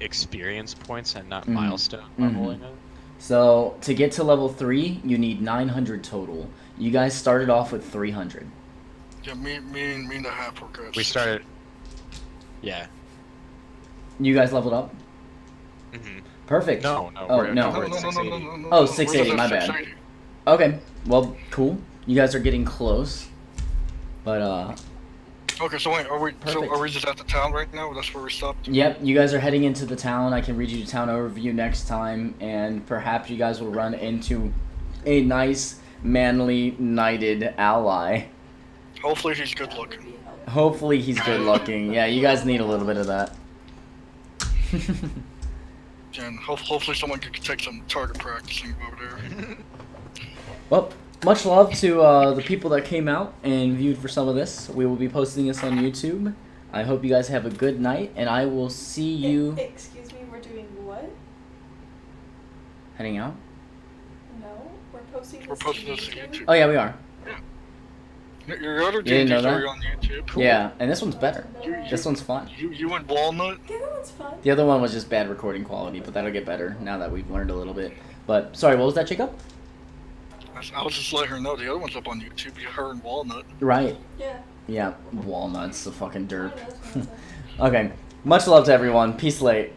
experience points and not Mhm. milestone Mhm. leveling it. So, to get to level 3, you need 900 total. You guys started off with 300. Yeah, me and the half were good. We started. Yeah. You guys leveled up? hmm Perfect. No, Oh, we're, no. we're No, at no, no, no, 680. no, no, no. Oh, We're 680, at my bad. 680. Okay, well, cool. You guys are getting close. But, Okay, so wait, Perfect. are we just at the town right now? That's where we stopped? yep, you guys are heading into the town. I can read you the town overview next time, and perhaps you guys will run into a nice, manly, knighted ally. Hopefully he's good That would looking. be helpful. Hopefully he's good looking. Yeah, you guys need a little bit of that. And hopefully someone could take some target practicing over there. Well, much love to the people that came out and viewed for some of this. We will be posting this on YouTube. I hope you guys have a good night, and I will see you Excuse me, we're doing what? heading out. No, we're posting this. We're posting to this to YouTube. YouTube. Oh yeah, we are. Your other didn't know D&Ds that? are on YouTube. Yeah, and this one's better. You- This one's fun. You and Walnut? Yeah, that one's fun. The other one was just bad recording quality, but that'll get better now that we've learned a little bit. But sorry, what was that, Jacob? I was just letting her know the other one's up on YouTube. Her and Walnut. Right. Yeah. Yeah, walnuts, the fucking I derp. know, that's what I said. Okay, much love to everyone. Peace late.